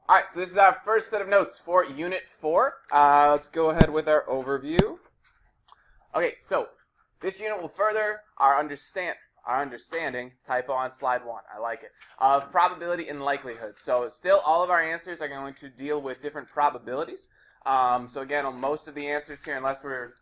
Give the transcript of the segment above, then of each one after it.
All right, so this is our first set of notes for Unit 4. Let's go ahead with our overview. Okay, so this unit will further our understanding, typo on slide 1, I like it, of probability and likelihood. So still all of our answers are going to deal with different probabilities. So again, on most of the answers here, unless we're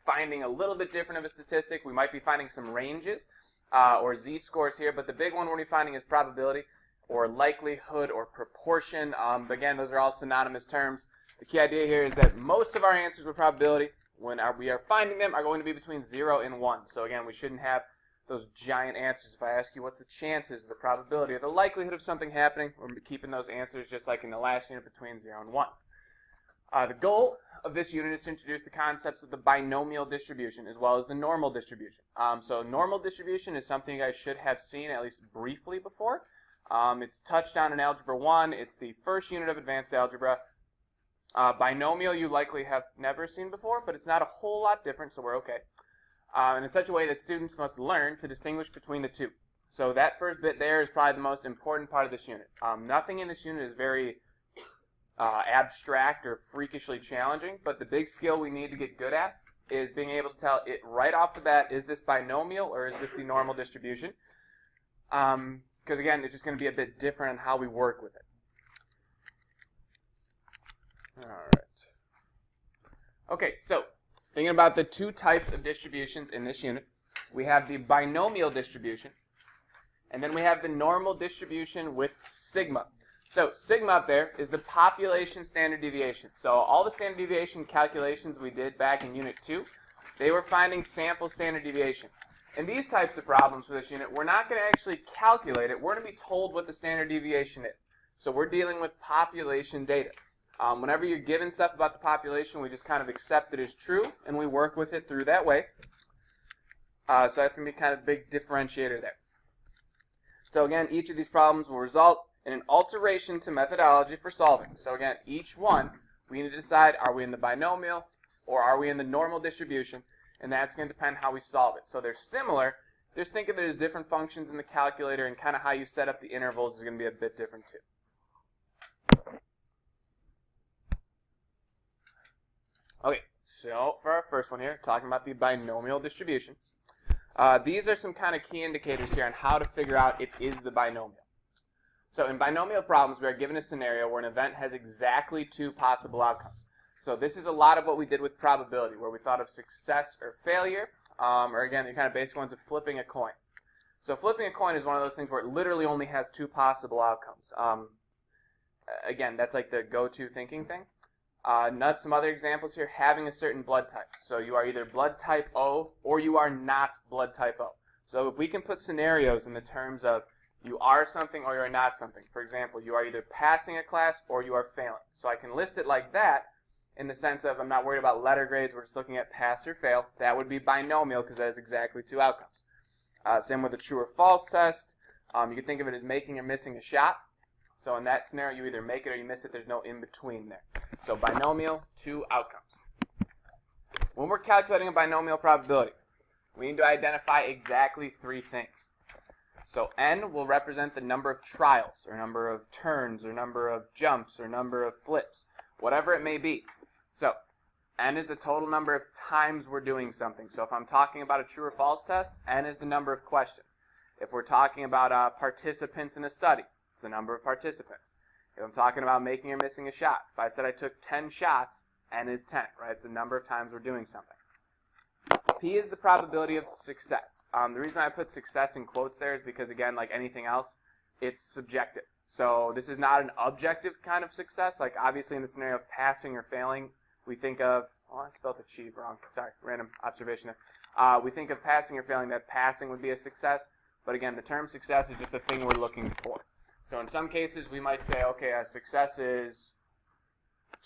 finding a little bit different of a statistic, we might be finding some ranges or z-scores here, but the big one we're going to be finding is probability or likelihood or proportion. Again, those are all synonymous terms. The key idea here is that most of our answers with probability, when we are finding them, are going to be between 0 and 1. So again, we shouldn't have those giant answers. If I ask you what's the chances, the probability, or the likelihood of something happening, we're keeping those answers just like in the last unit between 0 and 1. The goal of this unit is to introduce the concepts of the binomial distribution as well as the normal distribution. So normal distribution is something you guys should have seen at least briefly before. It's touched on in Algebra 1. It's the first unit of advanced algebra. Binomial you likely have never seen before, but it's not a whole lot different, so we're okay. And in such a way that students must learn to distinguish between the two. So that first bit there is probably the most important part of this unit. Nothing in this unit is very abstract or freakishly challenging, but the big skill we need to get good at is being able to tell it right off the bat, is this binomial or is this the normal distribution? Because again, it's just going to be a bit different on how we work with it. All right. Okay, so thinking about the two types of distributions in this unit, we have the binomial distribution, and then we have the normal distribution with sigma. So sigma up there is the population standard deviation. So all the standard deviation calculations we did back in Unit 2, they were finding sample standard deviation. In these types of problems for this unit, we're not going to actually calculate it. We're going to be told what the standard deviation is. So we're dealing with population data. Whenever you're given stuff about the population, we just kind of accept it as true, and we work with it through that way. So that's going to be kind of a big differentiator there. So again, each of these problems will result in an alteration to methodology for solving. So again, each one, we need to decide, are we in the binomial or are we in the normal distribution? And that's going to depend how we solve it. So they're similar. Just think of it as different functions in the calculator, and kind of how you set up the intervals is going to be a bit different too. Okay, so for our first one here, talking about the binomial distribution. These are some kind of key indicators here on how to figure out it is the binomial. So in binomial problems, we are given a scenario where an event has exactly two possible outcomes. So this is a lot of what we did with probability, where we thought of success or failure, or again, the kind of basic ones of flipping a coin. So flipping a coin is one of those things where it literally only has two possible outcomes. Again, that's like the go-to thinking thing. Some other examples here, having a certain blood type. So you are either blood type O or you are not blood type O. So if we can put scenarios in the terms of you are something or you are not something. For example, you are either passing a class or you are failing. So I can list it like that in the sense of I'm not worried about letter grades, we're just looking at pass or fail. That would be binomial because that is exactly two outcomes. Same with a true or false test. You can think of it as making or missing a shot. So in that scenario, you either make it or you miss it. There's no in-between there. So binomial, two outcomes. When we're calculating a binomial probability, we need to identify exactly three things. So n will represent the number of trials, or number of turns, or number of jumps, or number of flips, whatever it may be. So n is the total number of times we're doing something. So if I'm talking about a true or false test, n is the number of questions. If we're talking about participants in a study, it's the number of participants. If I'm talking about making or missing a shot, if I said I took 10 shots, n is 10, right? It's the number of times we're doing something. P is the probability of success. The reason I put success in quotes there is because, again, like anything else, it's subjective. So this is not an objective kind of success. Like obviously in the scenario of passing or failing, we think of, oh, I spelled achieve wrong. Sorry, random observation there. We think of passing or failing, that passing would be a success. But again, the term success is just the thing we're looking for. So in some cases, we might say, okay, a success is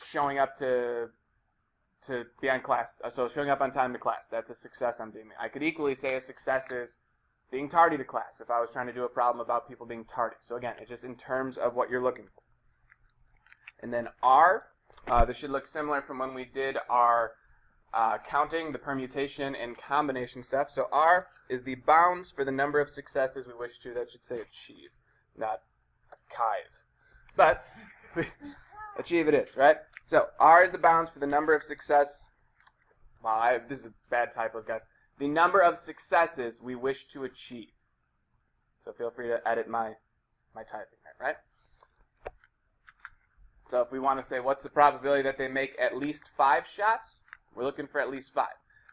showing up to be on class. So showing up on time to class, that's a success I'm deeming. I could equally say a success is being tardy to class if I was trying to do a problem about people being tardy. So again, it's just in terms of what you're looking for. And then R, this should look similar from when we did our counting, the permutation and combination stuff. So R is the bounds for the number of successes we wish to, that should say achieve, not archive. But Achieve it is, right? So R is the bounds for the number of success. Wow, this is bad typos, guys. The number of successes we wish to achieve. So feel free to edit my typing there, right? So if we want to say what's the probability that they make at least 5 shots, we're looking for at least 5.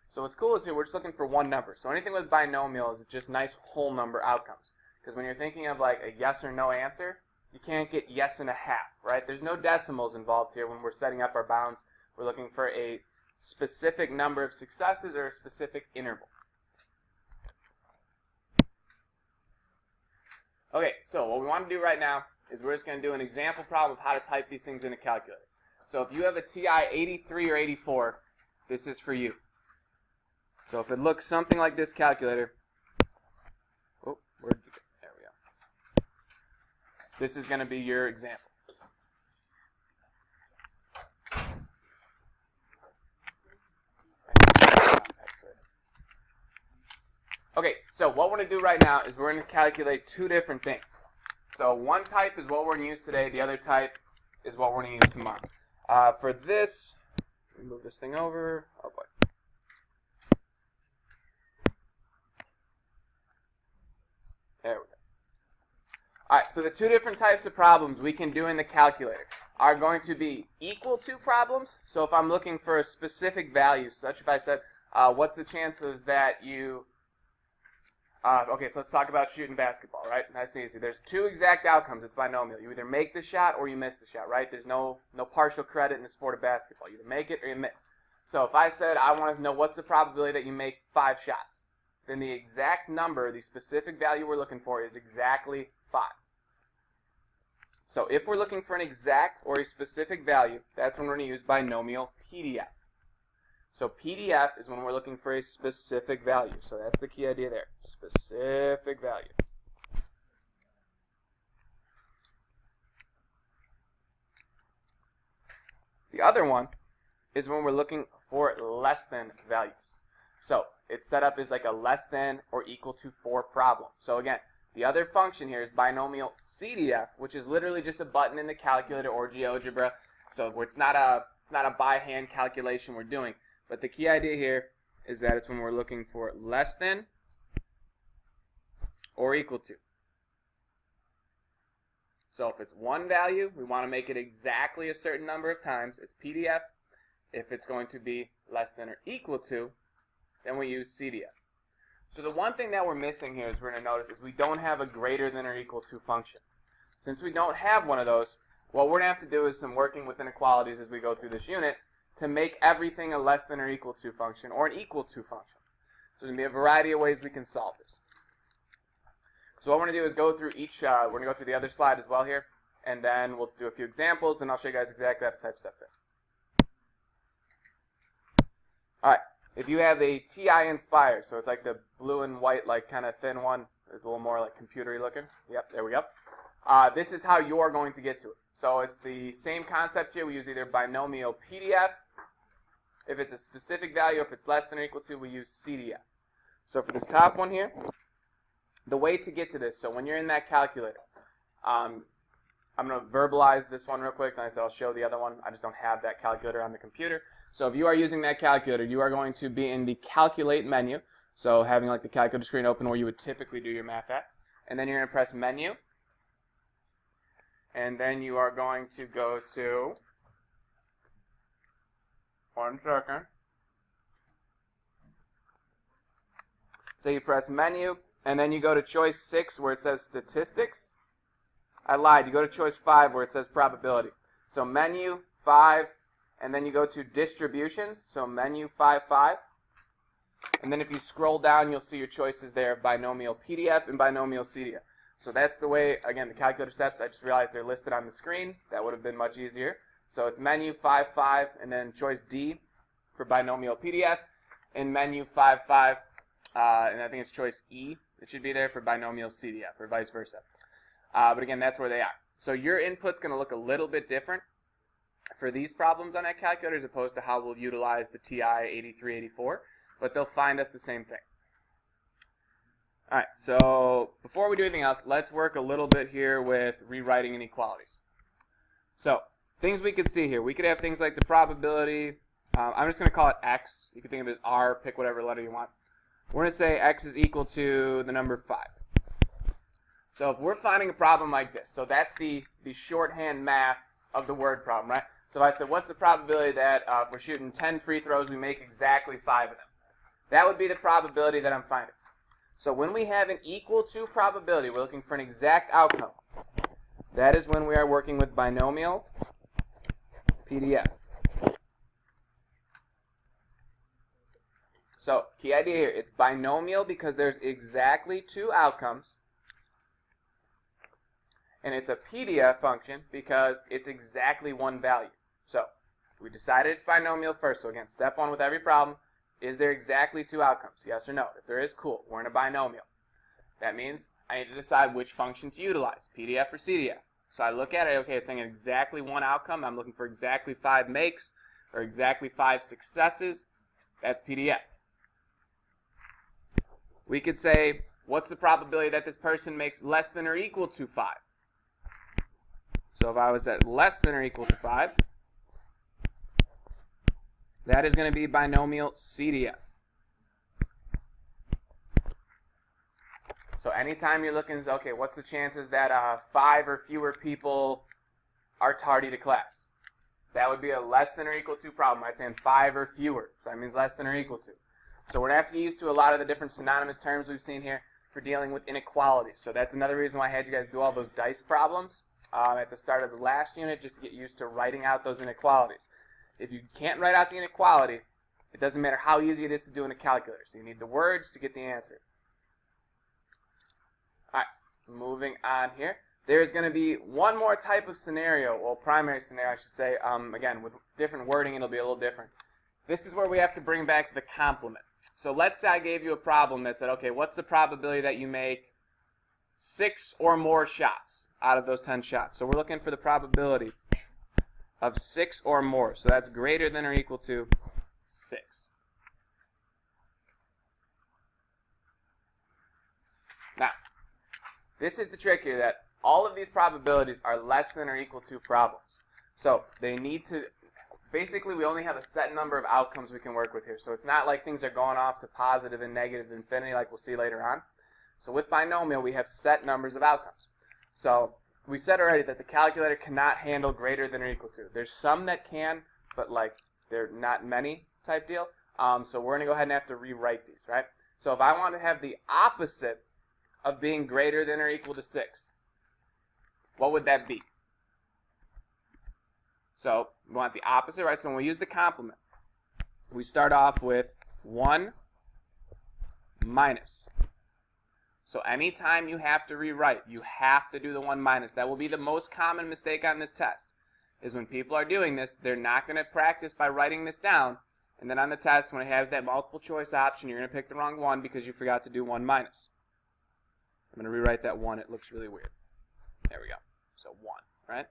So what's cool is here we're just looking for one number. So anything with binomial is just nice whole number outcomes. Because when you're thinking of like a yes or no answer, you can't get yes and a half, right? There's no decimals involved here when we're setting up our bounds. We're looking for a specific number of successes or a specific interval. Okay, so what we want to do right now is we're just going to do an example problem of how to type these things in a calculator. So if you have a TI 83 or 84, this is for you. So if it looks something like this calculator, oh, where did you go? There we go. This is going to be your example. Okay, so what we're going to do right now is we're going to calculate 2 different things. So one type is what we're going to use today. The other type is what we're going to use tomorrow. For this, let me move this thing over. Oh boy. There we go. All right, so the 2 different types of problems we can do in the calculator are going to be equal to problems. So if I'm looking for a specific value, such if I said, what's the chances that you... okay, so let's talk about shooting basketball, right? Nice and easy. There's 2 exact outcomes. It's binomial. You either make the shot or you miss the shot, right? There's no partial credit in the sport of basketball. You either make it or you miss. So if I said I want to know what's the probability that you make 5 shots, then the exact number, the specific value we're looking for is exactly 5. So if we're looking for an exact or a specific value, that's when we're going to use binomial PDF. So PDF is when we're looking for a specific value. So that's the key idea there. Specific value. The other one is when we're looking for less than values. So it's set up as like a less than or equal to 4 problem. So again, the other function here is binomial CDF, which is literally just a button in the calculator or GeoGebra. So it's not a by hand calculation we're doing. But the key idea here is that it's when we're looking for less than or equal to. So if it's one value, we want to make it exactly a certain number of times. It's PDF. If it's going to be less than or equal to, then we use CDF. So the one thing that we're missing here is we're going to notice is we don't have a greater than or equal to function. Since we don't have one of those, what we're going to have to do is some working with inequalities as we go through this unit to make everything a less than or equal to function or an equal to function. So there's going to be a variety of ways we can solve this. So what we're going to do is go through each, we're going to go through the other slide as well here, and then we'll do a few examples, then I'll show you guys exactly how to type stuff in. Alright, if you have a TI Inspire, so it's like the blue and white, like kind of thin one, it's a little more like computery looking. Yep, there we go. This is how you're going to get to it. So it's the same concept here. We use either binomial PDF. If it's a specific value, if it's less than or equal to, we use CDF. So for this top one here, the way to get to this, so when you're in that calculator, I'm going to verbalize this one real quick, then I said I'll show the other one. I just don't have that calculator on the computer. So if you are using that calculator, you are going to be in the Calculate menu. So having like the calculator screen open where you would typically do your math at. And then you're going to press Menu. And then you are going to go to, 1 second. So you press Menu, and then you go to choice 6 where it says Statistics. I lied. You go to choice 5 where it says Probability. So Menu, 5, and then you go to Distributions. So Menu, 5, 5. And then if you scroll down, you'll see your choices there, Binomial PDF and Binomial CDF. So that's the way, again, the calculator steps. I just realized they're listed on the screen. That would have been much easier. So it's Menu, 5, 5, and then choice D for Binomial PDF, and Menu, 5, 5, and I think it's choice E. It should be there for Binomial CDF, or vice versa. But again, that's where they are. So your input's going to look a little bit different for these problems on that calculator as opposed to how we'll utilize the TI 8384, but they'll find us the same thing. Alright, so before we do anything else, let's work a little bit here with rewriting inequalities. So things we could see here. We could have things like the probability. I'm just going to call it x. You can think of it as r. Pick whatever letter you want. We're going to say x is equal to the number 5. So if we're finding a problem like this, so that's the shorthand math of the word problem, right? So if I said, what's the probability that if we're shooting 10 free throws, we make exactly 5 of them? That would be the probability that I'm finding. So when we have an equal to probability, we're looking for an exact outcome. That is when we are working with binomial PDF. So key idea here, it's binomial because there's exactly 2 outcomes. And it's a PDF function because it's exactly 1 value. So we decided it's binomial first. So again, step 1 with every problem. Is there exactly 2 outcomes? Yes or no? If there is, cool. We're in a binomial. That means I need to decide which function to utilize, PDF or CDF. So I look at it, okay, it's saying exactly 1 outcome. I'm looking for exactly 5 makes or exactly 5 successes. That's PDF. We could say, what's the probability that this person makes less than or equal to 5? So if I was at less than or equal to 5, that is going to be binomial CDF. So anytime you're looking, okay, what's the chances that 5 or fewer people are tardy to class? That would be a less than or equal to problem. I'd say 5 or fewer. So that means less than or equal to. So we're going to have to get used to a lot of the different synonymous terms we've seen here for dealing with inequalities. So that's another reason why I had you guys do all those dice problems at the start of the last unit, just to get used to writing out those inequalities. If you can't write out the inequality, it doesn't matter how easy it is to do in a calculator. So you need the words to get the answer. All right, moving on here. There's going to be one more type of scenario, well, primary scenario, I should say. Again, with different wording, it'll be a little different. This is where we have to bring back the complement. So let's say I gave you a problem that said, okay, what's the probability that you make 6 or more shots out of those 10 shots? So we're looking for the probability of 6 or more. So that's greater than or equal to 6. Now, this is the trick here, that all of these probabilities are less than or equal to problems. So they need to, basically we only have a set number of outcomes we can work with here. So it's not like things are going off to positive and negative infinity like we'll see later on. So with binomial, we have set numbers of outcomes. So we said already that the calculator cannot handle greater than or equal to. There's some that can, but like they're not many type deal. So we're going to go ahead and have to rewrite these, right? So if I want to have the opposite of being greater than or equal to 6, what would that be? So we want the opposite, right? So when we use the complement, we start off with 1 minus. So anytime you have to rewrite, you have to do the 1 minus. That will be the most common mistake on this test, is when people are doing this, they're not going to practice by writing this down, and then on the test, when it has that multiple choice option, you're going to pick the wrong one because you forgot to do 1 minus. I'm going to rewrite that 1. It looks really weird. There we go. So 1, right?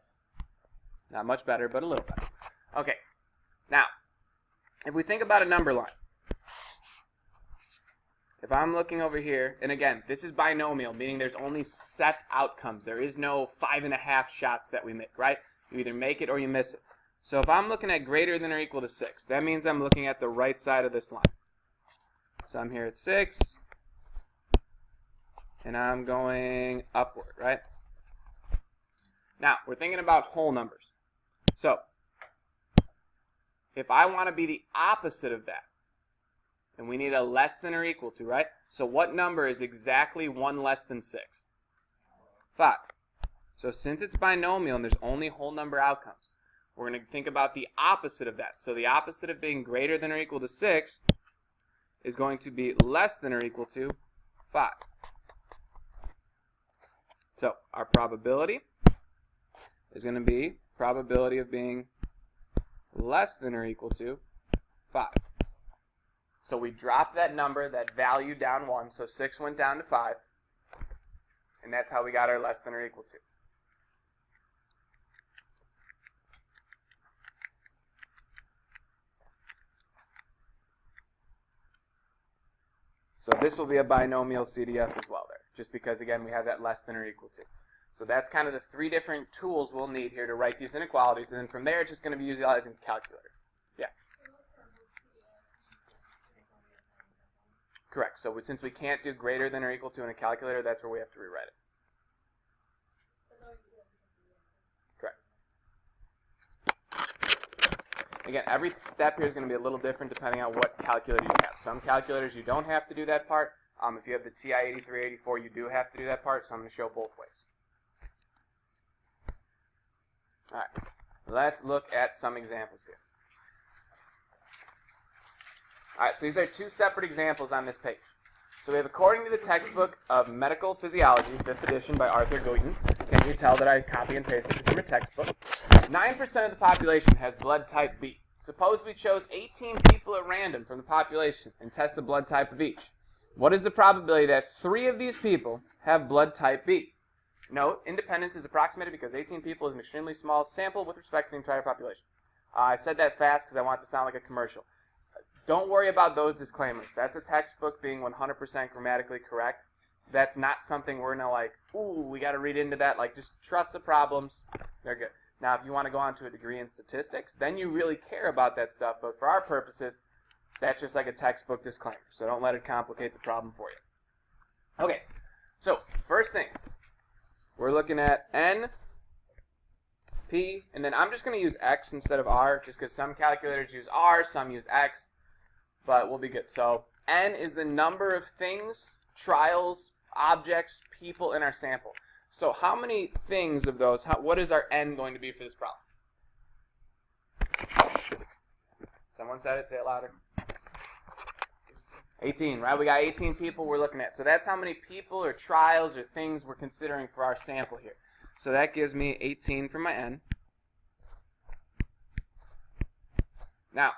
Not much better, but a little better. Okay. Now, if we think about a number line, if I'm looking over here, and again, this is binomial, meaning there's only set outcomes. There is no 5.5 shots that we make, right? You either make it or you miss it. So if I'm looking at greater than or equal to 6, that means I'm looking at the right side of this line. So I'm here at 6, and I'm going upward, right? Now, we're thinking about whole numbers. So if I want to be the opposite of that, and we need a less than or equal to, right? So what number is exactly 1 less than 6? 5. So since it's binomial and there's only whole number outcomes, we're going to think about the opposite of that. So the opposite of being greater than or equal to 6 is going to be less than or equal to 5. So our probability is going to be probability of being less than or equal to 5. So we dropped that number, that value down 1, so 6 went down to 5, and that's how we got our less than or equal to. So this will be a binomial CDF as well there, just because, again, we have that less than or equal to. So that's kind of the 3 different tools we'll need here to write these inequalities, and then from there it's just going to be utilizing calculator. Yeah. Correct. So since we can't do greater than or equal to in a calculator, that's where we have to rewrite it. Again, every step here is going to be a little different depending on what calculator you have. Some calculators you don't have to do that part. If you have the TI-8384, you do have to do that part, so I'm going to show both ways. All right, let's look at some examples here. All right, so these are 2 separate examples on this page. So we have, according to the textbook of Medical Physiology, 5th edition by Arthur Goyton, and you tell that I copy and pasted this from a textbook, 9% of the population has blood type B. Suppose we chose 18 people at random from the population and test the blood type of each. What is the probability that 3 of these people have blood type B? Note, independence is approximated because 18 people is an extremely small sample with respect to the entire population. I said that fast because I want it to sound like a commercial. Don't worry about those disclaimers. That's a textbook being 100% grammatically correct. That's not something we're going to like, ooh, we got to read into that. Like, just trust the problems. They're good. Now, if you want to go on to a degree in statistics, then you really care about that stuff. But for our purposes, that's just like a textbook disclaimer. So don't let it complicate the problem for you. Okay, so first thing, we're looking at N, P, and then I'm just going to use X instead of R, just because some calculators use R, some use X, but we'll be good. So N is the number of things, trials, objects, people in our sample. So how many things of those, what is our N going to be for this problem? Someone said it, say it louder. 18, right? We got 18 people we're looking at. So that's how many people or trials or things we're considering for our sample here. So that gives me 18 for my N. Now,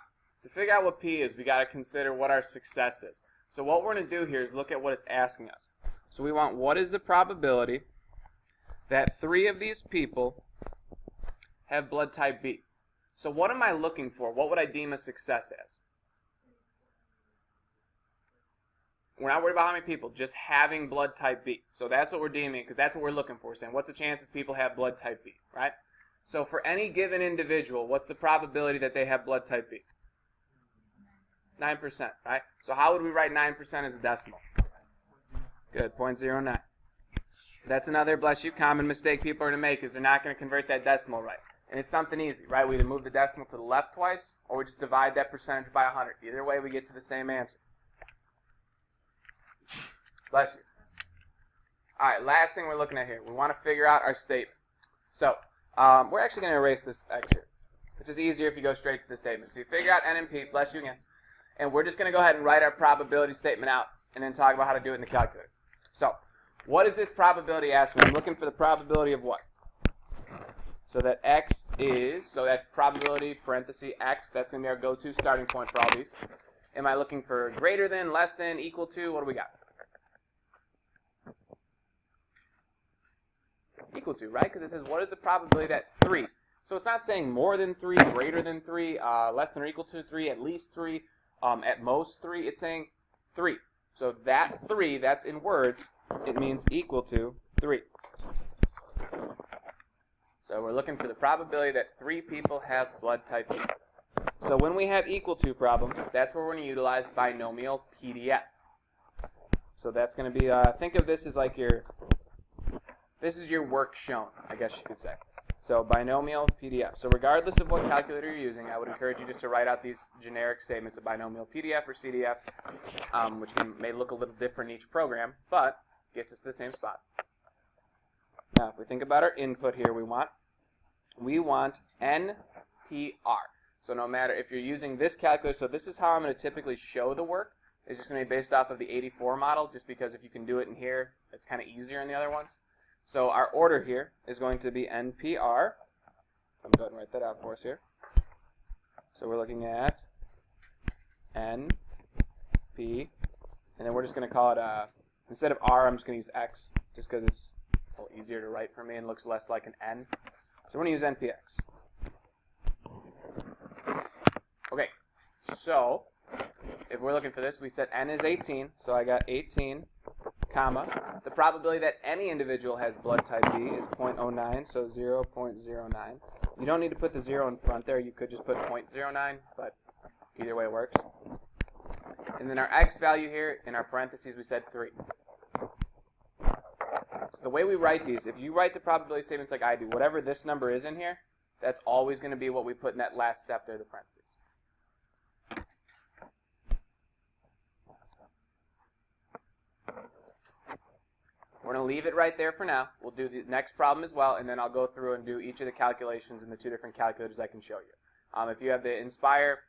to figure out what P is, we got to consider what our success is. So what we're going to do here is look at what it's asking us. So we want, what is the probability that 3 of these people have blood type B? So what am I looking for? What would I deem a success as? We're not worried about how many people, just having blood type B. So that's what we're deeming, because that's what we're looking for. We're saying, what's the chances people have blood type B, right? So for any given individual, what's the probability that they have blood type B? 9%, right? So how would we write 9% as a decimal? Good, 0.09. That's another, bless you, common mistake people are going to make, is they're not going to convert that decimal right. And it's something easy, right? We either move the decimal to the left twice, or we just divide that percentage by 100. Either way, we get to the same answer. Bless you. All right, last thing we're looking at here. We want to figure out our statement. So we're actually going to erase this X here, which is easier if you go straight to the statement. So you figure out N and P, bless you again. And we're just going to go ahead and write our probability statement out and then talk about how to do it in the calculator. So what is this probability asking? I'm looking for the probability of what? So that X is, so that probability, parenthesis, X, that's going to be our go-to starting point for all these. Am I looking for greater than, less than, equal to? What do we got? Equal to, right? Because it says, what is the probability that 3? So it's not saying more than 3, greater than 3, less than or equal to 3, at least 3, at most 3. It's saying 3. So that 3, that's in words, it means equal to 3. So we're looking for the probability that 3 people have blood type B. So when we have equal to problems, that's where we're going to utilize binomial PDF. So that's going to be, think of this as like this is your work shown, I guess you could say. So binomial PDF. So regardless of what calculator you're using, I would encourage you just to write out these generic statements of binomial PDF or CDF, which may look a little different in each program, but gets us to the same spot. Now, if we think about our input here, we want NPR. So no matter if you're using this calculator, so this is how I'm going to typically show the work. It's just going to be based off of the 84 model, just because if you can do it in here, it's kind of easier in the other ones. So our order here is going to be NPR. I'm going to go ahead and write that out for us here. So we're looking at N, P, and then we're just going to call it, instead of R, I'm just going to use X, just because it's a little easier to write for me and looks less like an N. So we're going to use NPX. Okay, so if we're looking for this, we said N is 18, so I got 18 comma. The probability that any individual has blood type B is 0.09, so 0.09. You don't need to put the 0 in front there. You could just put 0.09, but either way works. And then our x value here, in our parentheses, we said 3. So the way we write these, if you write the probability statements like I do, whatever this number is in here, that's always going to be what we put in that last step there, the parentheses. We're going to leave it right there for now. We'll do the next problem as well, and then I'll go through and do each of the calculations in the 2 different calculators I can show you. If you have the Inspire,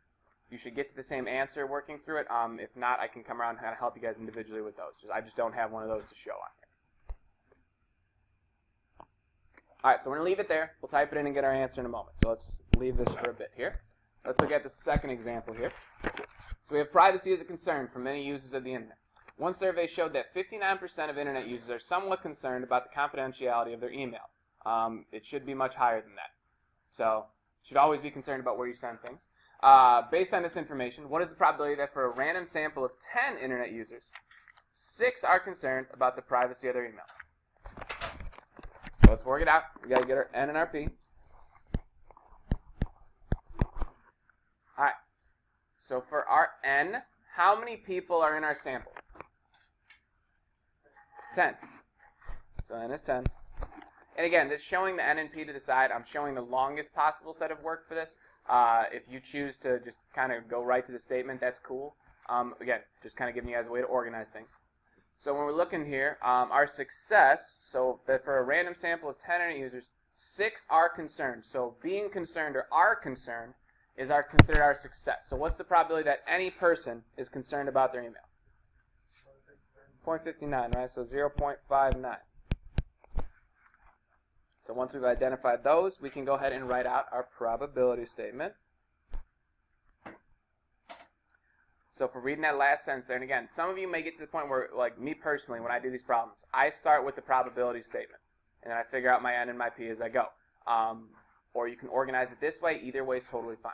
you should get to the same answer working through it. If not, I can come around and help you guys individually with those. I just don't have one of those to show on here. All right, so we're going to leave it there. We'll type it in and get our answer in a moment. So let's leave this for a bit here. Let's look at the second example here. So we have privacy as a concern for many users of the internet. One survey showed that 59% of internet users are somewhat concerned about the confidentiality of their email. It should be much higher than that. So you should always be concerned about where you send things. Based on this information, what is the probability that for a random sample of 10 internet users, 6 are concerned about the privacy of their email? So let's work it out. We got to get our N and our P. All right. So for our N, how many people are in our sample? 10. So N is 10. And again, this showing the N and P to the side, I'm showing the longest possible set of work for this. If you choose to just kind of go right to the statement, that's cool. Again, just kind of giving you guys a way to organize things. So when we're looking here, our success, so that for a random sample of 10 internet users, 6 are concerned. So being concerned or are concerned is considered our success. So what's the probability that any person is concerned about their email? 0.59, right? So 0.59. So once we've identified those, we can go ahead and write out our probability statement. So for reading that last sentence there, and again, some of you may get to the point where, like me personally, when I do these problems, I start with the probability statement, and then I figure out my N and my P as I go. Or you can organize it this way. Either way is totally fine.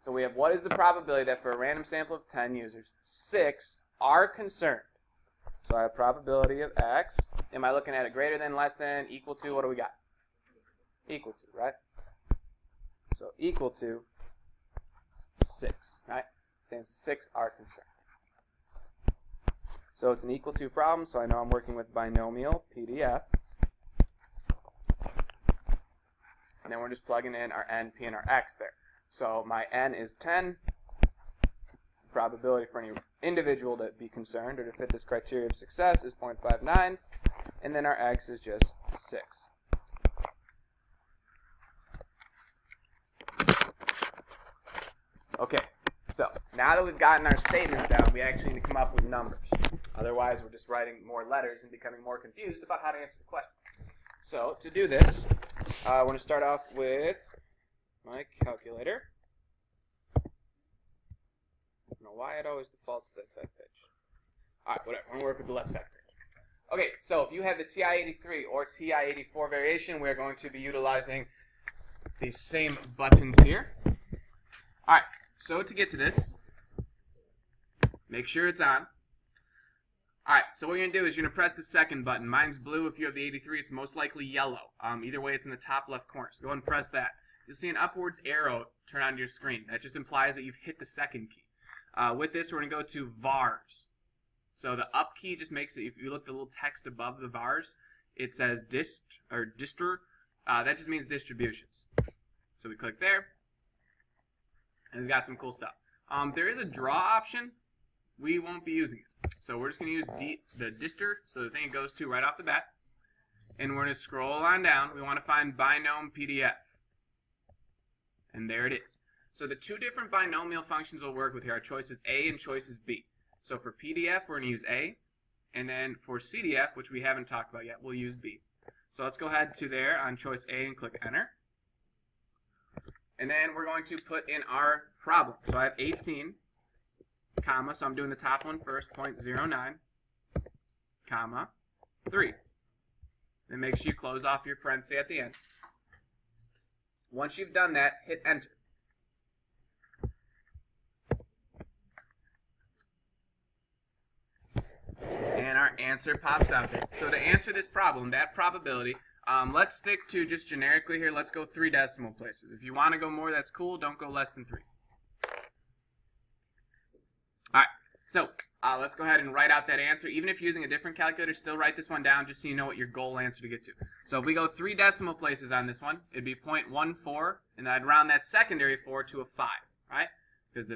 So we have, what is the probability that for a random sample of 10 users, 6 are concerned? So I have probability of X. Am I looking at it greater than, less than, equal to? What do we got? Equal to, right? So equal to 6, right? Saying 6 are concerned. So it's an equal to problem, so I know I'm working with binomial PDF. And then we're just plugging in our N, P, and our X there. So my N is 10. Probability for any individual to be concerned or to fit this criteria of success is 0.59. And then our X is just 6. Okay, so now that we've gotten our statements down, we actually need to come up with numbers. Otherwise, we're just writing more letters and becoming more confused about how to answer the question. So to do this, we're going to start off with my calculator. I don't know why it always defaults to that side page. All right, whatever. We're going to work with the left side page. Okay, so if you have the TI-83 or TI-84 variation, we're going to be utilizing these same buttons here. All right, so to get to this, make sure it's on. All right, so what you're going to do is you're going to press the second button. Mine's blue. If you have the 83, it's most likely yellow. Either way, it's in the top left corner. So go ahead and press that. You'll see an upwards arrow turn on your screen. That just implies that you've hit the second key. With this, we're going to go to vars. So the up key just makes it, if you look at the little text above the vars, it says dist or dister. That just means distributions. So we click there, and we've got some cool stuff. There is a draw option. We won't be using it. So we're just going to use the dister, so the thing it goes to right off the bat. And we're going to scroll on down. We want to find binom PDF. And there it is. So the 2 different binomial functions we'll work with here are choices A and choices B. So for PDF, we're going to use A. And then for CDF, which we haven't talked about yet, we'll use B. So let's go ahead to there on choice A and click Enter. And then we're going to put in our problem. So I have 18, comma, so I'm doing the top one first, 0.09, comma, 3. Then make sure you close off your parenthesis at the end. Once you've done that, hit Enter. And our answer pops out there. So to answer this problem, that probability, let's stick to just generically here. Let's go 3 decimal places. If you want to go more, that's cool. Don't go less than 3. All right. So let's go ahead and write out that answer. Even if you're using a different calculator, still write this one down just so you know what your goal answer to get to. So if we go 3 decimal places on this one, it'd be 0.14, and I'd round that secondary 4 to a 5, right? Because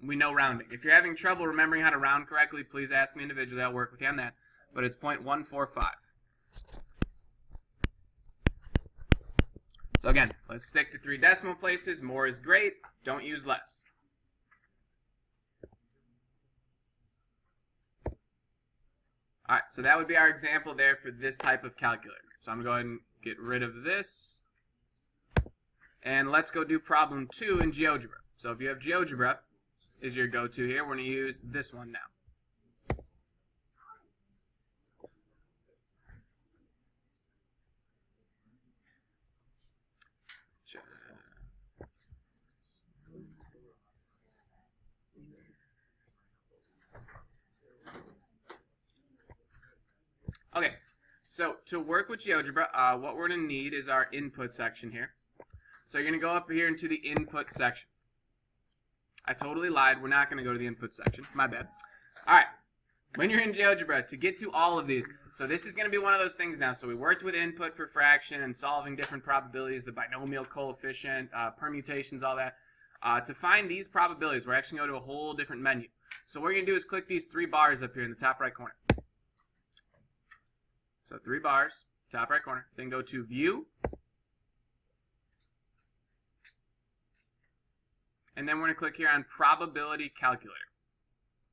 we know rounding. If you're having trouble remembering how to round correctly, please ask me individually. I'll work with you on that. But it's 0.145. So again, let's stick to 3 decimal places. More is great. Don't use less. All right, so that would be our example there for this type of calculator. So I'm going to go ahead and get rid of this. And let's go do problem 2 in GeoGebra. So if you have GeoGebra is your go-to here, we're going to use this one now. Okay, so to work with GeoGebra, what we're going to need is our input section here. So you're going to go up here into the input section. I totally lied. We're not going to go to the input section. My bad. All right. When you're in GeoGebra, to get to all of these, so this is going to be one of those things now. So we worked with input for fraction and solving different probabilities, the binomial coefficient, permutations, all that. To find these probabilities, we're actually going to go to a whole different menu. So what you're going to do is click these 3 bars up here in the top right corner. So 3 bars, top right corner. Then go to View. And then we're going to click here on Probability Calculator.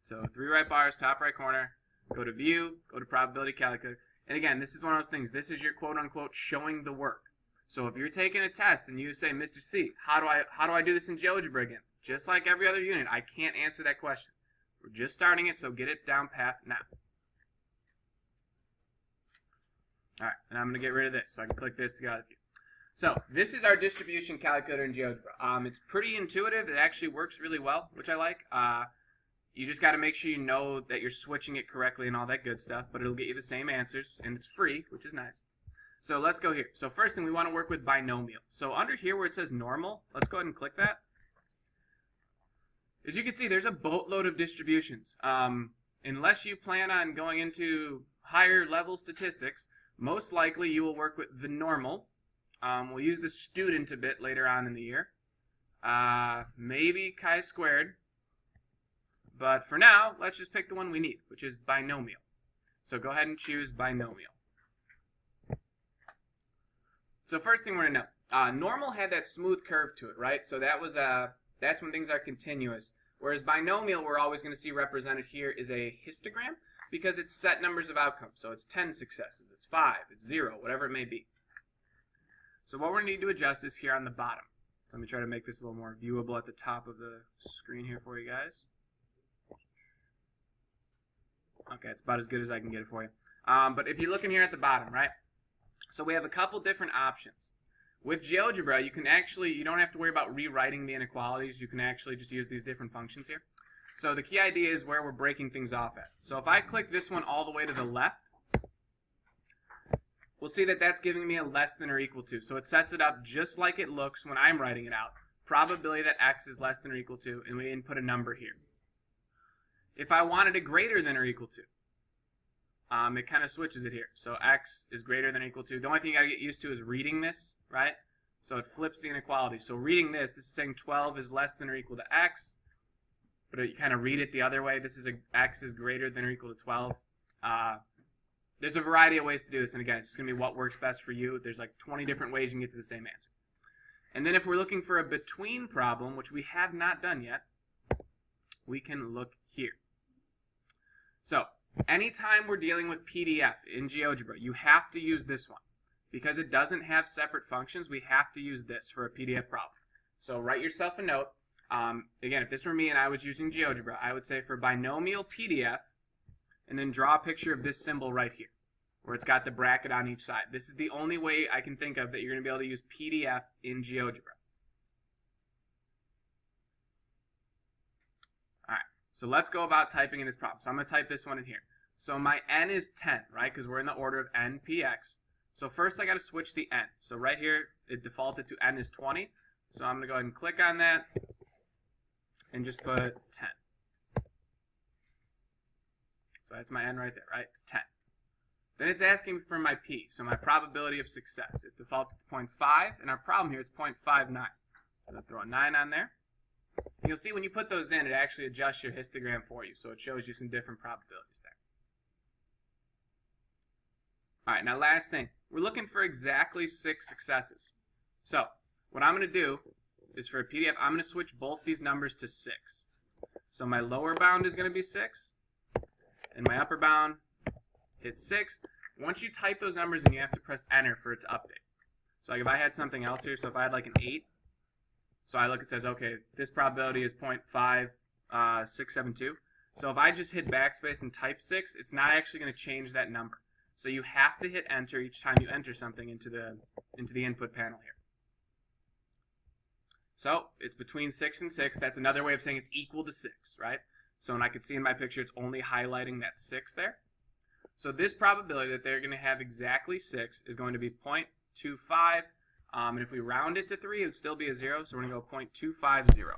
So 3 right bars, top right corner. Go to View, go to Probability Calculator. And again, this is one of those things. This is your quote-unquote showing the work. So if you're taking a test and you say, Mr. C, how do I do this in GeoGebra again? Just like every other unit, I can't answer that question. We're just starting it, so get it down pat now. All right, and I'm going to get rid of this so I can click this to get out of view. So this is our distribution calculator in GeoGebra. It's pretty intuitive. It actually works really well, which I like. You just got to make sure you know that you're switching it correctly and all that good stuff, but it'll get you the same answers, and it's free, which is nice. So let's go here. So first thing, we want to work with binomial. So under here where it says normal, let's go ahead and click that. As you can see, there's a boatload of distributions. Unless you plan on going into higher level statistics, most likely you will work with the normal. We'll use the student a bit later on in the year. Maybe chi-squared. But for now, let's just pick the one we need, which is binomial. So go ahead and choose binomial. So first thing we're going to know. Normal had that smooth curve to it, right? So that's when things are continuous. Whereas binomial, we're always going to see represented here is a histogram, because it's set numbers of outcomes. So it's 10 successes, it's 5, it's 0, whatever it may be. So what we're going to need to adjust is here on the bottom. So let me try to make this a little more viewable at the top of the screen here for you guys. Okay, it's about as good as I can get it for you. But if you're looking here at the bottom, right? So we have a couple different options. With GeoGebra, you don't have to worry about rewriting the inequalities. You can actually just use these different functions here. So the key idea is where we're breaking things off at. So if I click this one all the way to the left, we'll see that that's giving me a less than or equal to. So it sets it up just like it looks when I'm writing it out. Probability that x is less than or equal to, and we input a number here. If I wanted a greater than or equal to, it kind of switches it here. So x is greater than or equal to. The only thing you got to get used to is reading this, right? So it flips the inequality. So reading this is saying 12 is less than or equal to x. But you kind of read it the other way. This is x is greater than or equal to 12. There's a variety of ways to do this. And again, it's just going to be what works best for you. There's like 20 different ways you can get to the same answer. And then if we're looking for a between problem, which we have not done yet, we can look here. So anytime we're dealing with PDF in GeoGebra, you have to use this one. Because it doesn't have separate functions, we have to use this for a PDF problem. So write yourself a note. Again, if this were me and I was using GeoGebra, I would say for binomial PDF, and then draw a picture of this symbol right here, where it's got the bracket on each side. This is the only way I can think of that you're going to be able to use PDF in GeoGebra. Alright, so let's go about typing in this problem. So I'm going to type this one in here. So my n is 10, right? Because we're in the order of n px. So first I got to switch the n. So right here, it defaulted to n is 20. So I'm going to go ahead and click on that and just put 10. So that's my n right there, right? It's 10. Then it's asking for my p, so my probability of success. It defaulted to 0.5, and our problem here is 0.59. So I'll throw a 9 on there. And you'll see when you put those in, it actually adjusts your histogram for you, so it shows you some different probabilities there. All right, now last thing. We're looking for exactly 6 successes. So what I'm going to do is for a PDF, I'm going to switch both these numbers to 6. So my lower bound is going to be 6, and my upper bound hits 6. Once you type those numbers in, you have to press enter for it to update. So like if I had something else here, so if I had like an 8, so I look, it says, okay, this probability is 0.5672. So if I just hit backspace and type 6, it's not actually going to change that number. So you have to hit enter each time you enter something into the input panel here. So it's between 6 and 6. That's another way of saying it's equal to 6, right? So when I could see in my picture, it's only highlighting that 6 there. So this probability that they're going to have exactly 6 is going to be 0.25. And if we round it to 3, it would still be a 0. So we're going to go 0.250.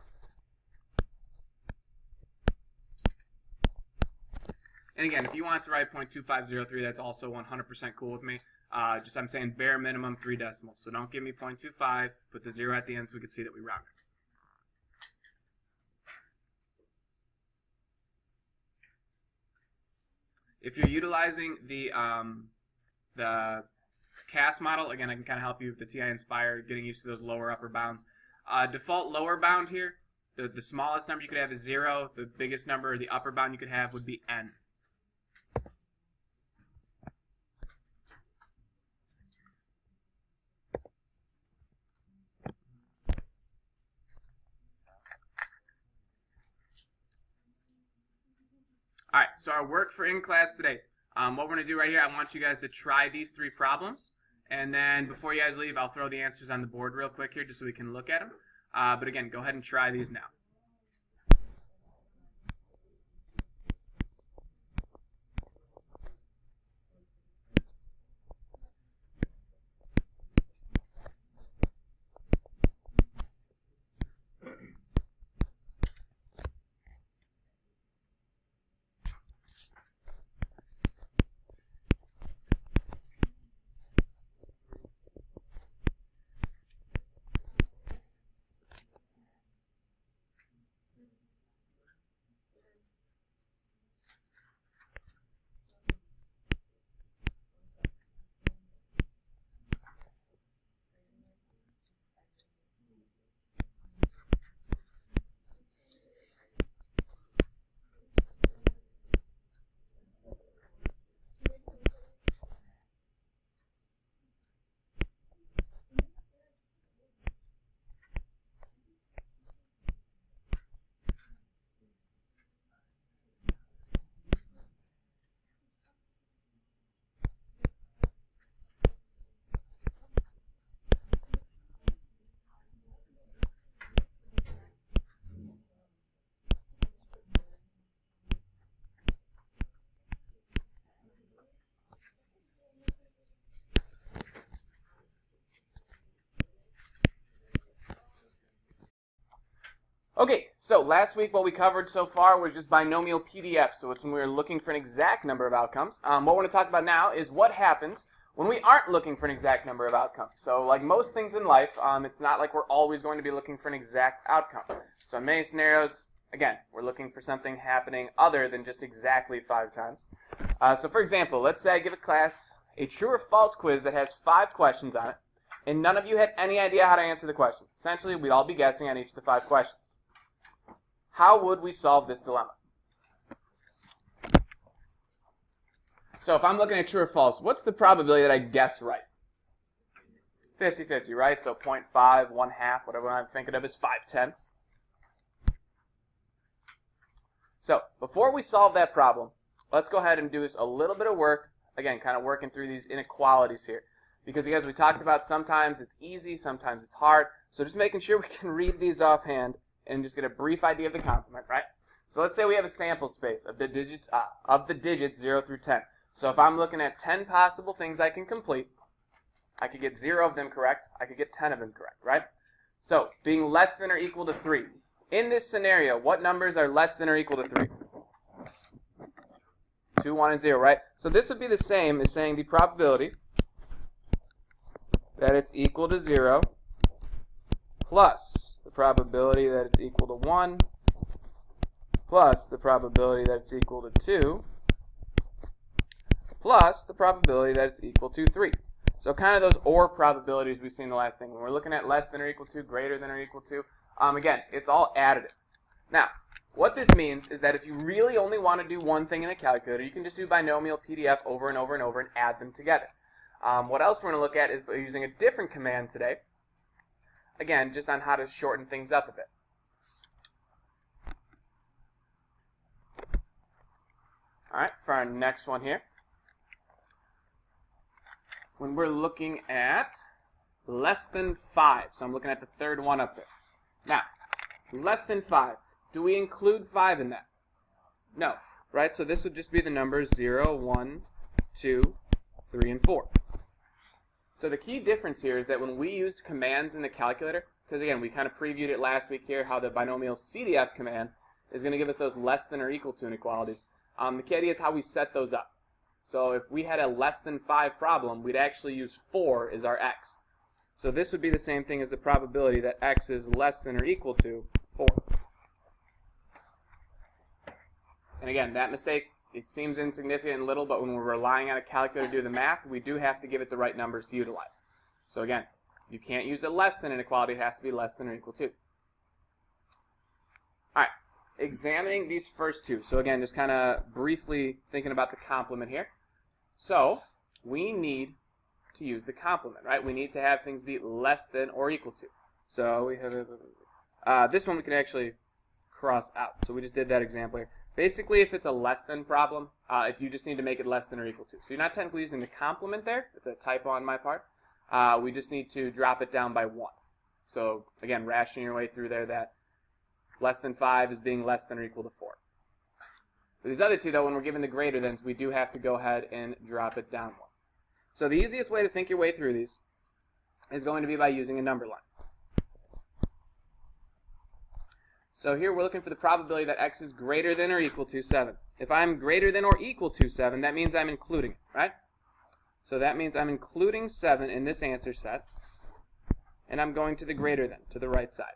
And again, if you want to write 0.2503, that's also 100% cool with me. Just I'm saying bare minimum 3 decimals. So don't give me 0.25. Put the 0 at the end so we can see that we rounded. If you're utilizing the CAS model, again, I can kind of help you with the TI Inspire, getting used to those lower upper bounds. Default lower bound here, the smallest number you could have is 0. The biggest number, the upper bound you could have would be n. All right, so our work for in class today. What we're going to do right here, I want you guys to try these 3 problems. And then before you guys leave, I'll throw the answers on the board real quick here just so we can look at them. But again, go ahead and try these now. Okay, so last week what we covered so far was just binomial PDF, so it's when we were looking for an exact number of outcomes. What we're going to talk about now is what happens when we aren't looking for an exact number of outcomes. So like most things in life, it's not like we're always going to be looking for an exact outcome. So in many scenarios, again, we're looking for something happening other than just exactly 5 times. So for example, let's say I give a class a true or false quiz that has 5 questions on it, and none of you had any idea how to answer the questions. Essentially, we'd all be guessing on each of the 5 questions. How would we solve this dilemma? So if I'm looking at true or false, what's the probability that I guess right? 50-50, right? So 0.5, 1/2, whatever I'm thinking of is 5/10. So before we solve that problem, let's go ahead and do this a little bit of work. Again, kind of working through these inequalities here. Because as we talked about, sometimes it's easy, sometimes it's hard. So just making sure we can read these offhand and just get a brief idea of the complement, right? So let's say we have a sample space of the digits 0 through 10. So if I'm looking at 10 possible things I can complete, I could get 0 of them correct, I could get 10 of them correct, right? So being less than or equal to 3. In this scenario, what numbers are less than or equal to 3? 2, 1, and 0, right? So this would be the same as saying the probability that it's equal to 0 plus the probability that it's equal to 1 plus the probability that it's equal to 2 plus the probability that it's equal to 3. So kind of those OR probabilities we've seen the last thing. When we're looking at less than or equal to, greater than or equal to, again, it's all additive. Now, what this means is that if you really only want to do one thing in a calculator, you can just do binomial PDF over and over and over and add them together. What else we're going to look at is using a different command today. Again, just on how to shorten things up a bit. All right, for our next one here. When we're looking at less than 5, so I'm looking at the third one up there. Now, less than 5, do we include 5 in that? No, right? So this would just be the numbers 0, 1, 2, 3, and 4. So the key difference here is that when we used commands in the calculator, because again, we kind of previewed it last week here, how the binomial CDF command is going to give us those less than or equal to inequalities. The key idea is how we set those up. So if we had a less than 5 problem, we'd actually use 4 as our x. So this would be the same thing as the probability that x is less than or equal to 4. And again, that mistake, it seems insignificant and little, but when we're relying on a calculator to do the math, we do have to give it the right numbers to utilize. So again, you can't use a less than inequality, it has to be less than or equal to. All right, examining these first two. So again, just kind of briefly thinking about the complement here. So we need to use the complement, right? We need to have things be less than or equal to. So we have this one we can actually cross out. So we just did that example here. Basically, if it's a less than problem, you just need to make it less than or equal to. So you're not technically using the complement there. It's a typo on my part. We just need to drop it down by 1. So again, rationing your way through there, that less than 5 is being less than or equal to 4. For these other two, though, when we're given the greater thans, we do have to go ahead and drop it down 1. So the easiest way to think your way through these is going to be by using a number line. So here we're looking for the probability that x is greater than or equal to 7. If I'm greater than or equal to 7, that means I'm including it, right? So that means I'm including 7 in this answer set, and I'm going to the greater than, to the right side.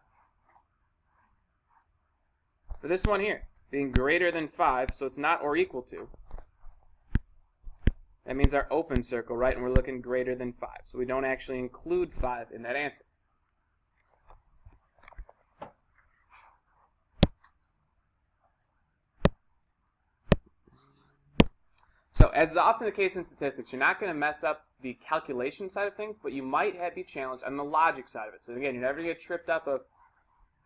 For this one here, being greater than 5, so it's not or equal to, that means our open circle, right? And we're looking greater than 5. So we don't actually include 5 in that answer. So as is often the case in statistics, you're not going to mess up the calculation side of things, but you might be challenged on the logic side of it. So again, you're never going to get tripped up of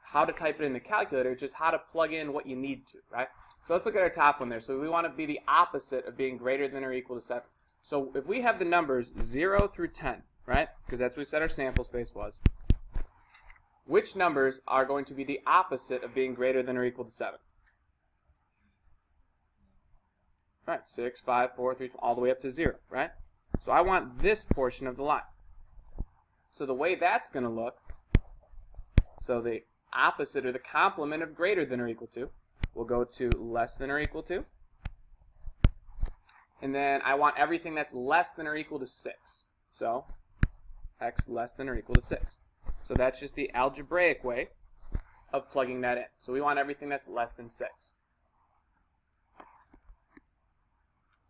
how to type it in the calculator, just how to plug in what you need to, right? So let's look at our top one there. So we want to be the opposite of being greater than or equal to 7. So if we have the numbers 0 through 10, right, because that's what we said our sample space was, which numbers are going to be the opposite of being greater than or equal to 7? All right, 6, 5, 4, 3, all the way up to 0, right? So I want this portion of the line. So the way that's going to look, so the opposite or the complement of greater than or equal to will go to less than or equal to. And then I want everything that's less than or equal to 6. So x less than or equal to 6. So that's just the algebraic way of plugging that in. So we want everything that's less than 6.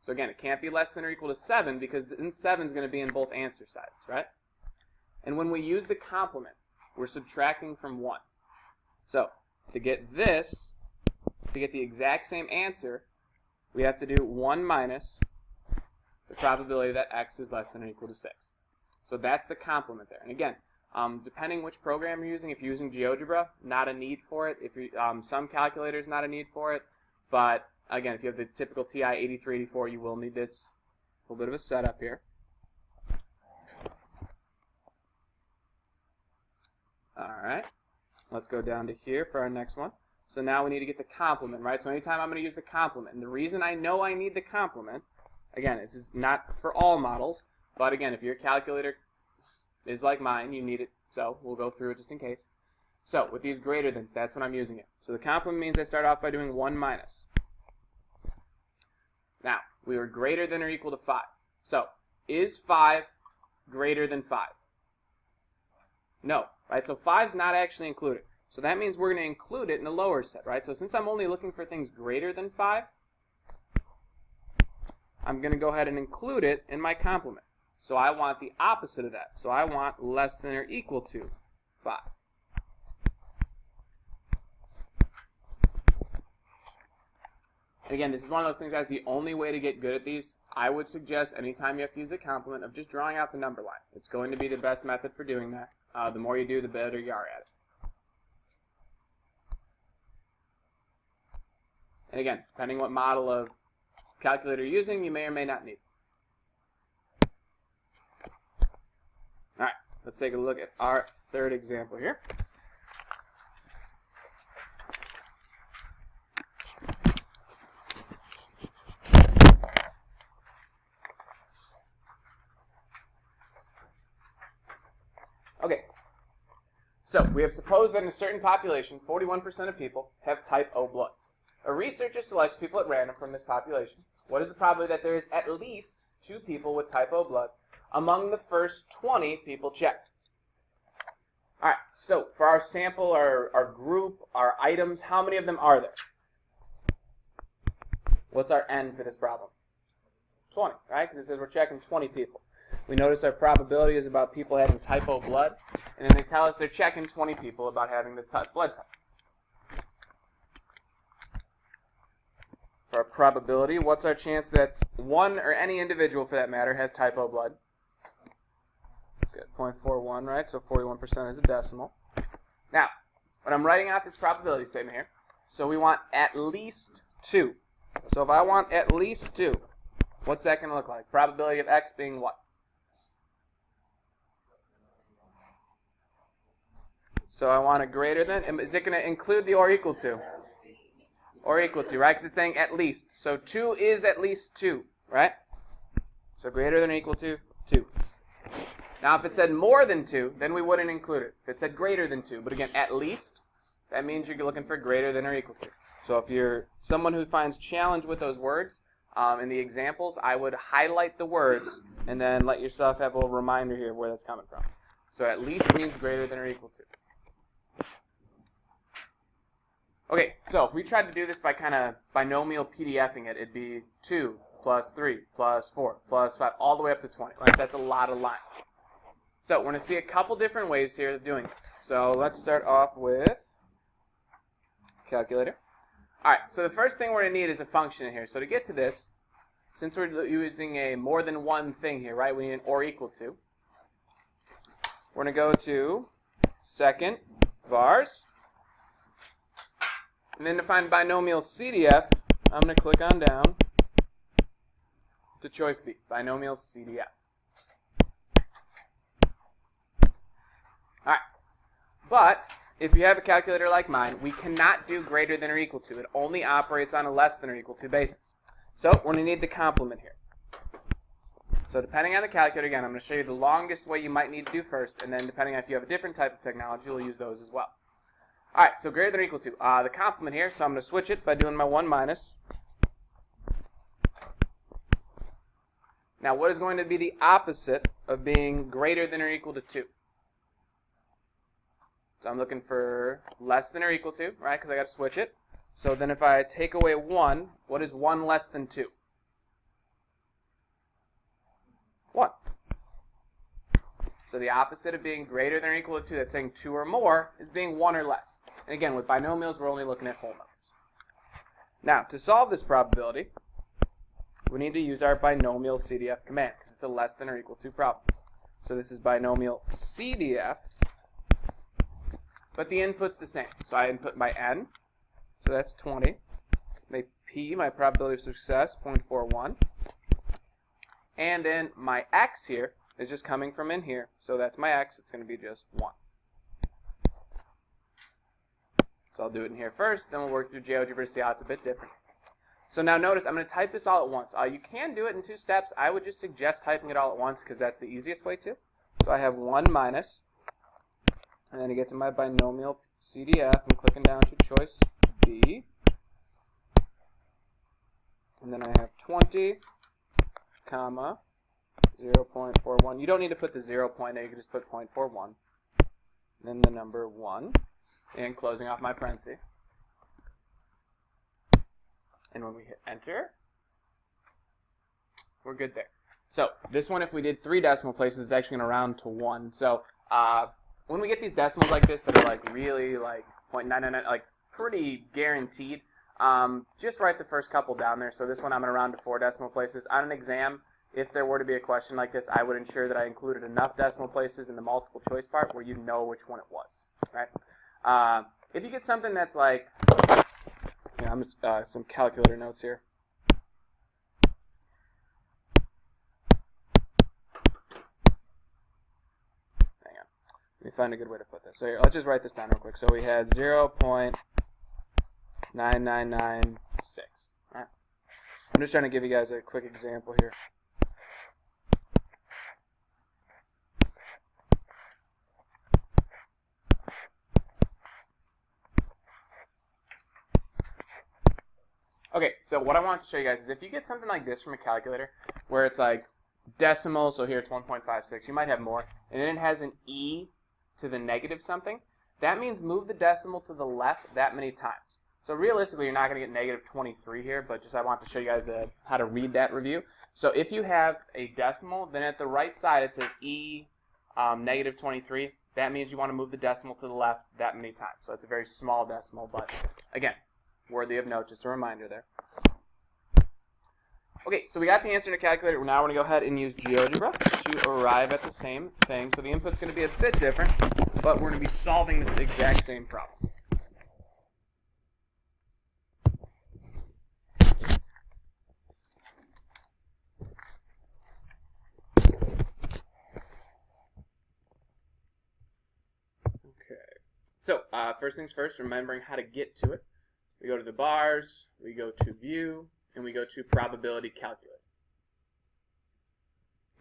So again, it can't be less than or equal to 7 because 7 is going to be in both answer sides, right? And when we use the complement, we're subtracting from 1. So to get this, to get the exact same answer, we have to do 1 minus the probability that x is less than or equal to 6. So that's the complement there. And again, depending which program you're using, if you're using GeoGebra, not a need for it. If you some calculators, not a need for it. But again, if you have the typical TI 8384, you will need this. A little bit of a setup here. All right. Let's go down to here for our next one. So now we need to get the complement, right? So anytime I'm going to use the complement, and the reason I know I need the complement, again, it's not for all models, but again, if your calculator is like mine, you need it, so we'll go through it just in case. So with these greater thans, that's when I'm using it. So the complement means I start off by doing 1 minus. Now, we were greater than or equal to 5. So, is 5 greater than 5? No, right? So 5's not actually included. So that means we're going to include it in the lower set, right? So since I'm only looking for things greater than 5, I'm going to go ahead and include it in my complement. So I want the opposite of that. So I want less than or equal to 5. And again, this is one of those things, guys, the only way to get good at these, I would suggest anytime you have to use a complement of just drawing out the number line. It's going to be the best method for doing that. The more you do, the better you are at it. And again, depending what model of calculator you're using, you may or may not need. All right, let's take a look at our third example here. Okay, so we have supposed that in a certain population, 41% of people have type O blood. A researcher selects people at random from this population. What is the probability that there is at least 2 people with type O blood among the first 20 people checked? All right, so for our sample, our group, our items, how many of them are there? What's our N for this problem? 20, right? Because it says we're checking 20 people. We notice our probability is about people having type O blood, and then they tell us they're checking 20 people about having this blood type. For our probability, what's our chance that one or any individual for that matter has type O blood? Good, 0.41, right? So 41% is a decimal. Now, when I'm writing out this probability statement here, so we want at least 2. So if I want at least 2, what's that going to look like? Probability of X being what? So I want a greater than, and is it going to include the or equal to? Or equal to, right? Because it's saying at least. So 2 is at least 2, right? So greater than or equal to 2. Now if it said more than 2, then we wouldn't include it. If it said greater than 2, but again, at least, that means you're looking for greater than or equal to. So if you're someone who finds challenge with those words, in the examples, I would highlight the words and then let yourself have a little reminder here of where that's coming from. So at least means greater than or equal to. Okay, so if we tried to do this by kind of binomial PDFing it, it'd be 2 plus 3 plus 4 plus 5, all the way up to 20. Right? That's a lot of lines. So we're going to see a couple different ways here of doing this. So let's start off with calculator. All right, so the first thing we're going to need is a function in here. So to get to this, since we're using a more than one thing here, right, we need an or equal to. We're going to go to second vars. And then to find binomial CDF, I'm going to click on down to choice B, binomial CDF. All right, but if you have a calculator like mine, we cannot do greater than or equal to. It only operates on a less than or equal to basis. So we're going to need the complement here. So depending on the calculator, again, I'm going to show you the longest way you might need to do first, and then depending on if you have a different type of technology, we'll use those as well. All right, so greater than or equal to. The complement here, so I'm going to switch it by doing my 1 minus. Now, what is going to be the opposite of being greater than or equal to 2? So I'm looking for less than or equal to, right, because I got to switch it. So then if I take away 1, what is 1 less than 2? 1. So the opposite of being greater than or equal to 2, that's saying 2 or more, is being 1 or less. And again, with binomials, we're only looking at whole numbers. Now, to solve this probability, we need to use our binomial CDF command, because it's a less than or equal to problem. So this is binomial CDF, but the input's the same. So I input my N, so that's 20. My P, my probability of success, 0.41. And then my X here is just coming from in here. So that's my X. It's going to be just 1. So I'll do it in here first, then we'll work through GeoGebra to see how it's a bit different. So now notice I'm going to type this all at once. You can do it in 2 steps. I would just suggest typing it all at once because that's the easiest way to. So I have 1 minus, and then I get to my binomial CDF. I'm clicking down to choice B. And then I have 20, comma, 0.41. You don't need to put the 0 point there. You can just put 0.41. Then the number 1, and closing off my parenthesis. And when we hit enter, we're good there. So this one, if we did 3 decimal places, is actually going to round to 1. So when we get these decimals like this that are like really like 0.999, like pretty guaranteed, just write the first couple down there. So this one I'm going to round to 4 decimal places. On an exam, if there were to be a question like this, I would ensure that I included enough decimal places in the multiple choice part where you know which one it was, right? If you get something that's like, I'm just some calculator notes here. Hang on. Let me find a good way to put this. So here, let's just write this down real quick. So we had 0.9996. All right. I'm just trying to give you guys a quick example here. Okay, so what I want to show you guys is if you get something like this from a calculator where it's like decimal, so here it's 1.56, you might have more, and then it has an e to the negative something, that means move the decimal to the left that many times. So realistically, you're not going to get negative 23 here, but just I want to show you guys how to read that review. So if you have a decimal, then at the right side it says e negative 23. That means you want to move the decimal to the left that many times. So it's a very small decimal, but again, worthy of note, just a reminder there. Okay, so we got the answer in a calculator. Now we're going to go ahead and use GeoGebra to arrive at the same thing. So the input's going to be a bit different, but we're going to be solving this exact same problem. Okay, so first things first, remembering how to get to it. We go to the bars, we go to view, and we go to probability calculate.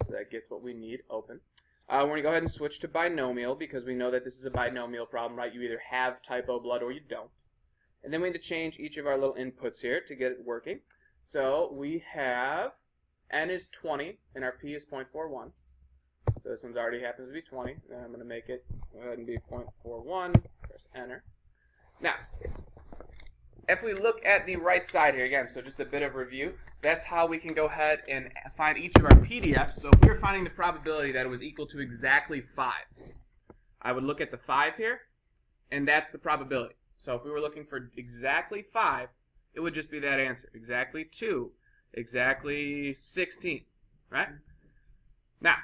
So that gets what we need open. We're going to go ahead and switch to binomial because we know that this is a binomial problem, right? You either have typo blood or you don't. And then we need to change each of our little inputs here to get it working. So we have n is 20 and our p is 0.41. So this one's already happens to be 20. Then I'm going to make it go ahead and be 0.41. Press enter. Now, if we look at the right side here again, so just a bit of review, that's how we can go ahead and find each of our PDFs. So if we were finding the probability that it was equal to exactly 5, I would look at the 5 here, and that's the probability. So if we were looking for exactly 5, it would just be that answer. Exactly 2, exactly 16, right? Now,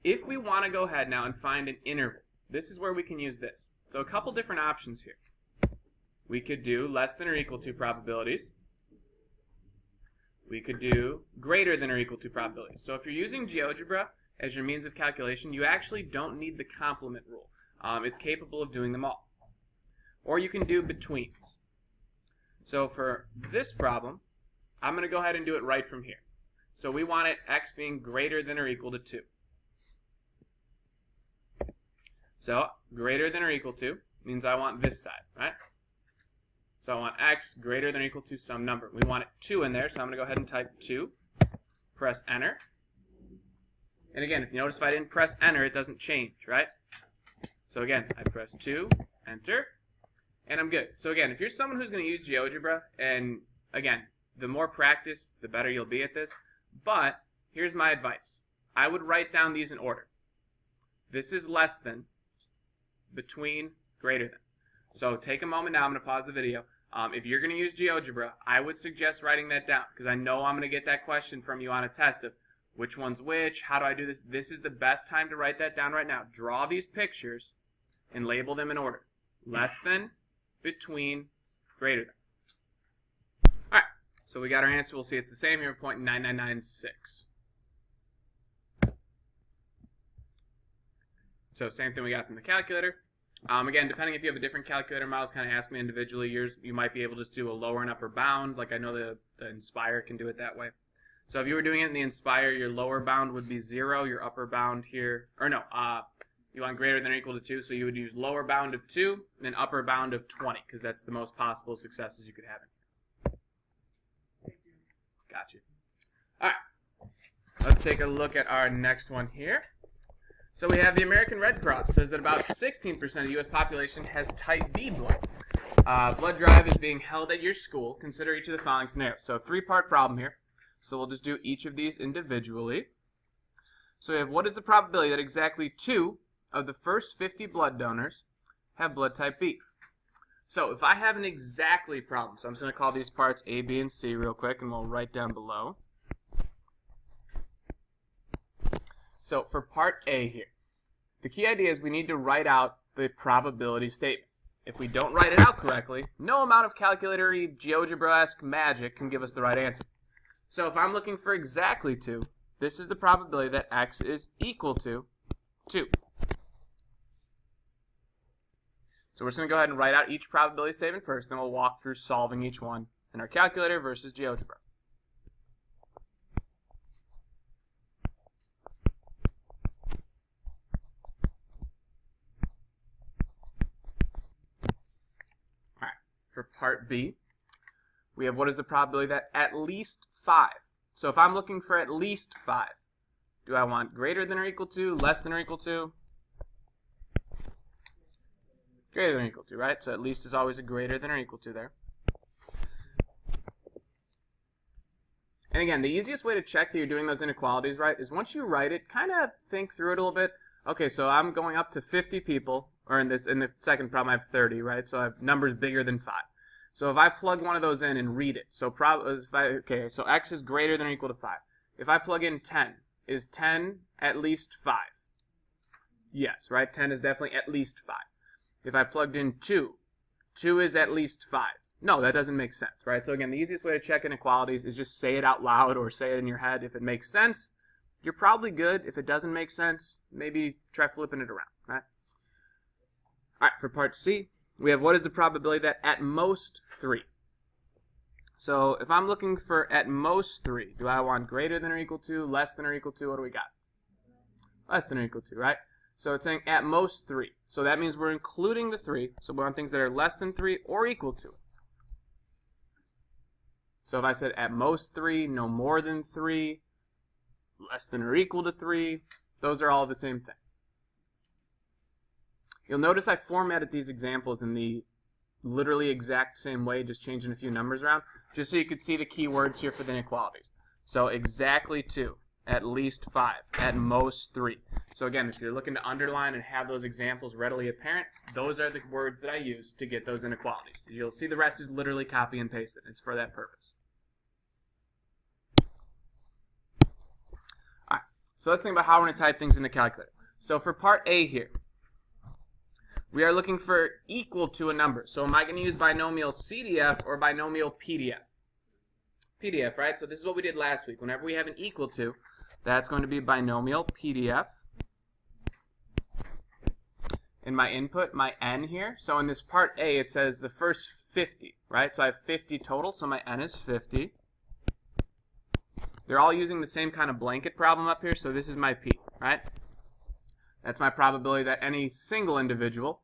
if we want to go ahead now and find an interval, this is where we can use this. So a couple different options here. We could do less than or equal to probabilities. We could do greater than or equal to probabilities. So if you're using GeoGebra as your means of calculation, you actually don't need the complement rule. It's capable of doing them all. Or you can do betweens. So for this problem, I'm going to go ahead and do it right from here. So we want it x being greater than or equal to 2. So greater than or equal to means I want this side, right? So I want x greater than or equal to some number. We want it 2 in there, so I'm going to go ahead and type 2. Press enter. And again, if you notice if I didn't press enter, it doesn't change, right? So again, I press 2, enter, and I'm good. So again, if you're someone who's going to use GeoGebra, and again, the more practice, the better you'll be at this. But here's my advice. I would write down these in order. This is less than, between, greater than. So take a moment now. I'm going to pause the video. If you're going to use GeoGebra, I would suggest writing that down because I know I'm going to get that question from you on a test of which one's which, how do I do this? This is the best time to write that down right now. Draw these pictures and label them in order. Less than, between, greater than. All right, so we got our answer. We'll see it's the same here, 0.9996. So same thing we got from the calculator. Again, depending if you have a different calculator models, kind of ask me individually. Yours, you might be able to just do a lower and upper bound. Like I know the Inspire can do it that way. So if you were doing it in the Inspire, your lower bound would be 0. Your upper bound here, or no, you want greater than or equal to 2. So you would use lower bound of 2 and then upper bound of 20 because that's the most possible successes you could have in here. Gotcha. All right. Let's take a look at our next one here. So we have the American Red Cross says that about 16% of the U.S. population has type B blood. Blood drive is being held at your school. Consider each of the following scenarios. So 3-part problem here. So we'll just do each of these individually. So we have what is the probability that exactly 2 of the first 50 blood donors have blood type B? So if I have an exactly problem, so I'm just going to call these parts A, B, and C real quick, and we'll write down below. So for part A here, the key idea is we need to write out the probability statement. If we don't write it out correctly, no amount of calculatory, GeoGebra-esque magic can give us the right answer. So if I'm looking for exactly 2, this is the probability that x is equal to 2. So we're just going to go ahead and write out each probability statement first, then we'll walk through solving each one in our calculator versus GeoGebra. For part B, we have what is the probability that at least 5. So if I'm looking for at least 5, do I want greater than or equal to, less than or equal to? Greater than or equal to, right? So at least is always a greater than or equal to there. And again, the easiest way to check that you're doing those inequalities right is once you write it, kind of think through it a little bit. Okay, so I'm going up to 50 people, or in the second problem I have 30, right? So I have numbers bigger than 5. So if I plug one of those in and read it, so so x is greater than or equal to 5. If I plug in 10, is 10 at least 5? Yes, right? 10 is definitely at least 5. If I plugged in 2, 2 is at least 5. No, that doesn't make sense, right? So again, the easiest way to check inequalities is just say it out loud or say it in your head. If it makes sense, you're probably good. If it doesn't make sense, maybe try flipping it around, right? All right, for part C, we have what is the probability that at most 3. So if I'm looking for at most 3, do I want greater than or equal to, less than or equal to? What do we got? Less than or equal to, right? So it's saying at most 3. So that means we're including the 3. So we want things that are less than 3 or equal to it. So if I said at most 3, no more than 3, less than or equal to 3, those are all the same thing. You'll notice I formatted these examples in the literally exact same way, just changing a few numbers around, just so you could see the key words here for the inequalities. So exactly 2, at least 5, at most 3. So again, if you're looking to underline and have those examples readily apparent, those are the words that I use to get those inequalities. You'll see the rest is literally copy and paste it. It's for that purpose. All right, so let's think about how we're going to type things in the calculator. So for part A here, we are looking for equal to a number. So am I going to use binomial CDF or binomial PDF? PDF, right? So this is what we did last week. Whenever we have an equal to, that's going to be binomial PDF. In my input, my n here. So in this part A, it says the first 50, right? So I have 50 total, so my n is 50. They're all using the same kind of blanket problem up here, so this is my p, right? That's my probability that any single individual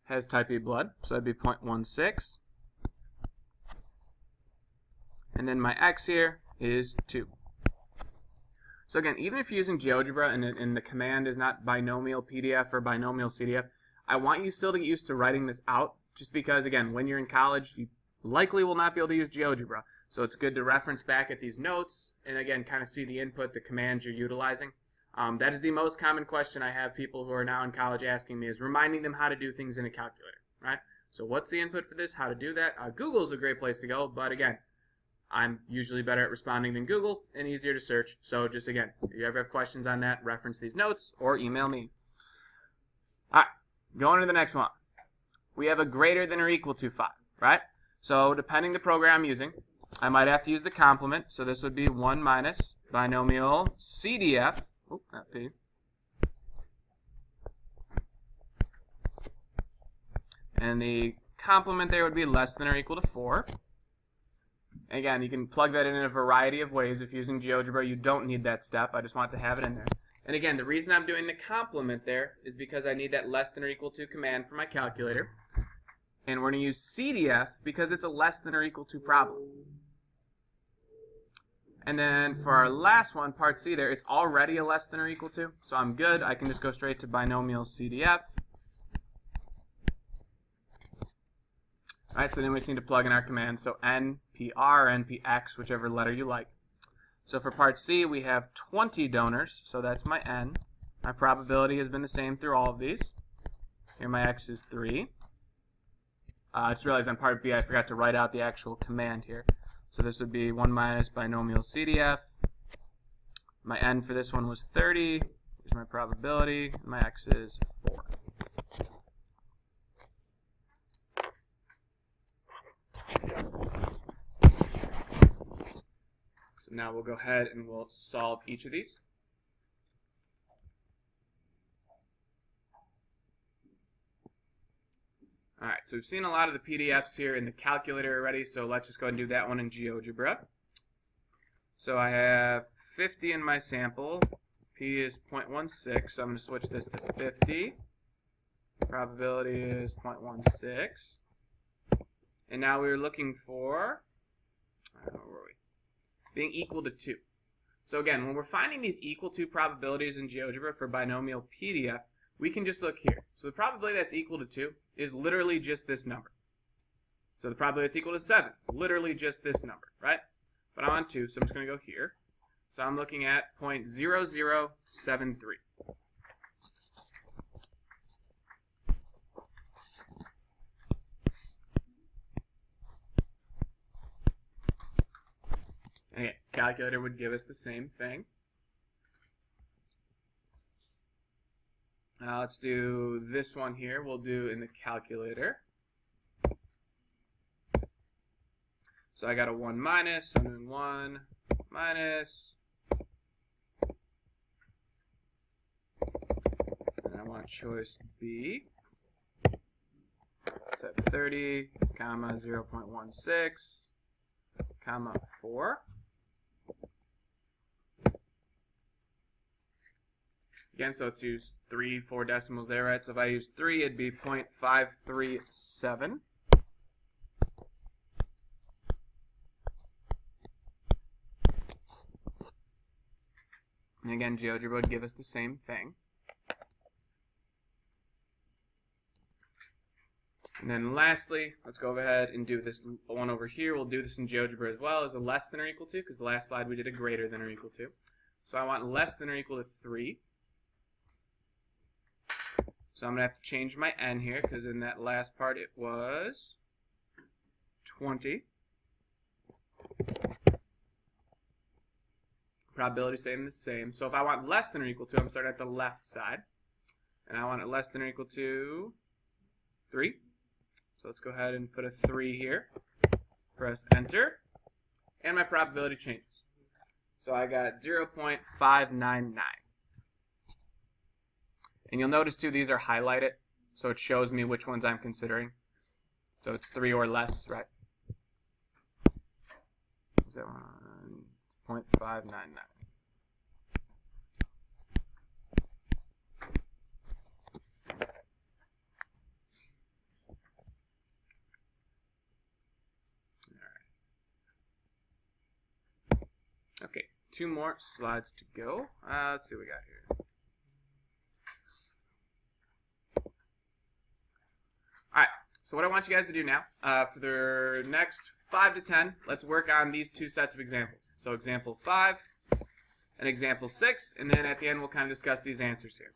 has type B blood, so that'd be 0.16. And then my x here is 2. So again, even if you're using GeoGebra and the command is not binomial PDF or binomial CDF, I want you still to get used to writing this out, just because, again, when you're in college, you likely will not be able to use GeoGebra. So it's good to reference back at these notes and, again, kind of see the input, the commands you're utilizing. That is the most common question I have people who are now in college asking me, is reminding them how to do things in a calculator, right? So what's the input for this, how to do that? Google's a great place to go, but again, I'm usually better at responding than Google and easier to search. So just again, if you ever have questions on that, reference these notes or email me. All right, going to the next one. We have a greater than or equal to 5, right? So depending the program I'm using, I might have to use the complement. So this would be 1 minus binomial CDF. Oh, not P. And the complement there would be less than or equal to 4. Again, you can plug that in a variety of ways. If you're using GeoGebra, you don't need that step. I just want to have it in there. And again, the reason I'm doing the complement there is because I need that less than or equal to command for my calculator. And we're going to use CDF because it's a less than or equal to problem. And then for our last one, part C there, it's already a less than or equal to. So I'm good. I can just go straight to binomial CDF. Alright, so then we just need to plug in our command. So NPR or NPX, whichever letter you like. So for part C, we have 20 donors. So that's my N. My probability has been the same through all of these. Here my X is 3. I just realized on part B I forgot to write out the actual command here. So this would be 1 minus binomial CDF. My N for this one was 30. Here's my probability. My X is 4. So now we'll go ahead and we'll solve each of these. Alright, so we've seen a lot of the PDFs here in the calculator already, so let's just go ahead and do that one in GeoGebra. So I have 50 in my sample. P is 0.16, so I'm going to switch this to 50. Probability is 0.16. And now we're looking for, where were we? Being equal to 2. So again, when we're finding these equal to probabilities in GeoGebra for binomial PDF, we can just look here. So the probability that's equal to 2 is literally just this number. So the probability that's equal to 7, literally just this number, right? But I'm on 2, so I'm just going to go here. So I'm looking at 0.0073. Okay, calculator would give us the same thing. Let's do this one here. We'll do in the calculator. So I got a 1 minus. So I'm doing 1 minus. And I want choice B. So 30, comma 0.16, comma 4. Again, so let's use 3, 4 decimals there, right? So if I use 3, it'd be 0.537. And again, GeoGebra would give us the same thing. And then lastly, let's go ahead and do this one over here. We'll do this in GeoGebra as well as a less than or equal to, because the last slide we did a greater than or equal to. So I want less than or equal to 3. So I'm going to have to change my N here, because in that last part it was 20. Probability staying the same. So if I want less than or equal to, I'm starting at the left side. And I want it less than or equal to 3. So let's go ahead and put a 3 here. Press enter. And my probability changes. So I got 0.599. And you'll notice too, these are highlighted, so it shows me which ones I'm considering. So it's 3 or less, right? Is that 1.599? Okay, 2 more slides to go. Let's see what we got here. Alright, so what I want you guys to do now, for the next 5 to 10, let's work on these 2 sets of examples. So example 5 and example 6, and then at the end we'll kind of discuss these answers here.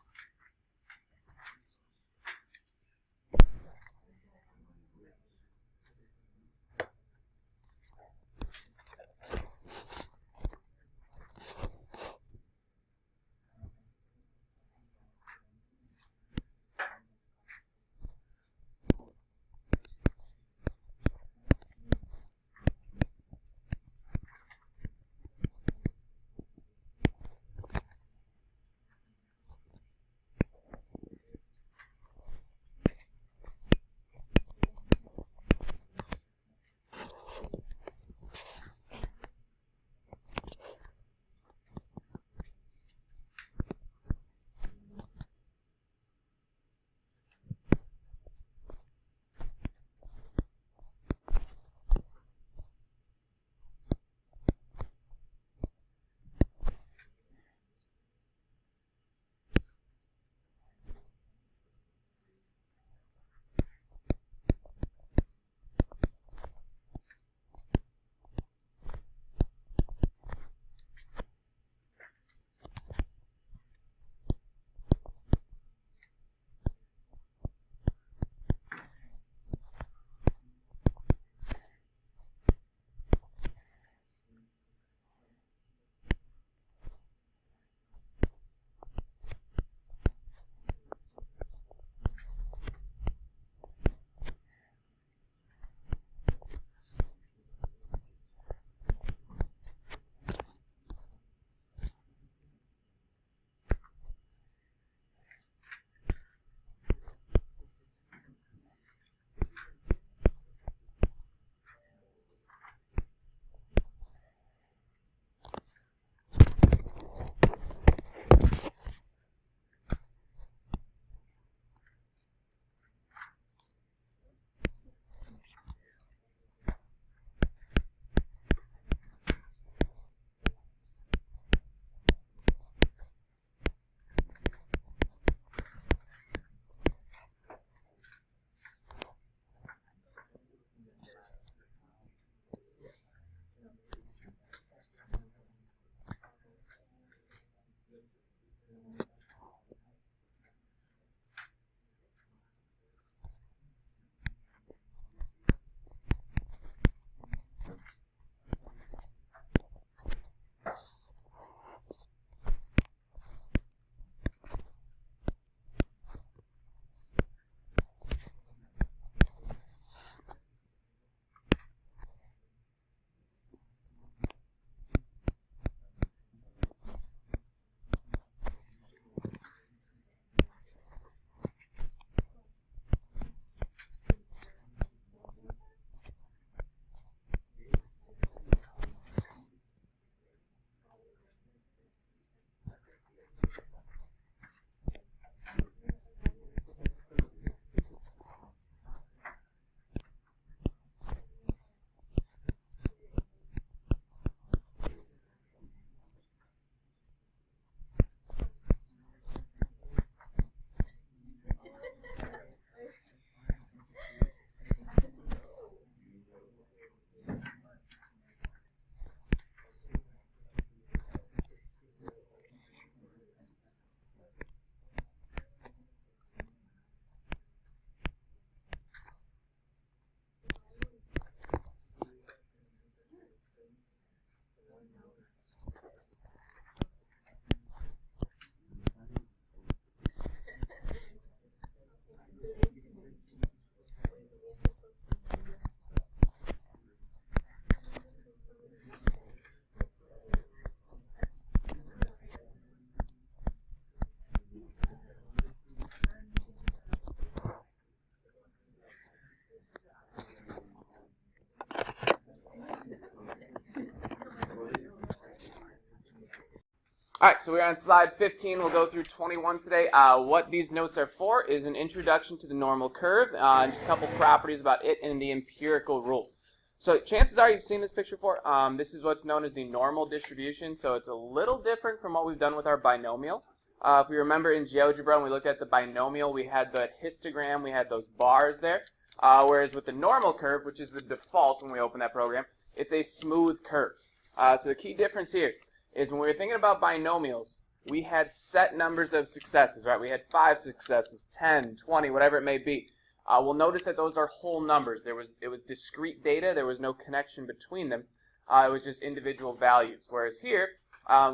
All right, so we're on slide 15. We'll go through 21 today. What these notes are for is an introduction to the normal curve, and just a couple properties about it and the empirical rule. So chances are you've seen this picture before. This is what's known as the normal distribution, so it's a little different from what we've done with our binomial. If we remember in GeoGebra, when we looked at the binomial, we had the histogram, we had those bars there, whereas with the normal curve, which is the default when we open that program, it's a smooth curve. So the key difference here is when we were thinking about binomials, we had set numbers of successes, right? We had 5 successes, 10, 20, whatever it may be. We'll notice that those are whole numbers. It was discrete data. There was no connection between them. It was just individual values. Whereas here,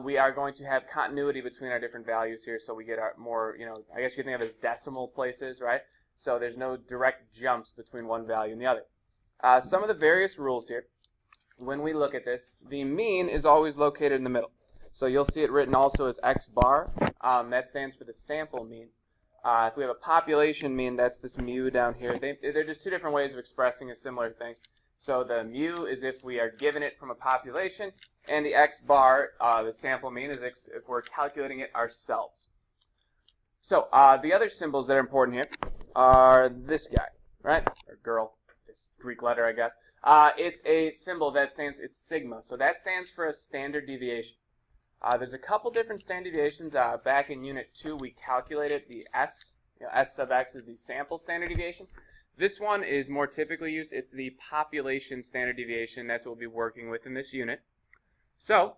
we are going to have continuity between our different values here, so we get our more, I guess you can think of it as decimal places, right? So there's no direct jumps between one value and the other. Some of the various rules here. When we look at this, the mean is always located in the middle. So you'll see it written also as x bar. That stands for the sample mean. If we have a population mean, that's this mu down here. They're just two different ways of expressing a similar thing. So the mu is if we are given it from a population, and the x bar, the sample mean, is if we're calculating it ourselves. So the other symbols that are important here are this guy, right? Or girl, this Greek letter, I guess. It's a symbol that stands, it's sigma. So that stands for a standard deviation. There's a couple different standard deviations. Back in Unit 2, we calculated the S. S sub x is the sample standard deviation. This one is more typically used. It's the population standard deviation. That's what we'll be working with in this unit. So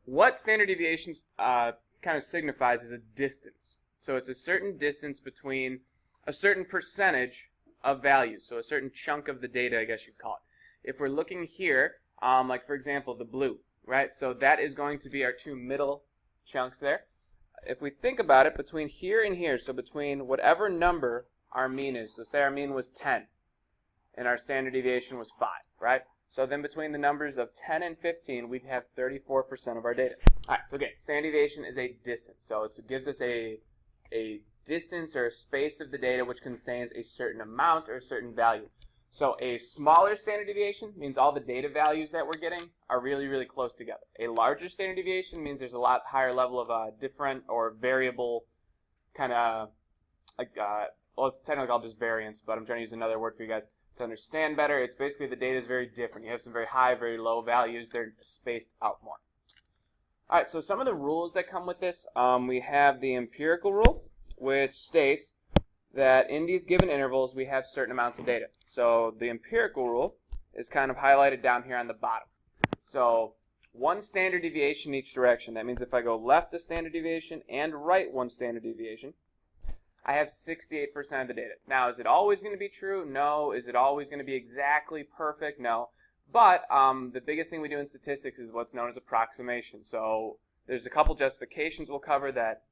what standard deviation kind of signifies is a distance. So it's a certain distance between a certain percentage of values, so a certain chunk of the data, I guess you'd call it. If we're looking here, like for example, the blue, right? So that is going to be our two middle chunks there. If we think about it, between here and here, so between whatever number our mean is, so say our mean was 10, and our standard deviation was 5, right? So then between the numbers of 10 and 15, we'd have 34% of our data. All right, so again, standard deviation is a distance. So it gives us a distance or a space of the data which contains a certain amount or a certain value. So a smaller standard deviation means all the data values that we're getting are really, really close together. A larger standard deviation means there's a lot higher level of different or variable kind of, well, it's technically called just variance, but I'm trying to use another word for you guys to understand better. It's basically the data is very different. You have some very high, very low values. They're spaced out more. All right, so some of the rules that come with this, we have the empirical rule, which states that in these given intervals, we have certain amounts of data. So the empirical rule is kind of highlighted down here on the bottom. So one standard deviation in each direction. That means if I go left a standard deviation and right one standard deviation, I have 68% of the data. Now, is it always going to be true? No. Is it always going to be exactly perfect? No. But the biggest thing we do in statistics is what's known as approximation. So there's a couple justifications we'll cover that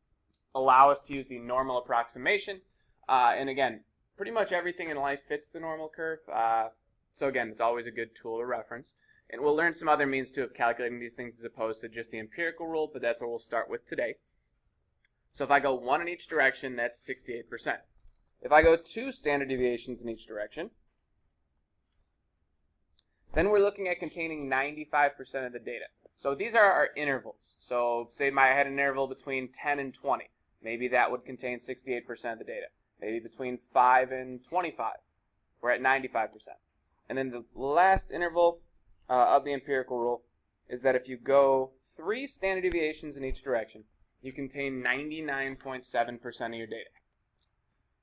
allow us to use the normal approximation. And again, pretty much everything in life fits the normal curve. So again, it's always a good tool to reference. And we'll learn some other means too of calculating these things as opposed to just the empirical rule, but that's what we'll start with today. So if I go 1 in each direction, that's 68%. If I go 2 standard deviations in each direction, then we're looking at containing 95% of the data. So these are our intervals. So say I had an interval between 10 and 20. Maybe that would contain 68% of the data. Maybe between 5 and 25. We're at 95%. And then the last interval of the empirical rule is that if you go 3 standard deviations in each direction, you contain 99.7% of your data.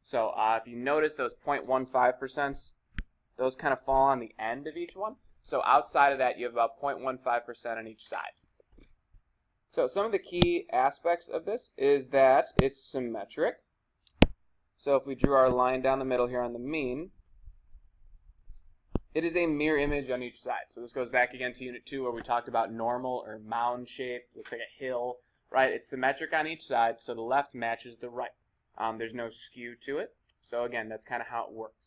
So if you notice those 0.15%, those kind of fall on the end of each one. So outside of that, you have about 0.15% on each side. So some of the key aspects of this is that it's symmetric. So if we drew our line down the middle here on the mean, it is a mirror image on each side. So this goes back again to Unit 2 where we talked about normal or mound shape. Looks like a hill, right? It's symmetric on each side, so the left matches the right. There's no skew to it. So again, that's kind of how it works.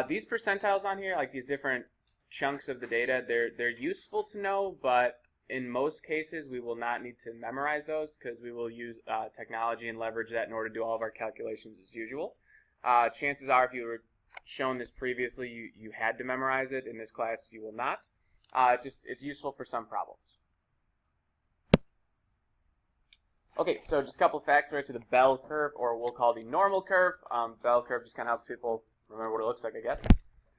These percentiles on here, like these different chunks of the data, they're useful to know, but in most cases we will not need to memorize those because we will use technology and leverage that in order to do all of our calculations as usual. Chances are if you were shown this previously, you had to memorize it. In this class, you will not. It's useful for some problems. Okay, so just a couple of facts related to the bell curve, or we'll call the normal curve. Bell curve just kind of helps people remember what it looks like, I guess.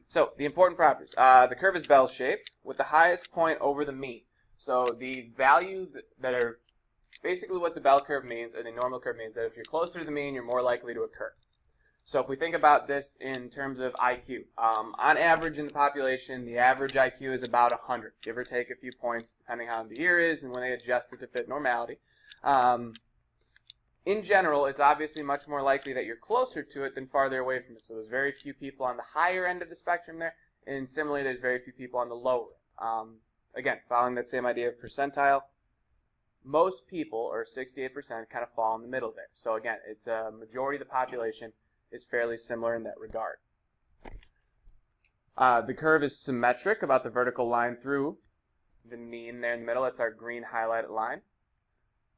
So the important properties. The curve is bell-shaped with the highest point over the mean. So the value that are basically what the bell curve means, or the normal curve means, that if you're closer to the mean, you're more likely to occur. So if we think about this in terms of IQ, on average in the population, the average IQ is about 100, give or take a few points depending on how the year is and when they adjust it to fit normality. In general, it's obviously much more likely that you're closer to it than farther away from it. So there's very few people on the higher end of the spectrum there, and similarly, there's very few people on the lower end. Again, following that same idea of percentile, most people, or 68%, kind of fall in the middle there. So again, it's a majority of the population is fairly similar in that regard. The curve is symmetric about the vertical line through the mean there in the middle. That's our green highlighted line.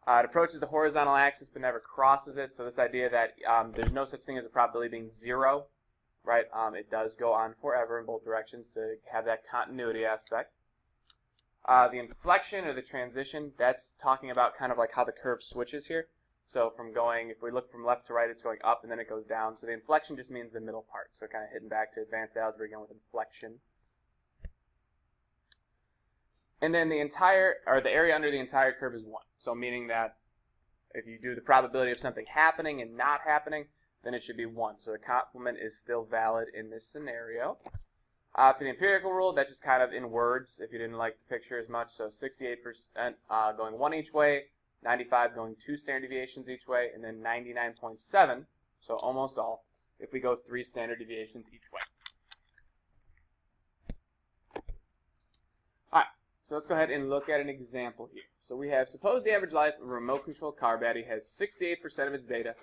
It approaches the horizontal axis but never crosses it. So this idea that there's no such thing as a probability being zero, right? It does go on forever in both directions to have that continuity aspect. The inflection or the transition, that's talking about kind of like how the curve switches here. So from going, if we look from left to right, it's going up and then it goes down. So the inflection just means the middle part. So kind of hitting back to advanced algebra again with inflection. And then the area under the entire curve is 1. So meaning that if you do the probability of something happening and not happening, then it should be 1. So the complement is still valid in this scenario. For the empirical rule, that's just kind of in words if you didn't like the picture as much. So 68% going 1 each way, 95 going 2 standard deviations each way, and then 99.7, so almost all, if we go 3 standard deviations each way. Alright, so let's go ahead and look at an example here. So we have, suppose the average life of a remote control car battery has 68% of its data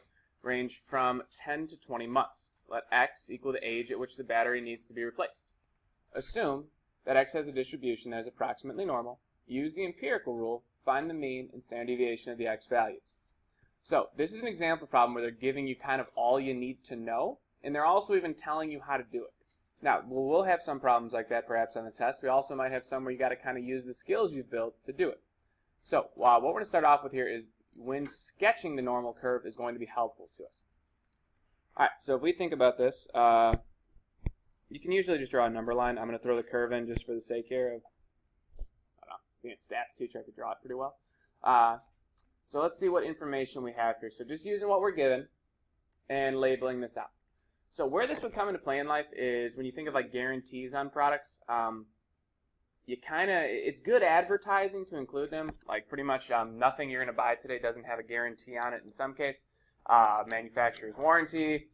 range from 10 to 20 months. Let x equal the age at which the battery needs to be replaced. Assume that x has a distribution that is approximately normal. Use the empirical rule, find the mean and standard deviation of the x values. So this is an example problem where they're giving you kind of all you need to know, and they're also even telling you how to do it. Now, we'll have some problems like that perhaps on the test. We also might have some where you got to kind of use the skills you've built to do it. So what we're going to start off with here is when sketching the normal curve is going to be helpful to us. All right, so if we think about this, you can usually just draw a number line. I'm going to throw the curve in just for the sake here of, I don't know, being a stats teacher, I could draw it pretty well. So let's see what information we have here. So just using what we're given and labeling this out. So where this would come into play in life is when you think of like guarantees on products. It's good advertising to include them. Like pretty much nothing you're going to buy today doesn't have a guarantee on it in some case. Manufacturer's warranty.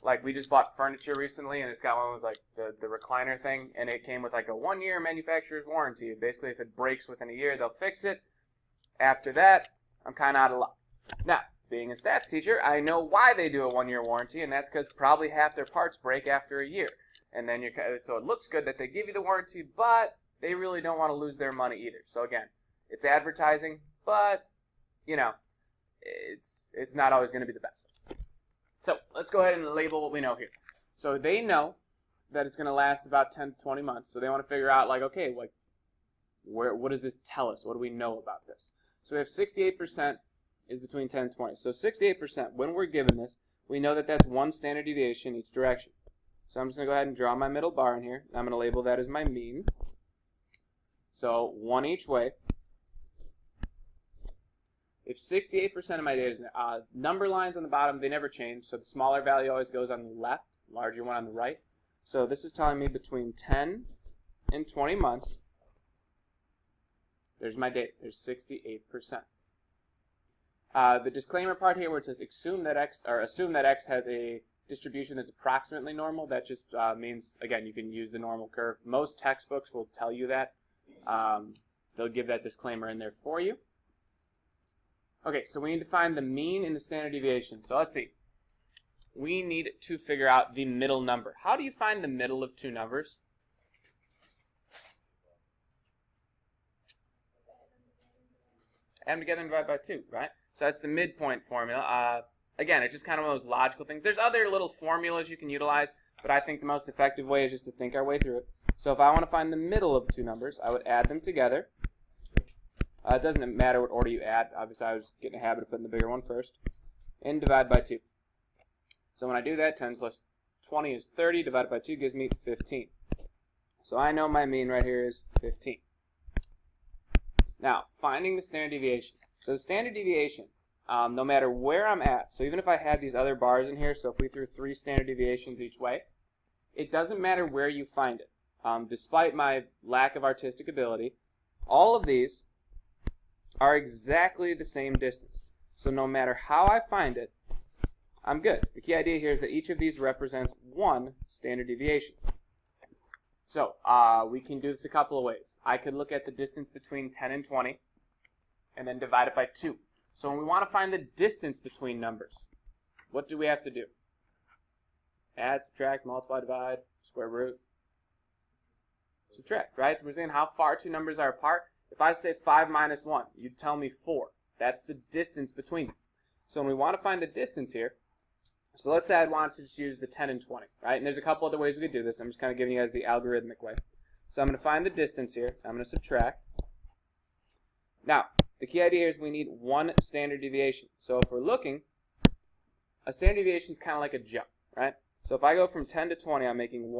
Like we just bought furniture recently and it's got one of those like the recliner thing, and it came with like a 1-year manufacturer's warranty. Basically if it breaks within a year they'll fix it. After that I'm kind of out of luck. Now being a stats teacher, I know why they do a 1-year warranty, and that's because probably half their parts break after a year. And then so it looks good that they give you the warranty, but they really don't want to lose their money either. So again, it's advertising, but you know, it's not always going to be the best. So let's go ahead and label what we know here. So they know that it's going to last about 10 to 20 months. So they want to figure out like, okay, like what does this tell us? What do we know about this? So we have 68% is between 10 and 20. So 68%, when we're given this, we know that that's 1 standard deviation each direction. So I'm just going to go ahead and draw my middle bar in here. I'm going to label that as my mean. So 1 each way. If 68% of my data is number lines on the bottom, they never change. So the smaller value always goes on the left, larger one on the right. So this is telling me between 10 and 20 months. There's my data. There's 68%. The disclaimer part here where it says assume that x has a distribution that's approximately normal, that just means, again, you can use the normal curve. Most textbooks will tell you that. They'll give that disclaimer in there for you. Okay, so we need to find the mean and the standard deviation. So let's see. We need to figure out the middle number. How do you find the middle of 2 numbers? Add them together and divide by 2, right? So that's the midpoint formula. Again, it's just kind of one of those logical things. There's other little formulas you can utilize, but I think the most effective way is just to think our way through it. So if I want to find the middle of 2 numbers, I would add them together. It doesn't matter what order you add. Obviously, I was getting a habit of putting the bigger one first. And divide by 2. So when I do that, 10 plus 20 is 30. Divided by 2 gives me 15. So I know my mean right here is 15. Now, finding the standard deviation. So the standard deviation, no matter where I'm at, so even if I had these other bars in here, so if we threw 3 standard deviations each way, it doesn't matter where you find it. Despite my lack of artistic ability, all of these are exactly the same distance. So no matter how I find it, I'm good. The key idea here is that each of these represents 1 standard deviation. So we can do this a couple of ways. I could look at the distance between 10 and 20 and then divide it by 2. So when we want to find the distance between numbers, what do we have to do? Add, subtract, multiply, divide, square root, subtract, right? We're saying how far 2 numbers are apart. If I say 5 minus 1, you'd tell me 4. That's the distance between them. So when we want to find the distance here, so let's say I want to just use the 10 and 20, right? And there's a couple other ways we could do this. I'm just kind of giving you guys the algorithmic way. So I'm going to find the distance here. I'm going to subtract. Now, the key idea here is we need 1 standard deviation. So if we're looking, a standard deviation is kind of like a jump, right? So if I go from 10 to 20, I'm making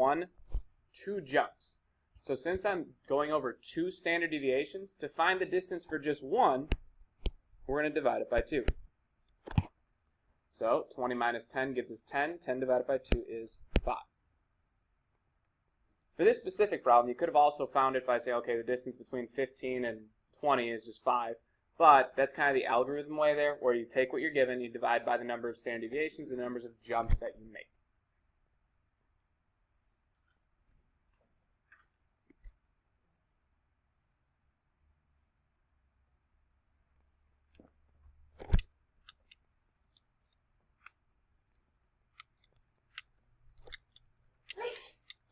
2 jumps. So since I'm going over 2 standard deviations, to find the distance for just 1, we're going to divide it by 2. So 20 minus 10 gives us 10. 10 divided by 2 is 5. For this specific problem, you could have also found it by saying, okay, the distance between 15 and 20 is just 5. But that's kind of the algorithm way there, where you take what you're given, you divide by the number of standard deviations and the numbers of jumps that you make.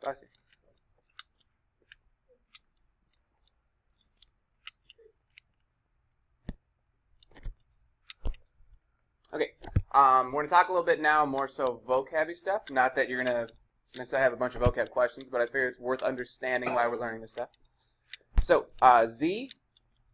I see. Okay, we're going to talk a little bit now more so vocab-y stuff. Not that you're going to necessarily have a bunch of vocab questions, but I figure it's worth understanding why we're learning this stuff. So, Z,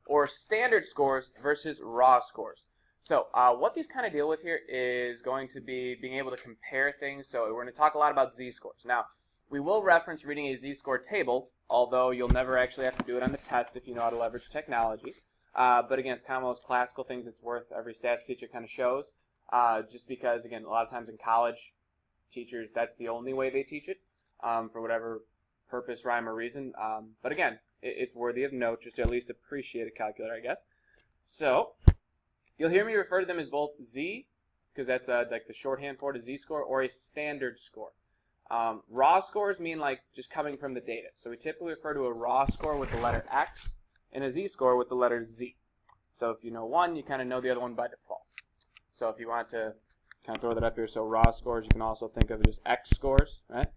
or standard scores versus raw scores. So, what these kind of deal with here is going to be being able to compare things. So, we're going to talk a lot about Z scores. Now, we will reference reading a Z-score table, although you'll never actually have to do it on the test if you know how to leverage technology. But again, it's kind of one of those classical things it's worth every stats teacher kind of shows, just because, again, a lot of times in college, teachers, that's the only way they teach it, for whatever purpose, rhyme, or reason. But again, it's worthy of note just to at least appreciate a calculator, I guess. So, you'll hear me refer to them as both Z, because that's like the shorthand for it, a Z-score, or a standard score. Raw scores mean like just coming from the data. So we typically refer to a raw score with the letter X and a Z-score with the letter Z. So if you know one, you kind of know the other one by default. So if you want to kind of throw that up here, so raw scores, you can also think of it as X scores, right?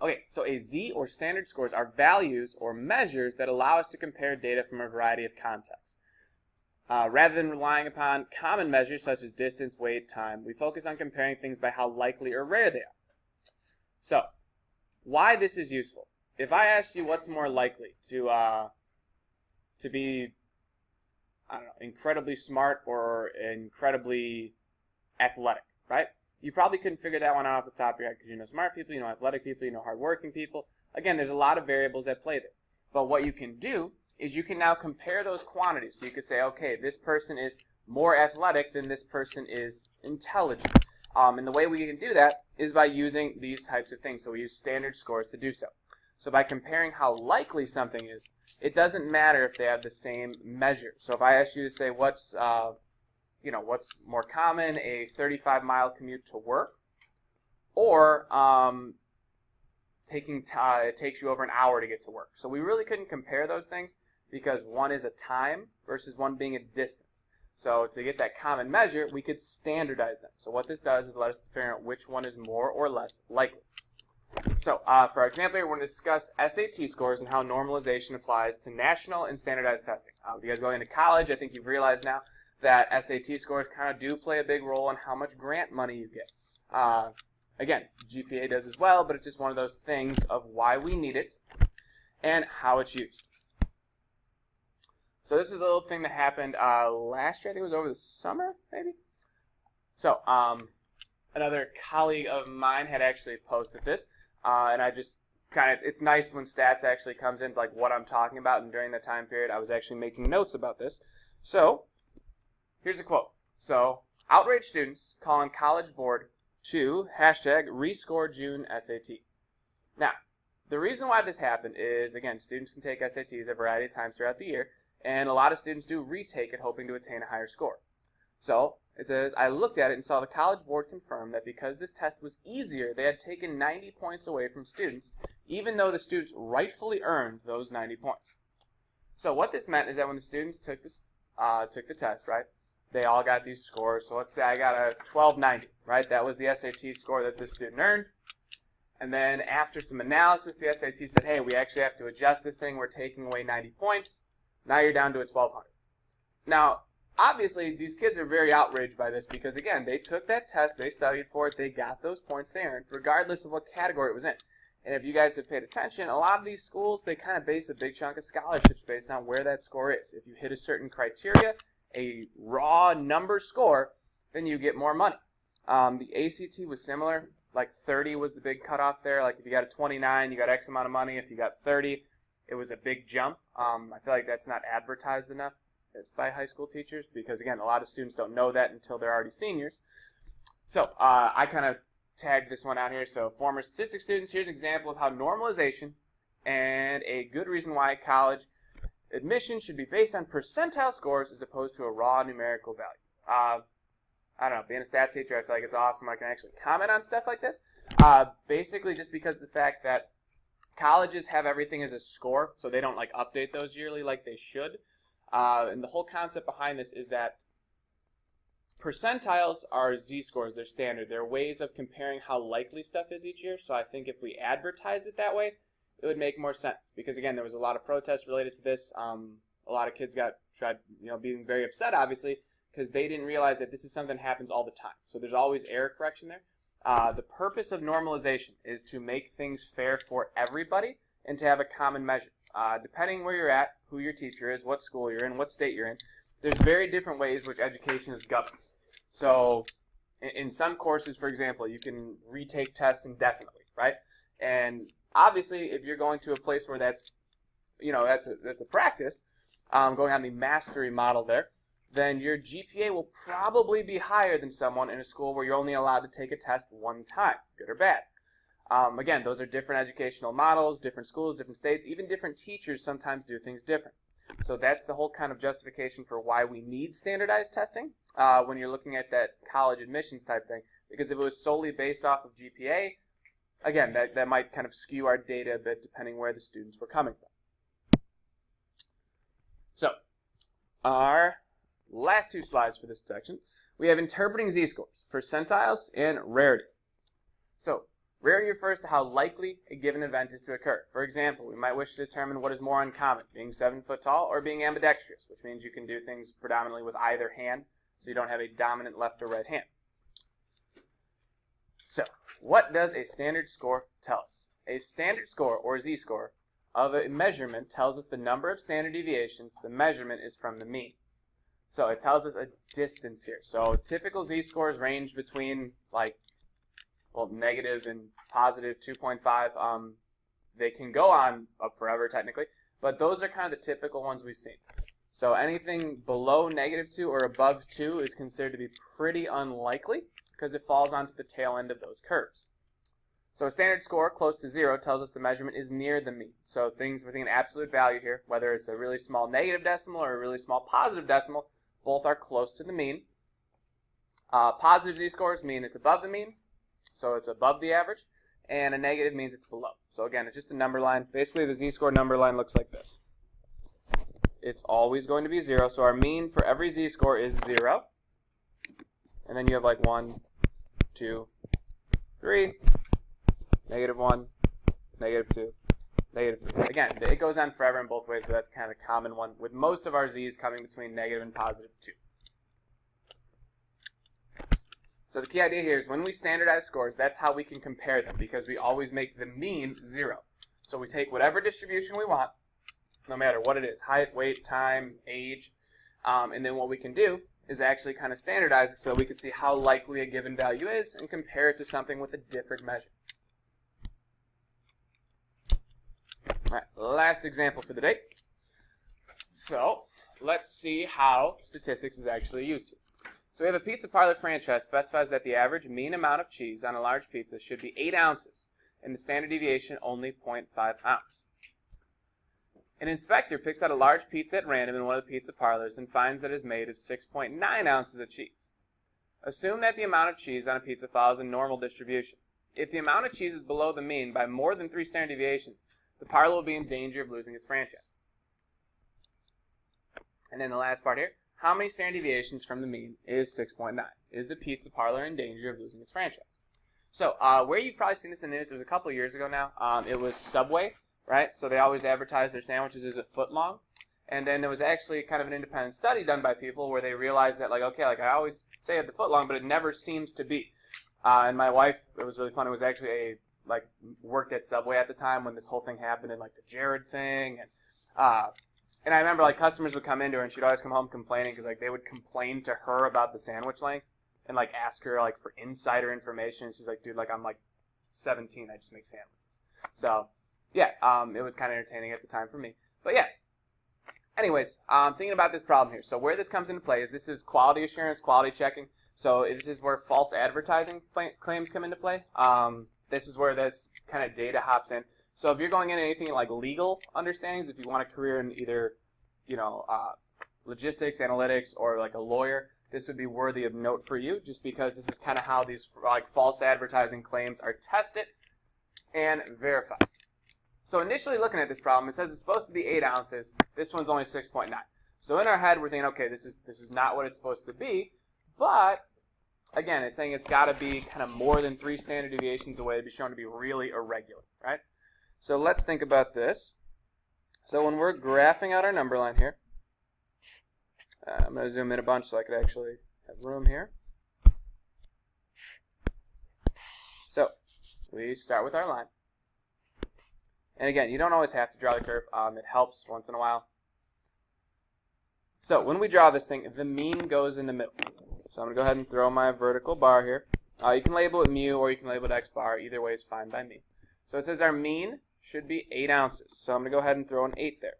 Okay, so a Z or standard scores are values or measures that allow us to compare data from a variety of contexts. Rather than relying upon common measures such as distance, weight, time, we focus on comparing things by how likely or rare they are. So, why this is useful. If I asked you what's more likely to be, I don't know, incredibly smart or incredibly athletic, right? You probably couldn't figure that one out off the top of your head because you know smart people, you know athletic people, you know hardworking people. Again, there's a lot of variables at play there. But what you can do is you can now compare those quantities. So you could say, okay, this person is more athletic than this person is intelligent. And the way we can do that is by using these types of things. So we use standard scores to do so. So by comparing how likely something is, it doesn't matter if they have the same measure. So if I ask you to say what's more common, a 35-mile commute to work, or it takes you over an hour to get to work. So we really couldn't compare those things because one is a time versus one being a distance. So to get that common measure, we could standardize them. So what this does is let us figure out which one is more or less likely. So for our example here, we're going to discuss SAT scores and how normalization applies to national and standardized testing. With you guys going into college, I think you've realized now that SAT scores kind of do play a big role in how much grant money you get. Again, GPA does as well, but it's just one of those things of why we need it and how it's used. So this was a little thing that happened last year. I think it was over the summer, maybe. So another colleague of mine had actually posted this, and I just it's nice when stats actually comes in, like what I'm talking about, and during that time period, I was actually making notes about this. So here's a quote. So, outraged students call on College Board to #rescore June SAT. Now, the reason why this happened is, again, students can take SATs a variety of times throughout the year, and a lot of students do retake it hoping to attain a higher score. So, it says, I looked at it and saw the College Board confirm that because this test was easier, they had taken 90 points away from students, even though the students rightfully earned those 90 points. So what this meant is that when the students took the test, right, they all got these scores. So let's say I got a 1290, right? That was the SAT score that this student earned. And then after some analysis, the SAT said, hey, we actually have to adjust this thing. We're taking away 90 points. Now you're down to a 1200. Now, obviously, these kids are very outraged by this because, again, they took that test, they studied for it, they got those points they earned, regardless of what category it was in. And if you guys have paid attention, a lot of these schools, they kind of base a big chunk of scholarships based on where that score is. If you hit a certain criteria, a raw number score, then you get more money. The ACT was similar. Like 30 was the big cutoff there. Like if you got a 29, you got X amount of money. If you got 30, it was a big jump. I feel like that's not advertised enough by high school teachers because, again, a lot of students don't know that until they're already seniors. So I kind of tagged this one out here. So former statistics students, here's an example of how normalization and a good reason why college admission should be based on percentile scores as opposed to a raw numerical value. I don't know, being a stats teacher, I feel like it's awesome. I can actually comment on stuff like this. Basically just because of the fact that colleges have everything as a score, so they don't like update those yearly like they should. And the whole concept behind this is that percentiles are z-scores. They're standard. They're ways of comparing how likely stuff is each year. So I think if we advertised it that way, it would make more sense. Because, again, there was a lot of protests related to this. A lot of kids tried being very upset, obviously, because they didn't realize that this is something that happens all the time. So there's always error correction there. The purpose of normalization is to make things fair for everybody and to have a common measure. Depending where you're at, who your teacher is, what school you're in, what state you're in, there's very different ways which education is governed. So in some courses, for example, you can retake tests indefinitely, right? And obviously, if you're going to a place where that's a practice, going on the mastery model there, then your GPA will probably be higher than someone in a school where you're only allowed to take a test one time, good or bad. Again, those are different educational models, different schools, different states, even different teachers sometimes do things different. So that's the whole kind of justification for why we need standardized testing when you're looking at that college admissions type thing. Because if it was solely based off of GPA, again, that might kind of skew our data a bit depending where the students were coming from. So, our last two slides for this section, we have interpreting z-scores, percentiles, and rarity. So, rarity refers to how likely a given event is to occur. For example, we might wish to determine what is more uncommon, being 7 foot tall or being ambidextrous, which means you can do things predominantly with either hand, so you don't have a dominant left or right hand. So, what does a standard score tell us? A standard score, or z-score, of a measurement tells us the number of standard deviations the measurement is from the mean. So it tells us a distance here. So typical z-scores range between negative and positive 2.5. They can go on up forever technically, but those are kind of the typical ones we've seen. So anything below -2 or above 2 is considered to be pretty unlikely because it falls onto the tail end of those curves. So a standard score close to 0 tells us the measurement is near the mean. So things within an absolute value here, whether it's a really small negative decimal or a really small positive decimal, both are close to the mean. Positive z-scores mean it's above the mean, so it's above the average, and a negative means it's below. So again, it's just a number line. Basically, the z-score number line looks like this. It's always going to be 0, so our mean for every z-score is 0. And then you have like 1, 2, 3, -1, -2, -3. Again, it goes on forever in both ways, but that's kind of a common one, with most of our z's coming between negative and positive 2. So the key idea here is when we standardize scores, that's how we can compare them, because we always make the mean 0. So we take whatever distribution we want, no matter what it is, height, weight, time, age. And then what we can do is actually kind of standardize it so we can see how likely a given value is and compare it to something with a different measure. All right, last example for the day. So let's see how statistics is actually used here. So we have a pizza parlor franchise specifies that the average mean amount of cheese on a large pizza should be 8 ounces and the standard deviation only 0.5 ounce. An inspector picks out a large pizza at random in one of the pizza parlors and finds that it is made of 6.9 ounces of cheese. Assume that the amount of cheese on a pizza follows a normal distribution. If the amount of cheese is below the mean by more than 3 standard deviations, the parlor will be in danger of losing its franchise. And then the last part here, how many standard deviations from the mean is 6.9? Is the pizza parlor in danger of losing its franchise? So where you've probably seen this in the news, it was a couple of years ago now. It was Subway, right? So they always advertise their sandwiches as a foot long. And then there was actually kind of an independent study done by people where they realized that, like, okay, like I always say at the foot long, but it never seems to be. And my wife, it was really fun. It was actually worked at Subway at the time when this whole thing happened and like the Jared thing. And I remember like customers would come into her and she'd always come home complaining because like they would complain to her about the sandwich length and like ask her like for insider information. And she's like, dude, like I'm like 17, I just make sandwiches. So yeah, it was kind of entertaining at the time for me. But yeah, anyways, thinking about this problem here. So where this comes into play is this is quality assurance, quality checking. So this is where false advertising claims come into play. This is where this kind of data hops in. So if you're going into anything like legal understandings, if you want a career in either, logistics, analytics, or like a lawyer, this would be worthy of note for you, just because this is kind of how these like false advertising claims are tested and verified. So initially looking at this problem, it says it's supposed to be 8 ounces. This one's only 6.9. So in our head, we're thinking, okay, this is not what it's supposed to be, but again, it's saying it's got to be kind of more than 3 standard deviations away to be shown to be really irregular, right? So let's think about this. So when we're graphing out our number line here, I'm going to zoom in a bunch so I could actually have room here. So we start with our line. And again, you don't always have to draw the curve. It helps once in a while. So when we draw this thing, the mean goes in the middle. So I'm going to go ahead and throw my vertical bar here. You can label it mu or you can label it x bar. Either way is fine by me. So it says our mean should be 8 ounces. So I'm going to go ahead and throw an 8 there.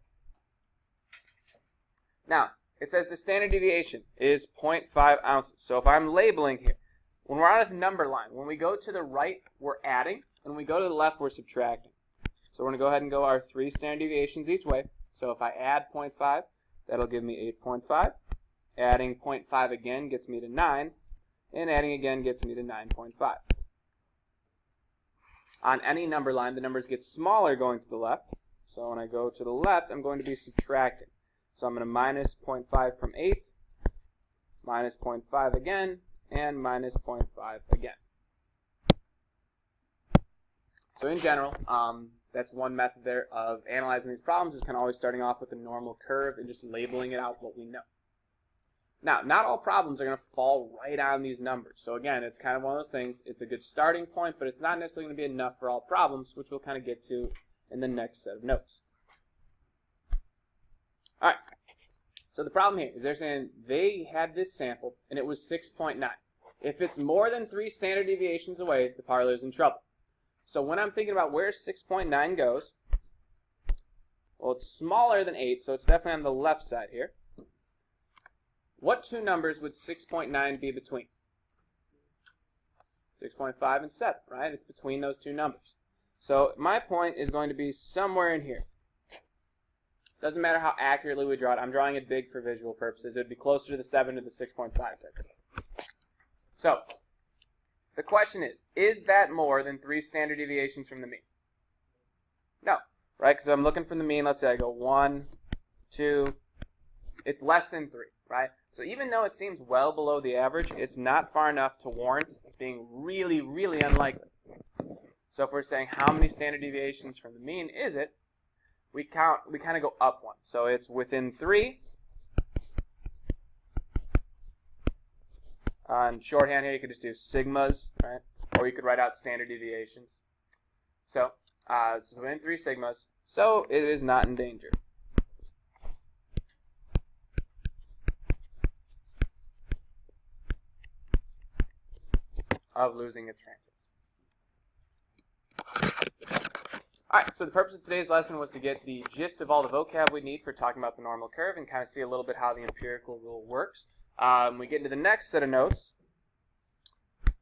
Now, it says the standard deviation is 0.5 ounces. So if I'm labeling here, when we're on a number line, when we go to the right, we're adding. When we go to the left, we're subtracting. So we're going to go ahead and go our 3 standard deviations each way. So if I add 0.5, that'll give me 8.5. Adding 0.5 again gets me to 9. And adding again gets me to 9.5. On any number line, the numbers get smaller going to the left. So when I go to the left, I'm going to be subtracting. So I'm going to minus 0.5 from 8, minus 0.5 again, and minus 0.5 again. So in general, that's one method there of analyzing these problems, is kind of always starting off with a normal curve and just labeling it out what we know. Now, not all problems are going to fall right on these numbers. So again, it's kind of one of those things. It's a good starting point, but it's not necessarily going to be enough for all problems, which we'll kind of get to in the next set of notes. All right. So the problem here is they're saying they had this sample, and it was 6.9. If it's more than 3 standard deviations away, the parlor's in trouble. So when I'm thinking about where 6.9 goes, well, it's smaller than 8, so it's definitely on the left side here. What 2 numbers would 6.9 be between? 6.5 and 7, right? It's between those 2 numbers. So my point is going to be somewhere in here. Doesn't matter how accurately we draw it. I'm drawing it big for visual purposes. It would be closer to the 7 to the 6.5 type. So the question is that more than 3 standard deviations from the mean? No, right? Because I'm looking from the mean. Let's say I go 1, 2. It's less than 3, right? So even though it seems well below the average, it's not far enough to warrant being really, really unlikely. So if we're saying how many standard deviations from the mean is it, we kind of go up 1. So it's within 3. On shorthand here, you could just do sigmas, right? Or you could write out standard deviations. So, within 3 sigmas, so it is not in danger. of losing its franchise. Alright, so the purpose of today's lesson was to get the gist of all the vocab we need for talking about the normal curve and kind of see a little bit how the empirical rule works. We get into the next set of notes.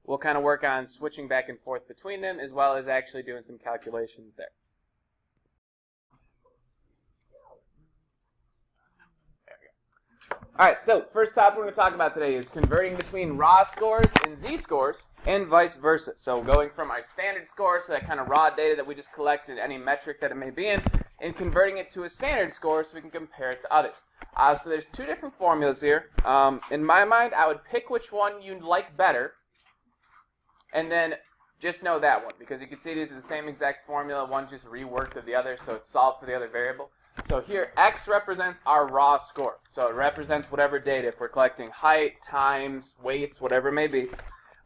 We'll kind of work on switching back and forth between them as well as actually doing some calculations there. Alright, so first topic we're going to talk about today is converting between raw scores and z-scores and vice versa. So going from our standard score, so that kind of raw data that we just collected, any metric that it may be in, and converting it to a standard score so we can compare it to others. So there's two different formulas here. In my mind, I would pick which one you like better, and then just know that one, because you can see these are the same exact formula, one just reworked of the other, so it's solved for the other variable. So here, x represents our raw score. So it represents whatever data, if we're collecting height, times, weights, whatever it may be.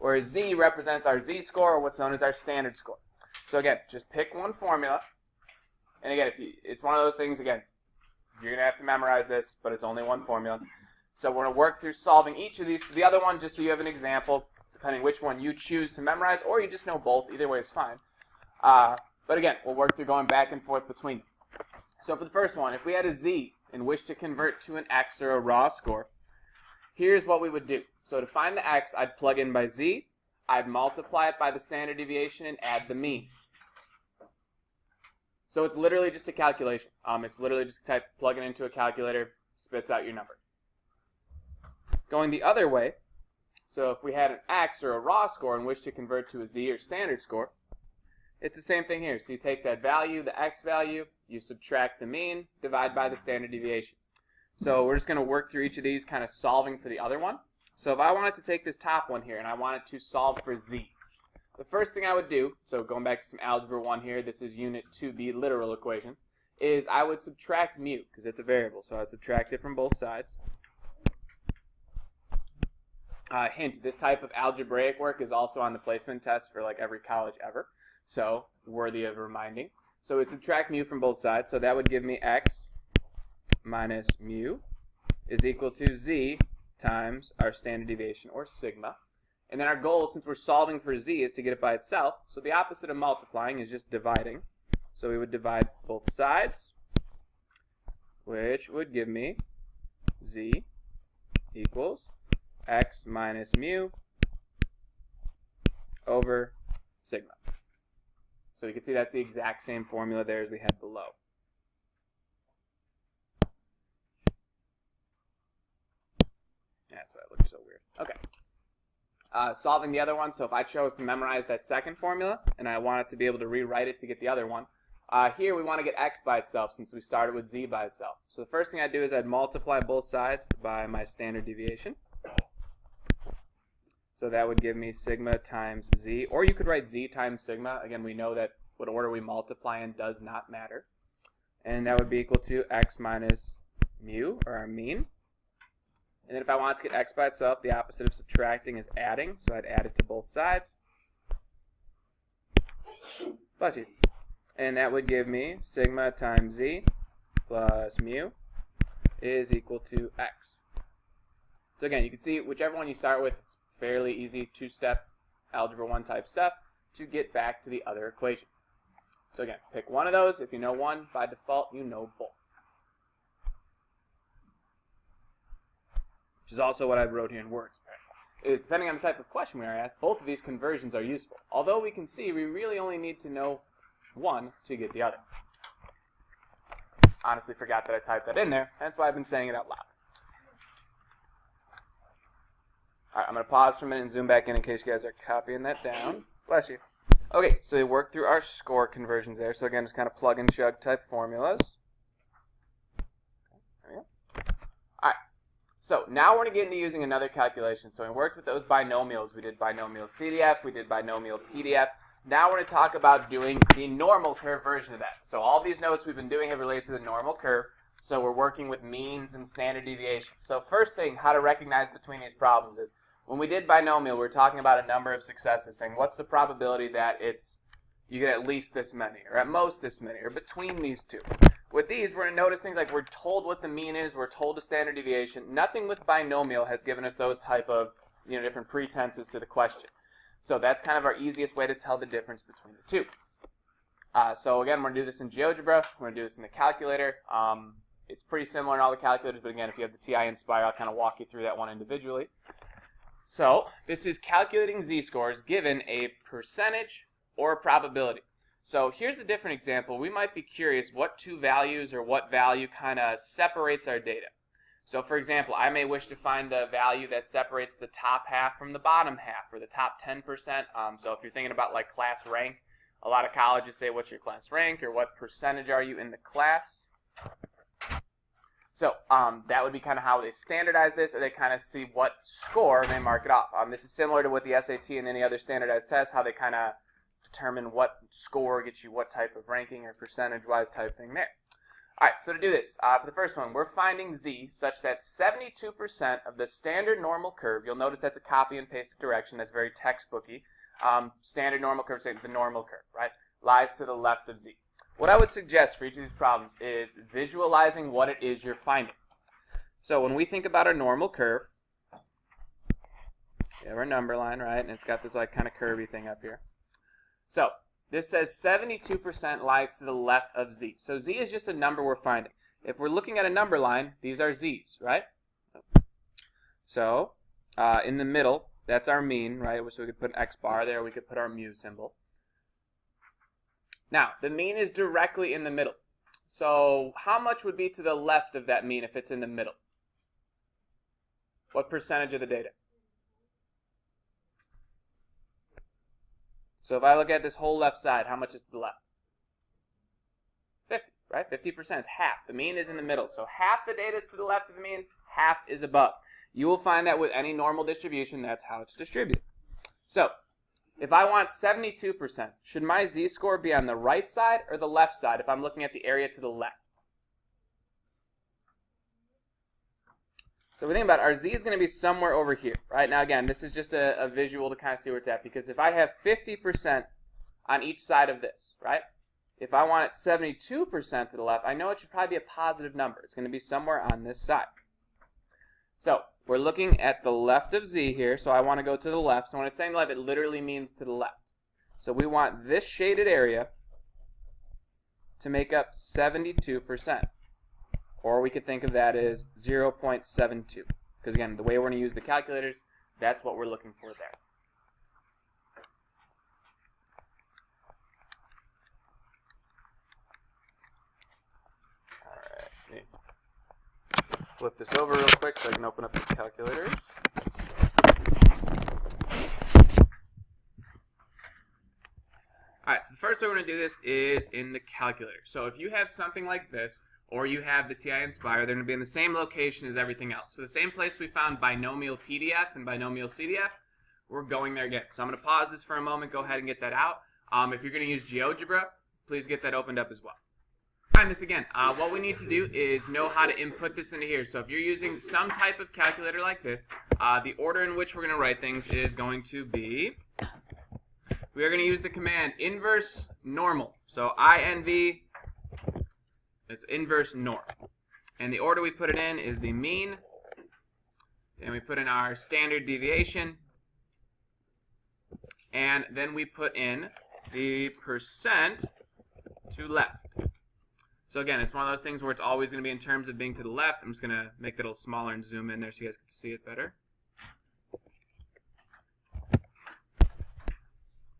Whereas z represents our z-score, or what's known as our standard score. So again, just pick one formula. And again, it's one of those things, again, you're going to have to memorize this, but it's only one formula. So we're going to work through solving each of these for the other one, just so you have an example, depending which one you choose to memorize, or you just know both. Either way is fine. But again, we'll work through going back and forth between them. So for the first one, if we had a z and wish to convert to an x or a raw score, here's what we would do. So to find the x, I'd plug in by z, I'd multiply it by the standard deviation, and add the mean. So it's literally just a calculation. It's literally just plug it into a calculator, spits out your number. Going the other way, so if we had an x or a raw score and wish to convert to a z or standard score, it's the same thing here. So you take that value, the x value, you subtract the mean, divide by the standard deviation. So we're just going to work through each of these, kind of solving for the other one. So if I wanted to take this top one here and I wanted to solve for z, the first thing I would do, so going back to some Algebra 1 here, this is Unit 2B literal equations, is I would subtract mu, because it's a variable, so I'd subtract it from both sides. Hint, this type of algebraic work is also on the placement test for like every college ever, so worthy of reminding. So we'd subtract mu from both sides, so that would give me x minus mu is equal to z times our standard deviation, or sigma. And then our goal, since we're solving for z, is to get it by itself. So the opposite of multiplying is just dividing. So we would divide both sides, which would give me z equals x minus mu over sigma. So you can see that's the exact same formula there as we had below. That's why it looks so weird. Okay. Solving the other one, so if I chose to memorize that second formula and I wanted to be able to rewrite it to get the other one, here we want to get x by itself since we started with z by itself. So the first thing I'd do is I'd multiply both sides by my standard deviation. So that would give me sigma times z, or you could write z times sigma. Again, we know that what order we multiply in does not matter. And that would be equal to x minus mu, or our mean. And then if I wanted to get x by itself, the opposite of subtracting is adding. So I'd add it to both sides. Bless you. And that would give me sigma times z plus mu is equal to x. So again, you can see whichever one you start with, it's fairly easy two-step Algebra 1 type stuff to get back to the other equation. So again, pick one of those. If you know one, by default, you know both. Which is also what I wrote here in words. Is depending on the type of question we are asked, both of these conversions are useful. Although we can see we really only need to know one to get the other. Honestly forgot that I typed that in there. That's why I've been saying it out loud. Alright, I'm going to pause for a minute and zoom back in case you guys are copying that down. Bless you. Okay, so we worked through our score conversions there. So again, just kind of plug and chug type formulas. There we go. Alright, so now we're going to get into using another calculation. So we worked with those binomials. We did binomial CDF, we did binomial PDF. Now we're going to talk about doing the normal curve version of that. So all these notes we've been doing have related to the normal curve. So we're working with means and standard deviation. So first thing, how to recognize between these problems is, when we did binomial, we were talking about a number of successes, saying what's the probability that you get at least this many, or at most this many, or between these two. With these, we're going to notice things like we're told what the mean is, we're told the standard deviation. Nothing with binomial has given us those type of different pretenses to the question. So that's kind of our easiest way to tell the difference between the two. So again, we're going to do this in GeoGebra. We're going to do this in the calculator. It's pretty similar in all the calculators, but again, if you have the TI Inspire, I'll kind of walk you through that one individually. So this is calculating z-scores given a percentage or a probability. So here's a different example. We might be curious what two values or what value kind of separates our data. So for example, I may wish to find the value that separates the top half from the bottom half, or the top 10%. So if you're thinking about like class rank, a lot of colleges say what's your class rank or what percentage are you in the class. So that would be kind of how they standardize this, or they kind of see what score they mark it off. This is similar to with the SAT and any other standardized test, how they kind of determine what score gets you what type of ranking or percentage-wise type thing there. All right, so to do this, for the first one, we're finding z such that 72% of the standard normal curve, you'll notice that's a copy and pasted direction, that's very textbooky, standard normal curve, say the normal curve, right, lies to the left of z. What I would suggest for each of these problems is visualizing what it is you're finding. So when we think about our normal curve, we have our number line, right, and it's got this like kind of curvy thing up here. So this says 72% lies to the left of z. So z is just a number we're finding. If we're looking at a number line, these are z's, right? So in the middle, that's our mean, right? So we could put an x bar there. We could put our mu symbol. Now, the mean is directly in the middle. So how much would be to the left of that mean if it's in the middle? What percentage of the data? So if I look at this whole left side, how much is to the left? 50, right? 50% is half. The mean is in the middle. So half the data is to the left of the mean, half is above. You will find that with any normal distribution, that's how it's distributed. So if I want 72%, should my z-score be on the right side or the left side if I'm looking at the area to the left? So we think about it, our z is going to be somewhere over here, right? Now again, this is just a visual to kind of see where it's at, because if I have 50% on each side of this, right? If I want it 72% to the left, I know it should probably be a positive number. It's going to be somewhere on this side. So we're looking at the left of z here, so I want to go to the left. So when it's saying left, it literally means to the left. So we want this shaded area to make up 72%. Or we could think of that as 0.72. Because again, the way we're going to use the calculators, that's what we're looking for there. Alright, flip this over real quick so I can open up the calculators. Alright, so the first way we're going to do this is in the calculator. So if you have something like this, or you have the TI Inspire, they're going to be in the same location as everything else. So the same place we found binomial PDF and binomial CDF, we're going there again. So I'm going to pause this for a moment, go ahead and get that out. If you're going to use GeoGebra, please get that opened up as well. And this again, what we need to do is know how to input this into here. So if you're using some type of calculator like this, the order in which we're going to write things is going to be, we are going to use the command inverse normal. So INV, it's inverse norm. And the order we put it in is the mean, then we put in our standard deviation, and then we put in the percent to left. So again, it's one of those things where it's always going to be in terms of being to the left. I'm just going to make that a little smaller and zoom in there so you guys can see it better.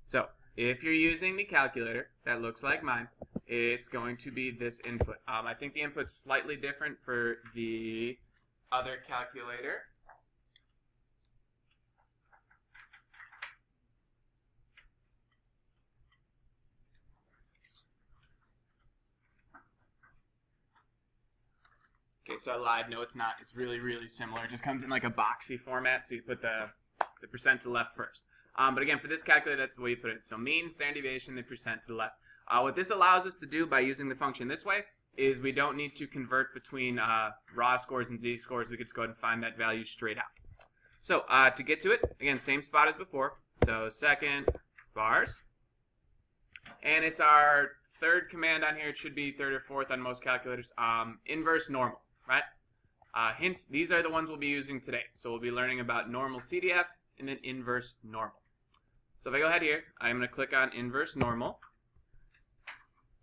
So if you're using the calculator that looks like mine, it's going to be this input. I think the input's slightly different for the other calculator. Okay, so I lied. No, it's not. It's really, really similar. It just comes in like a boxy format, so you put the percent to the left first. But again, for this calculator, that's the way you put it. So mean, standard deviation, then percent to the left. What this allows us to do by using the function this way is we don't need to convert between raw scores and z-scores. We could just go ahead and find that value straight out. So to get to it, again, same spot as before. So second bars. And it's our third command on here. It should be third or fourth on most calculators. Inverse normal, right? Hint, these are the ones we'll be using today. So we'll be learning about normal CDF and then inverse normal. So if I go ahead here, I'm going to click on inverse normal,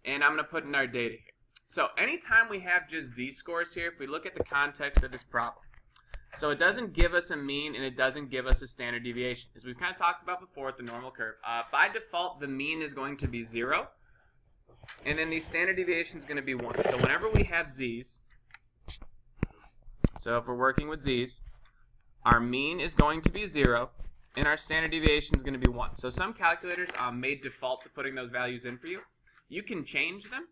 and I'm going to put in our data here. So anytime we have just z-scores here, if we look at the context of this problem, so it doesn't give us a mean and it doesn't give us a standard deviation. As we've kind of talked about before with the normal curve, by default the mean is going to be 0, and then the standard deviation is going to be 1. So whenever we have z's, so if we're working with z's, our mean is going to be 0, and our standard deviation is going to be 1. So some calculators may default to putting those values in for you. You can change them.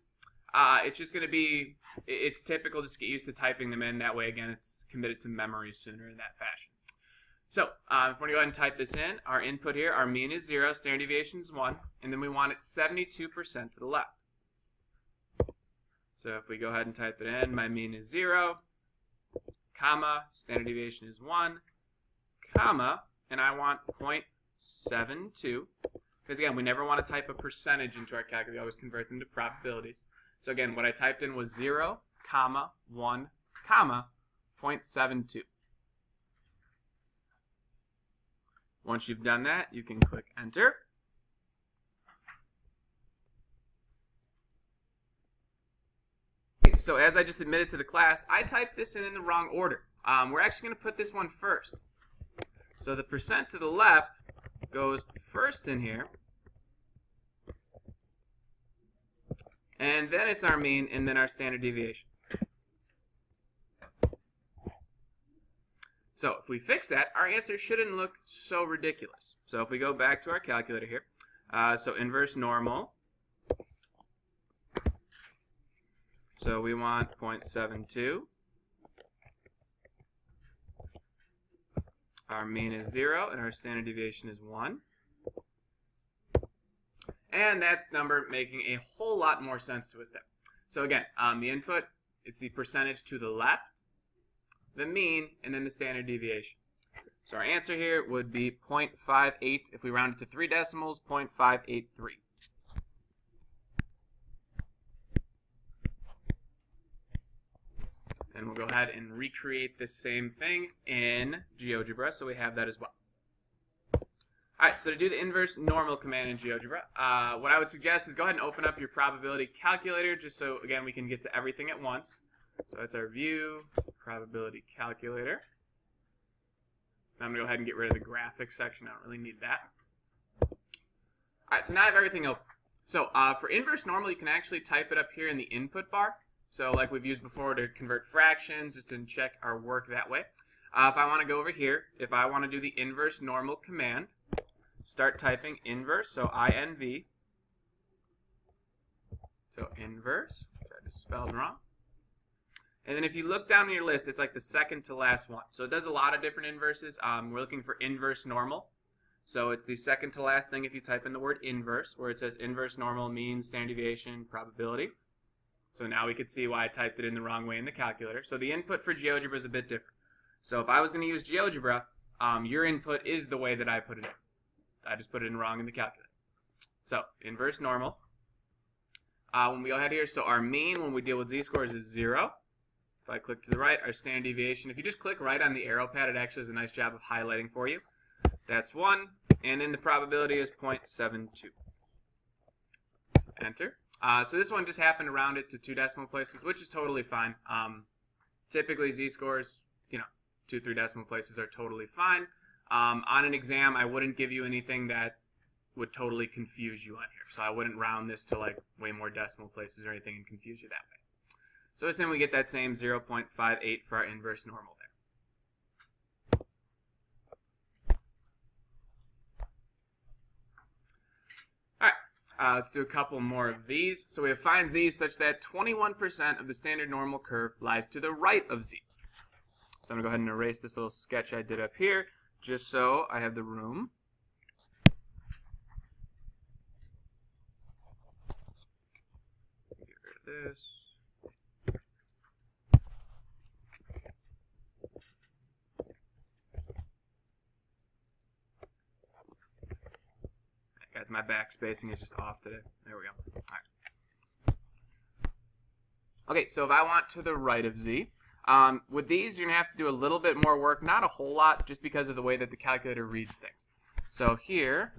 It's just going to be, it's typical just to get used to typing them in. That way, again, it's committed to memory sooner in that fashion. So if we're going to go ahead and type this in, our input here, our mean is 0, standard deviation is 1, and then we want it 72% to the left. So if we go ahead and type it in, my mean is 0, comma, standard deviation is 1, comma, and I want 0.72, because again, we never want to type a percentage into our calculator. We always convert them to probabilities. So again, what I typed in was 0, comma, 1, comma, 0.72. Once you've done that, you can click enter. So as I just admitted to the class, I typed this in the wrong order. We're actually going to put this one first. So the percent to the left goes first in here. And then it's our mean, and then our standard deviation. So if we fix that, our answer shouldn't look so ridiculous. So if we go back to our calculator here, so inverse normal. So we want 0.72. Our mean is 0, and our standard deviation is 1. And that's number making a whole lot more sense to us there. So again, the input, it's the percentage to the left, the mean, and then the standard deviation. So our answer here would be 0.58. If we round it to 3 decimals, 0.583. And we'll go ahead and recreate the same thing in GeoGebra, so we have that as well. Alright, so to do the inverse normal command in GeoGebra, what I would suggest is go ahead and open up your probability calculator, just so, again, we can get to everything at once. So that's our view, probability calculator. I'm going to go ahead and get rid of the graphics section. I don't really need that. Alright, so now I have everything open. So for inverse normal, you can actually type it up here in the input bar. So like we've used before to convert fractions, just to check our work that way. If I want to go over here, if I want to do the inverse normal command, start typing inverse, so INV. So inverse, I just spelled wrong. And then if you look down in your list, it's like the second to last one. So it does a lot of different inverses. We're looking for inverse normal. So it's the second to last thing if you type in the word inverse, where it says inverse normal, mean, standard deviation, probability. So now we could see why I typed it in the wrong way in the calculator. So the input for GeoGebra is a bit different. So if I was going to use GeoGebra, your input is the way that I put it in. I just put it in wrong in the calculator. So inverse normal. When we go ahead here, so our mean when we deal with z-scores is 0. If I click to the right, our standard deviation, if you just click right on the arrow pad, it actually does a nice job of highlighting for you. That's 1, and then the probability is 0.72. Enter. So this one just happened to round it to 2 decimal places, which is totally fine. Typically z-scores, 2, 3 decimal places are totally fine. On an exam, I wouldn't give you anything that would totally confuse you on here. So I wouldn't round this to like way more decimal places or anything and confuse you that way. So then we get that same 0.58 for our inverse normal there. Alright, let's do a couple more of these. So we have find z such that 21% of the standard normal curve lies to the right of z. So I'm going to go ahead and erase this little sketch I did up here, just so I have the room. Get rid of this. Guys, my backspacing is just off today. There we go. All right. Okay, so if I want to the right of z, with these, you're going to have to do a little bit more work. Not a whole lot, just because of the way that the calculator reads things. So here,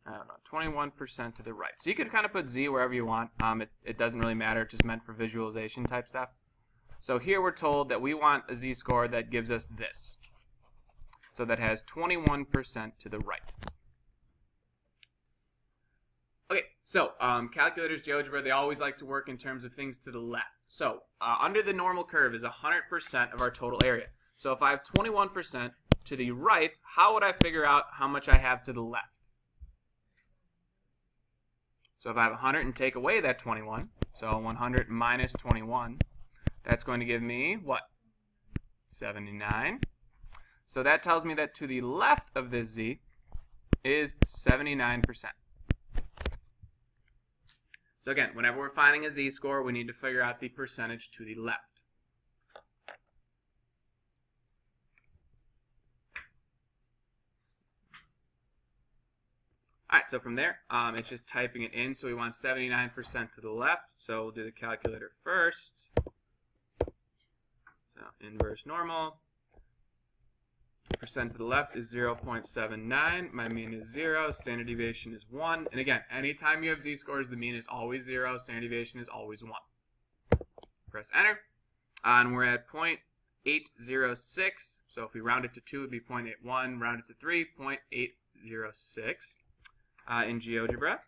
I don't know, 21% to the right. So you could kind of put z wherever you want. It doesn't really matter. It's just meant for visualization type stuff. So here we're told that we want a z-score that gives us this. So that has 21% to the right. Okay, so calculators, GeoGebra, they always like to work in terms of things to the left. So under the normal curve is 100% of our total area. So if I have 21% to the right, how would I figure out how much I have to the left? So if I have 100 and take away that 21, so 100 minus 21, that's going to give me what? 79. So that tells me that to the left of this z is 79%. So again, whenever we're finding a z-score, we need to figure out the percentage to the left. Alright, so from there, it's just typing it in. So we want 79% to the left. So we'll do the calculator first. So inverse normal. Percent to the left is 0.79. My mean is 0. Standard deviation is 1. And again, anytime you have z-scores, the mean is always 0. Standard deviation is always 1. Press enter. And we're at 0.806. So if we round it to 2, it would be 0.81. Round it to 3, 0.806. In GeoGebra.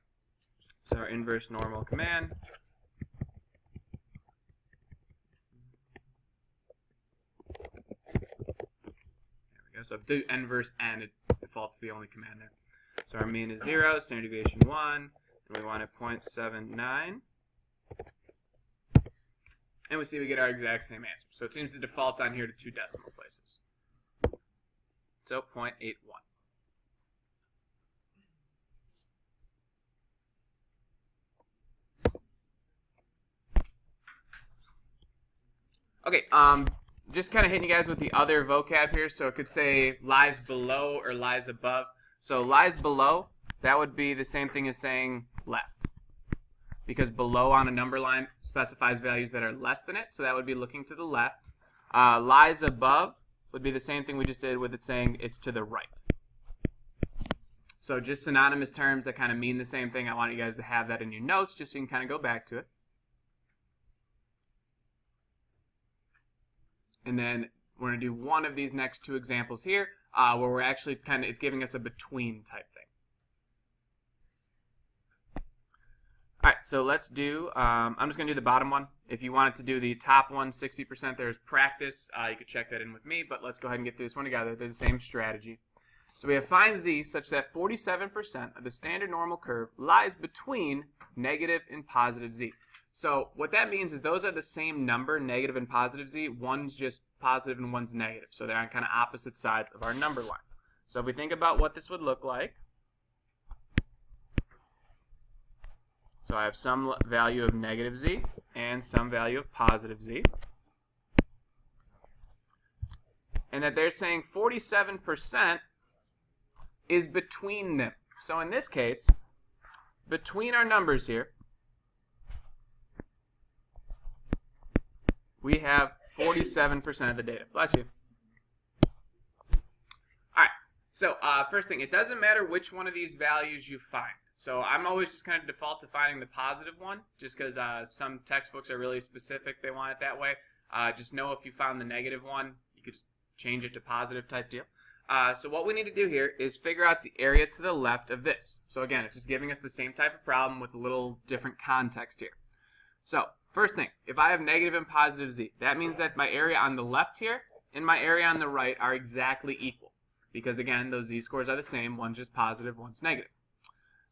So our inverse normal command. There we go. So if I do inverse n, it defaults to the only command there. So our mean is 0, standard deviation 1, and we want it 0.79. And we see we get our exact same answer. So it seems to default on here to 2 decimal places. So 0.81. Okay, just kind of hitting you guys with the other vocab here. So it could say lies below or lies above. So lies below, that would be the same thing as saying left. Because below on a number line specifies values that are less than it. So that would be looking to the left. Lies above would be the same thing we just did with it saying it's to the right. So just synonymous terms that kind of mean the same thing. I want you guys to have that in your notes just so you can kind of go back to it. And then we're going to do one of these next 2 examples here where we're actually it's giving us a between type thing. All right, so let's do, I'm just going to do the bottom one. If you wanted to do the top one, 60%, there's practice. You could check that in with me, but let's go ahead and get through this one together. They're the same strategy. So we have find z such that 47% of the standard normal curve lies between negative and positive z. So what that means is those are the same number, negative and positive z. One's just positive and one's negative. So they're on kind of opposite sides of our number line. So if we think about what this would look like. So I have some value of negative z and some value of positive z. And that they're saying 47% is between them. So in this case, between our numbers here, we have 47% of the data. Bless you. Alright, so first thing, it doesn't matter which one of these values you find. So I'm always just kind of default to finding the positive one, just because some textbooks are really specific. They want it that way. Just know if you found the negative one, you could just change it to positive type deal. So what we need to do here is figure out the area to the left of this. So again, it's just giving us the same type of problem with a little different context here. So first thing, if I have negative and positive z, that means that my area on the left here and my area on the right are exactly equal. Because again, those z-scores are the same. One's just positive, one's negative.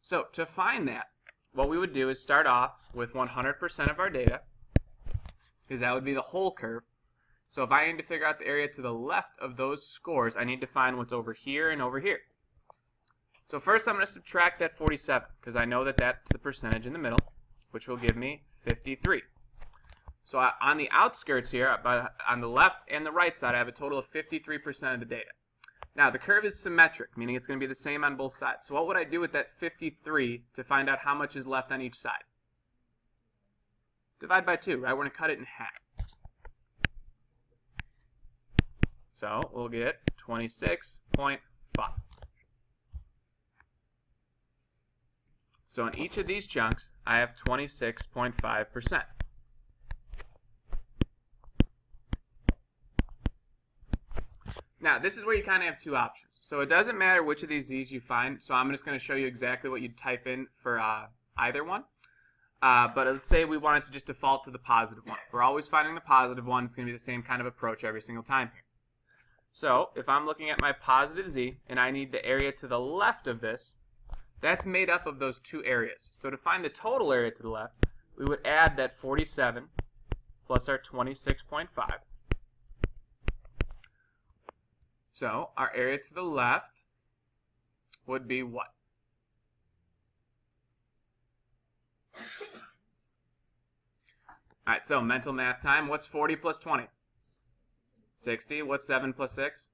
So to find that, what we would do is start off with 100% of our data, because that would be the whole curve. So if I need to figure out the area to the left of those scores, I need to find what's over here and over here. So first I'm going to subtract that 47, because I know that that's the percentage in the middle, which will give me 53. So on the outskirts here, on the left and the right side, I have a total of 53% of the data. Now, the curve is symmetric, meaning it's going to be the same on both sides. So what would I do with that 53 to find out how much is left on each side? Divide by 2, right? We're going to cut it in half. So we'll get 26.5. So in each of these chunks, I have 26.5%. Now, this is where you kind of have two options. So it doesn't matter which of these z's you find. So I'm just going to show you exactly what you'd type in for either one. But let's say we wanted to just default to the positive one. If we're always finding the positive one, it's going to be the same kind of approach every single time here. So if I'm looking at my positive z and I need the area to the left of this, that's made up of those two areas. So to find the total area to the left, we would add that 47 plus our 26.5. So our area to the left would be what? All right, so mental math time. What's 40 plus 20? 60. What's 7 plus 6?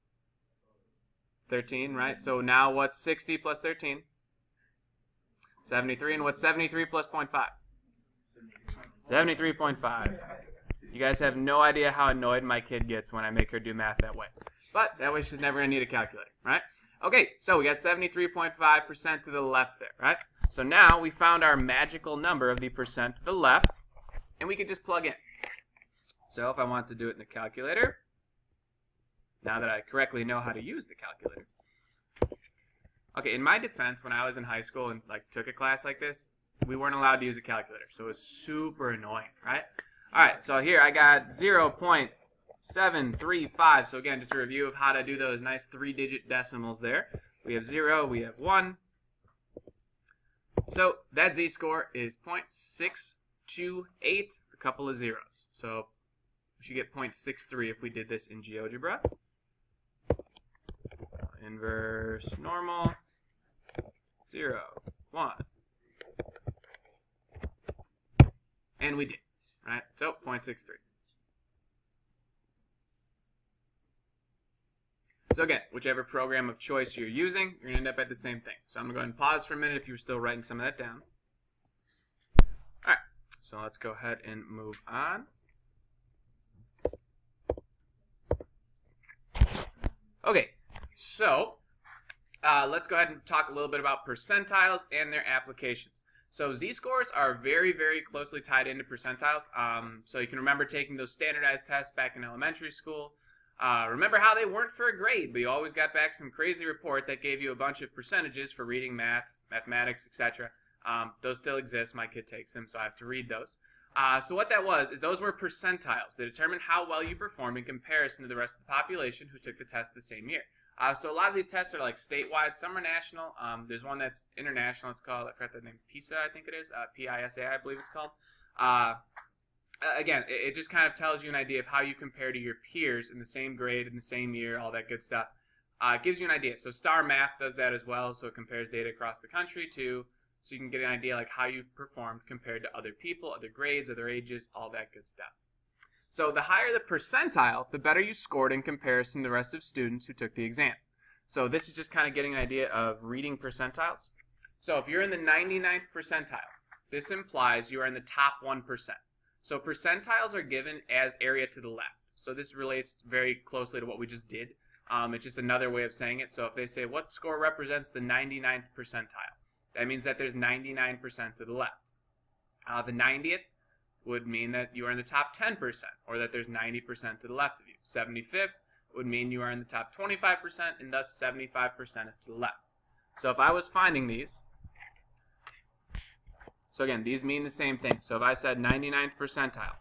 13, right? So now what's 60 plus 13? 73. And what's 73 plus 0.5? 73.5. You guys have no idea how annoyed my kid gets when I make her do math that way. But that way she's never going to need a calculator, right? Okay, so we got 73.5% to the left there, right? So now we found our magical number of the percent to the left, and we could just plug in. So if I want to do it in the calculator, now that I correctly know how to use the calculator. Okay, in my defense, when I was in high school and took a class like this, we weren't allowed to use a calculator, so it was super annoying, right? All right, so here I got 0.735. So again, just a review of how to do those nice 3-digit decimals there. We have 0, we have 1. So that z-score is 0.628, a couple of zeros. So we should get 0.63 if we did this in GeoGebra. Inverse normal, 0, 1. And we did, right? So 0.63. So again, whichever program of choice you're using, you're going to end up at the same thing. So I'm going to go ahead and pause for a minute if you were still writing some of that down. All right, so let's go ahead and move on. Okay, so let's go ahead and talk a little bit about percentiles and their applications. So z-scores are very, very closely tied into percentiles. So you can remember taking those standardized tests back in elementary school. Remember how they weren't for a grade, but you always got back some crazy report that gave you a bunch of percentages for reading math, mathematics, etc. Those still exist. My kid takes them, so I have to read those. So what that was is those were percentiles. They determined how well you performed in comparison to the rest of the population who took the test the same year. So a lot of these tests are statewide. Some are national. There's one that's international. It's called, I forgot the name, PISA, I think it is. PISA, I believe it's called. Again, it just kind of tells you an idea of how you compare to your peers in the same grade, in the same year, all that good stuff. It gives you an idea. So Star Math does that as well, so it compares data across the country too, so you can get an idea how you've performed compared to other people, other grades, other ages, all that good stuff. So the higher the percentile, the better you scored in comparison to the rest of students who took the exam. So this is just kind of getting an idea of reading percentiles. So if you're in the 99th percentile, this implies you are in the top 1%. So percentiles are given as area to the left. So this relates very closely to what we just did. It's just another way of saying it. So if they say, what score represents the 99th percentile? That means that there's 99% to the left. The 90th would mean that you are in the top 10%, or that there's 90% to the left of you. 75th would mean you are in the top 25%, and thus 75% is to the left. So if I was finding these, so again, these mean the same thing. So if I said 99th percentile,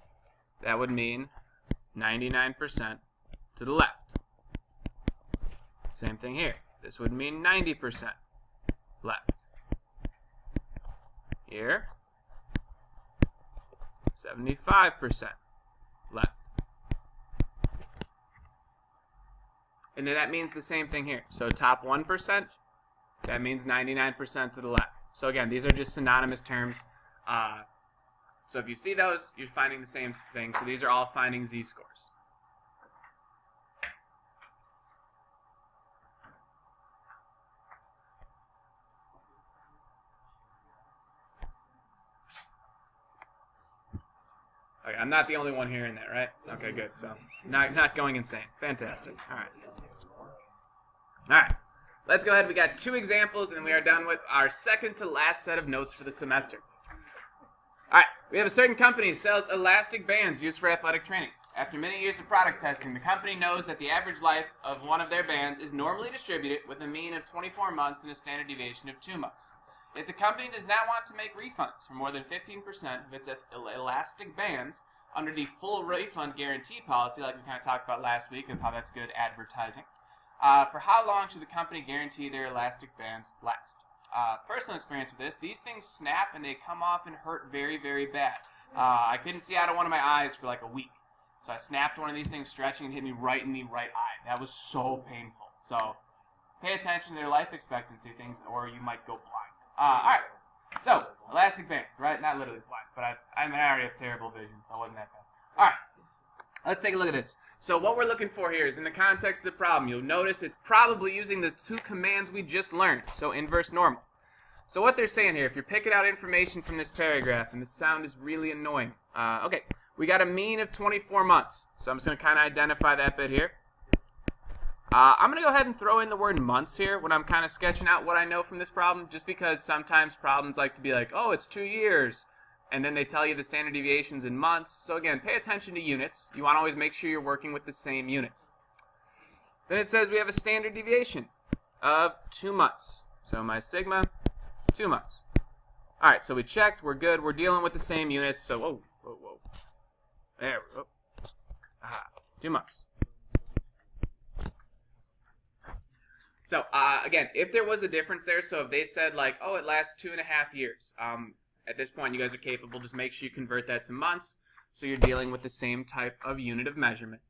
that would mean 99% to the left. Same thing here. This would mean 90% left. Here, 75% left. And then that means the same thing here. So top 1%, that means 99% to the left. So again, these are just synonymous terms. So if you see those, you're finding the same thing. So these are all finding z-scores. Okay, I'm not the only one hearing that, right? Okay, good. So not going insane. Fantastic. All right. let's go ahead. We got 2 examples, and then we are done with our second to last set of notes for the semester. All right, we have a certain company sells elastic bands used for athletic training. After many years of product testing, the company knows that the average life of one of their bands is normally distributed with a mean of 24 months and a standard deviation of 2 months. If the company does not want to make refunds for more than 15% of its elastic bands under the full refund guarantee policy, like we kind of talked about last week of how that's good advertising, for how long should the company guarantee their elastic bands last? Personal experience with this, these things snap and they come off and hurt very, very bad. I couldn't see out of one of my eyes for like a week. So I snapped one of these things stretching and hit me right in the right eye. That was so painful. So pay attention to their life expectancy things or you might go blind. Alright, so elastic bands, right? Not literally blind, but I already have terrible vision, so it wasn't that bad. Alright, let's take a look at this. So what we're looking for here is in the context of the problem, you'll notice it's probably using the 2 commands we just learned, so inverse normal. So what they're saying here, if you're picking out information from this paragraph, and the sound is really annoying, okay, we got a mean of 24 months, so I'm just going to kind of identify that bit here. I'm going to go ahead and throw in the word months here when I'm kind of sketching out what I know from this problem, just because sometimes problems like to be like, oh, it's 2 years, and then they tell you the standard deviations in months. So again, pay attention to units. You want to always make sure you're working with the same units. Then it says we have a standard deviation of 2 months. So my sigma, 2 months. All right, so we checked. We're good. We're dealing with the same units. So, whoa. There we go. 2 months. So, again, if there was a difference there, so if they said, like, oh, it lasts 2.5 years, at this point, you guys are capable. Just make sure you convert that to months, so you're dealing with the same type of unit of measurement.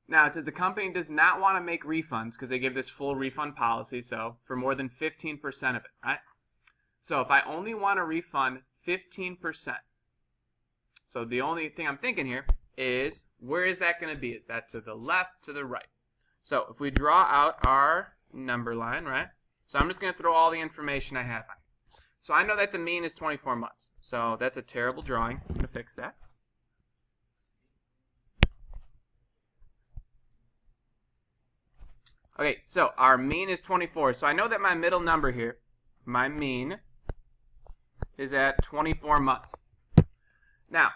Now, it says the company does not want to make refunds, because they give this full refund policy, so for more than 15% of it, right? So, if I only want to refund 15%, so the only thing I'm thinking here is, where is that going to be? Is that to the left, to the right? So, if we draw out our number line, right? So I'm just going to throw all the information I have on it. So I know that the mean is 24 months. So that's a terrible drawing. I'm going to fix that. Okay, so our mean is 24. So I know that my middle number here, my mean, is at 24 months. Now,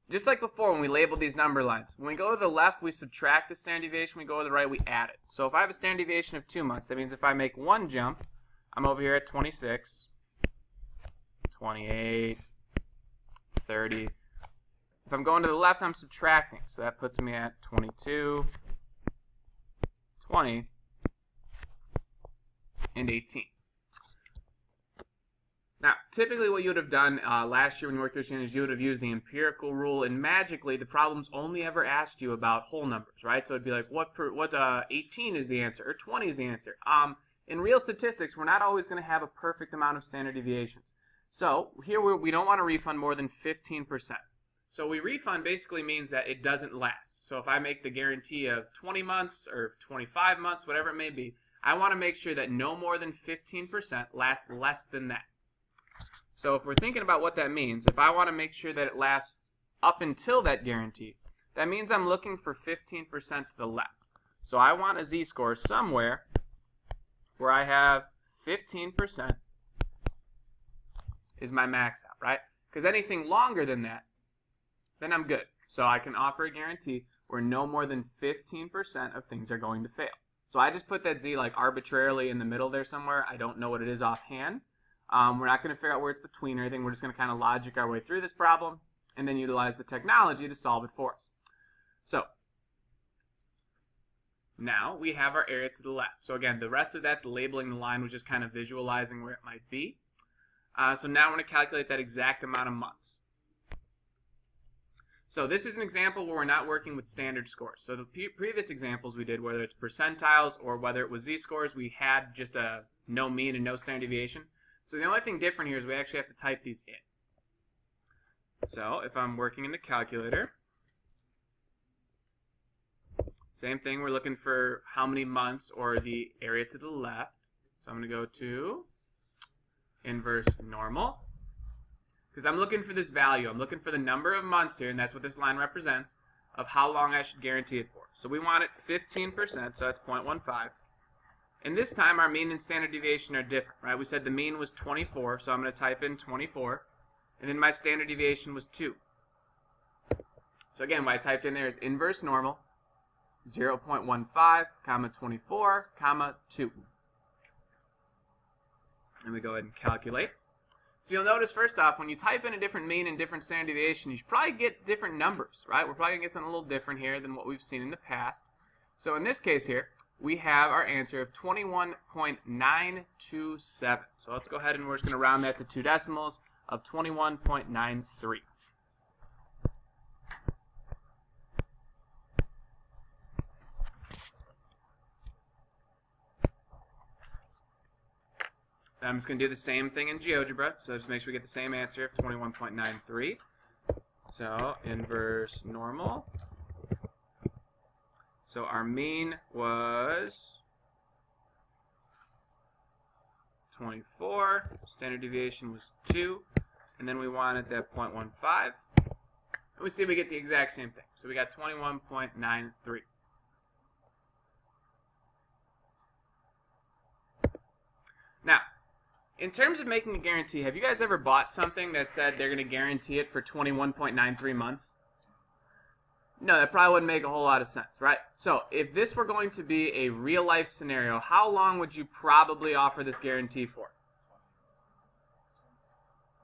just like before when we labeled these number lines, when we go to the left, we subtract the standard deviation. When we go to the right, we add it. So if I have a standard deviation of 2 months, that means if I make one jump, I'm over here at 26, 28, 30. If I'm going to the left, I'm subtracting. So that puts me at 22, 20, and 18. Now, typically what you would have done last year when you worked through is you would have used the empirical rule, and magically the problems only ever asked you about whole numbers, right? So it'd be like, what 18 is the answer, or 20 is the answer. In real statistics, we're not always going to have a perfect amount of standard deviations. So here we don't want to refund more than 15%. So we refund basically means that it doesn't last. So if I make the guarantee of 20 months or 25 months, whatever it may be, I want to make sure that no more than 15% lasts less than that. So if we're thinking about what that means, if I want to make sure that it lasts up until that guarantee, that means I'm looking for 15% to the left. So I want a z-score somewhere where I have 15% is my max out, right? Because anything longer than that, then I'm good. So I can offer a guarantee where no more than 15% of things are going to fail. So I just put that z like arbitrarily in the middle there somewhere. I don't know what it is offhand. We're not going to figure out where it's between or anything. We're just going to kind of logic our way through this problem and then utilize the technology to solve it for us. So now we have our area to the left. So again, the rest of that, the labeling the line was just kind of visualizing where it might be. So now we're going to calculate that exact amount of months. So this is an example where we're not working with standard scores. So the previous examples we did, whether it's percentiles or whether it was z-scores, we had just a no mean and no standard deviation. So the only thing different here is we actually have to type these in. So if I'm working in the calculator, same thing, we're looking for how many months or the area to the left. So I'm going to go to inverse normal. Because I'm looking for this value. I'm looking for the number of months here, and that's what this line represents, of how long I should guarantee it for. So we want it 15%, so that's 0.15. And this time our mean and standard deviation are different, right? We said the mean was 24, so I'm going to type in 24. And then my standard deviation was 2. So again, what I typed in there is inverse normal, 0.15, comma 24, comma 2. And we go ahead and calculate. So you'll notice first off, when you type in a different mean and different standard deviation, you should probably get different numbers, right? We're probably going to get something a little different here than what we've seen in the past. So in this case here, we have our answer of 21.927. So let's go ahead and we're just going to round that to 2 decimals of 21.93. I'm just going to do the same thing in GeoGebra, so just make sure we get the same answer of 21.93. So, inverse normal. So our mean was 24, standard deviation was 2, and then we wanted that 0.15. And we see we get the exact same thing. So we got 21.93. Now, in terms of making a guarantee, have you guys ever bought something that said they're going to guarantee it for 21.93 months? No, that probably wouldn't make a whole lot of sense, right? So if this were going to be a real-life scenario, how long would you probably offer this guarantee for?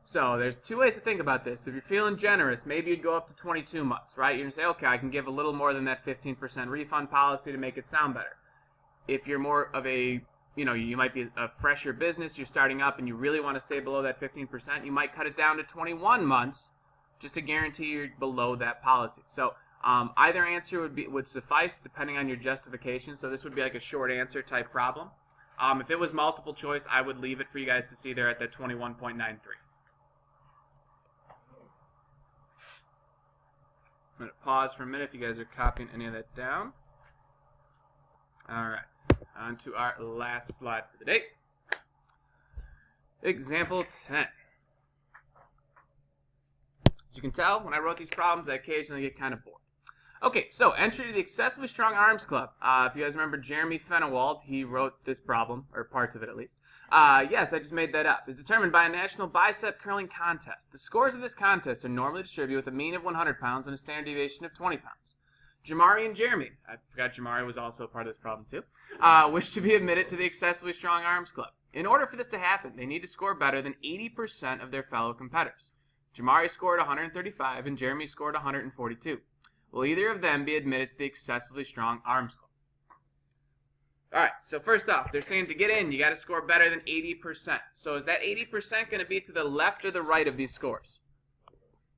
So there's 2 ways to think about this. If you're feeling generous, maybe you'd go up to 22 months, right? You're going to say, okay, I can give a little more than that 15% refund policy to make it sound better. If you're more of a you might be a fresher business, you're starting up, and you really want to stay below that 15%, you might cut it down to 21 months just to guarantee you're below that policy. So either answer would suffice depending on your justification. So this would be like a short answer type problem. If it was multiple choice, I would leave it for you guys to see there at that 21.93. I'm going to pause for a minute if you guys are copying any of that down. All right. On to our last slide for the day. Example 10. As you can tell, when I wrote these problems, I occasionally get kind of bored. Okay, so entry to the Excessively Strong Arms Club. If you guys remember Jeremy Fenewald, he wrote this problem, or parts of it at least. Yes, I just made that up. Is determined by a national bicep curling contest. The scores of this contest are normally distributed with a mean of 100 pounds and a standard deviation of 20 pounds. Jamari and Jeremy, I forgot Jamari was also a part of this problem too, wish to be admitted to the Excessively Strong Arms Club. In order for this to happen, they need to score better than 80% of their fellow competitors. Jamari scored 135 and Jeremy scored 142. Will either of them be admitted to the Excessively Strong Arms Club? Alright, so first off, they're saying to get in, you got to score better than 80%. So is that 80% going to be to the left or the right of these scores?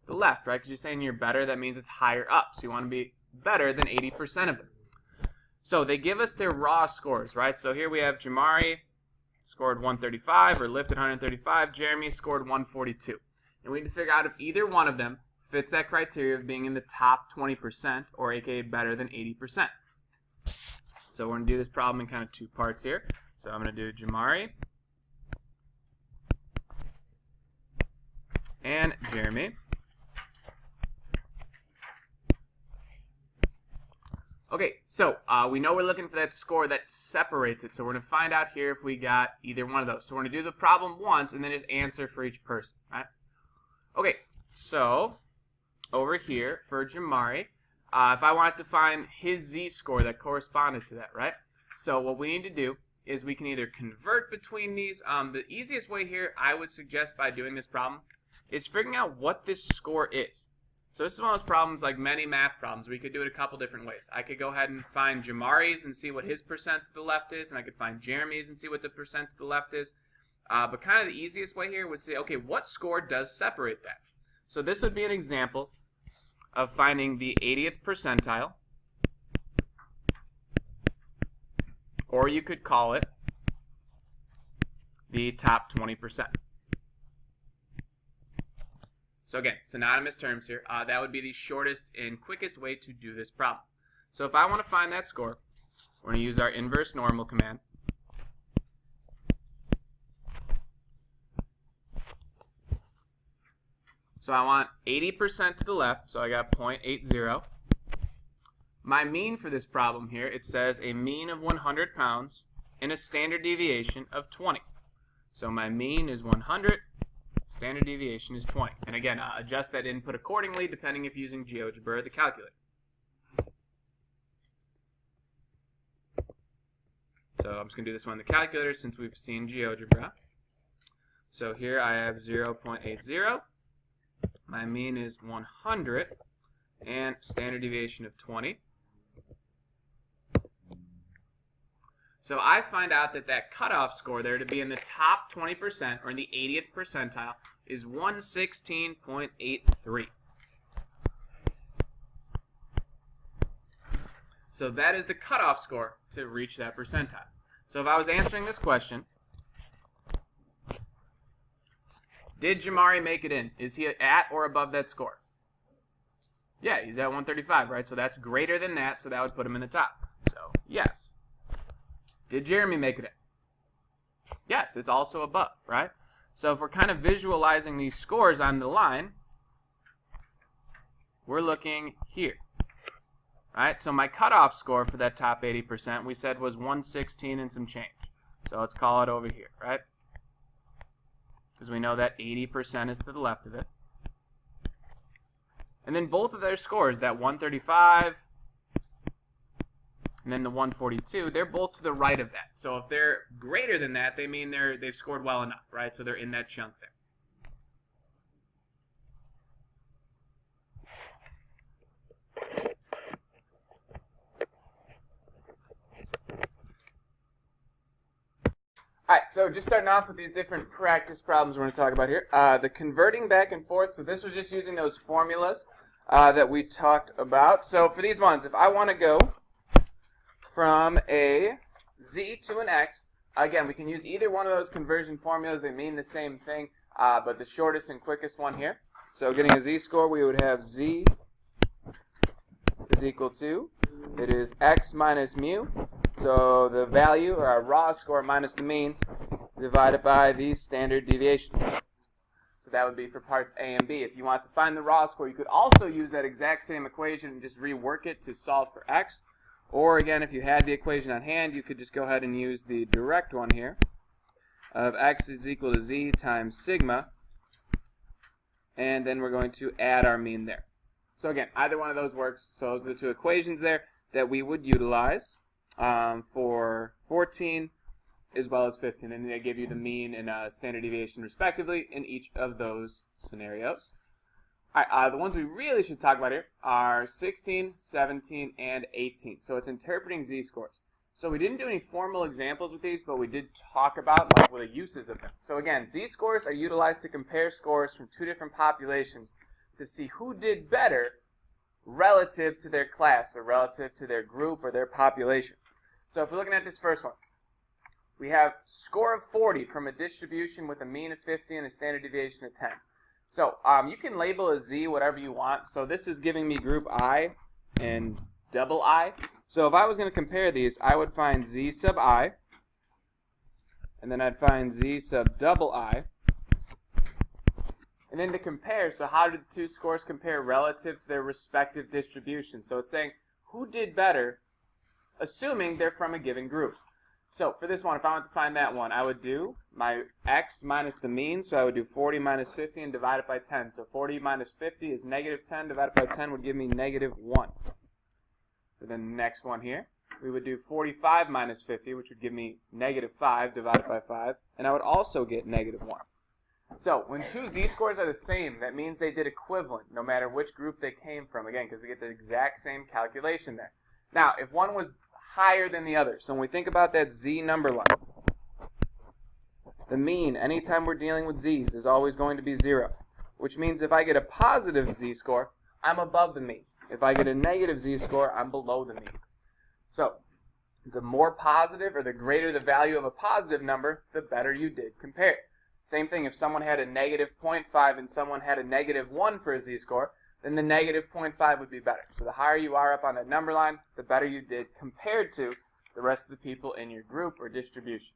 The left, right? Because you're saying you're better, that means it's higher up. So you want to be better than 80% of them. So they give us their raw scores, right? So here we have Jamari scored 135 or lifted 135. Jeremy scored 142. And we need to figure out if either one of them fits that criteria of being in the top 20% or aka better than 80%. So we're going to do this problem in kind of 2 parts here. So I'm going to do Jamari and Jeremy. Okay, so we know we're looking for that score that separates it. So we're going to find out here if we got either one of those. So we're going to do the problem once and then just answer for each person, right? Okay, so over here for Jamari, if I wanted to find his z-score that corresponded to that, right? So what we need to do is we can either convert between these. The easiest way here, I would suggest by doing this problem, is figuring out what this score is. So this is one of those problems, like many math problems, we could do it a couple different ways. I could go ahead and find Jamari's and see what his percent to the left is, and I could find Jeremy's and see what the percent to the left is. But kind of the easiest way here would say, okay, what score does separate that? So this would be an example of finding the 80th percentile, or you could call it the top 20%. So again, synonymous terms here. That would be the shortest and quickest way to do this problem. So if I want to find that score, we're going to use our inverse normal command. So I want 80% to the left, so I got 0.80. My mean for this problem here, it says a mean of 100 pounds and a standard deviation of 20. So my mean is 100, standard deviation is 20. And again, adjust that input accordingly depending if using GeoGebra or the calculator. So I'm just going to do this one on the calculator since we've seen GeoGebra. So here I have 0.80. My mean is 100 and standard deviation of 20. So I find out that that cutoff score there to be in the top 20% or in the 80th percentile is 116.83. So that is the cutoff score to reach that percentile. So if I was answering this question, did Jamari make it in? Is he at or above that score? Yeah, he's at 135, right? So that's greater than that, so that would put him in the top. So, yes. Did Jeremy make it in? Yes, it's also above, right? So if we're kind of visualizing these scores on the line, we're looking here. Right? So my cutoff score for that top 80% we said was 116 and some change. So let's call it over here, right? Because we know that 80% is to the left of it. And then both of their scores, that 135 and then the 142, they're both to the right of that. So if they're greater than that, they mean they've scored well enough, right? So they're in that chunk there. All right, so just starting off with these different practice problems we're going to talk about here. The converting back and forth, so this was just using those formulas that we talked about. So for these ones, if I want to go from a z to an x, again, we can use either one of those conversion formulas. They mean the same thing, but the shortest and quickest one here. So getting a z-score, we would have z is equal to, it is x minus mu. So the value, or our raw score minus the mean, divided by the standard deviation. So that would be for parts A and B. If you want to find the raw score, you could also use that exact same equation and just rework it to solve for x. Or again, if you had the equation on hand, you could just go ahead and use the direct one here of x is equal to z times sigma. And then we're going to add our mean there. So again, either one of those works. So those are the two equations there that we would utilize for 14 as well as 15. And they give you the mean and standard deviation respectively in each of those scenarios. All right, the ones we really should talk about here are 16, 17, and 18. So it's interpreting z-scores. So we didn't do any formal examples with these, but we did talk about the uses of them. So again, z-scores are utilized to compare scores from two different populations to see who did better relative to their class or relative to their group or their population. So if we're looking at this first one, we have score of 40 from a distribution with a mean of 50 and a standard deviation of 10. So you can label a z whatever you want. So this is giving me group I and double I. So if I was going to compare these, I would find z sub I, and then I'd find z sub double I. And then to compare, so how did the two scores compare relative to their respective distributions? So it's saying who did better, assuming they're from a given group. So for this one, if I want to find that one, I would do my x minus the mean. So I would do 40 minus 50 and divide it by 10. So 40 minus 50 is negative 10 divided by 10 would give me negative 1. For the next one here, we would do 45 minus 50, which would give me negative 5 divided by 5. And I would also get negative 1. So when two z-scores are the same, that means they did equivalent no matter which group they came from. Again, because we get the exact same calculation there. Now, if one was higher than the other, so when we think about that z number line, the mean, anytime we're dealing with z's, is always going to be 0. Which means if I get a positive z-score, I'm above the mean. If I get a negative z-score, I'm below the mean. So the more positive or the greater the value of a positive number, the better you did compare. Same thing, if someone had a negative 0.5 and someone had a negative 1 for a z-score, then the negative 0.5 would be better. So the higher you are up on that number line, the better you did compared to the rest of the people in your group or distribution.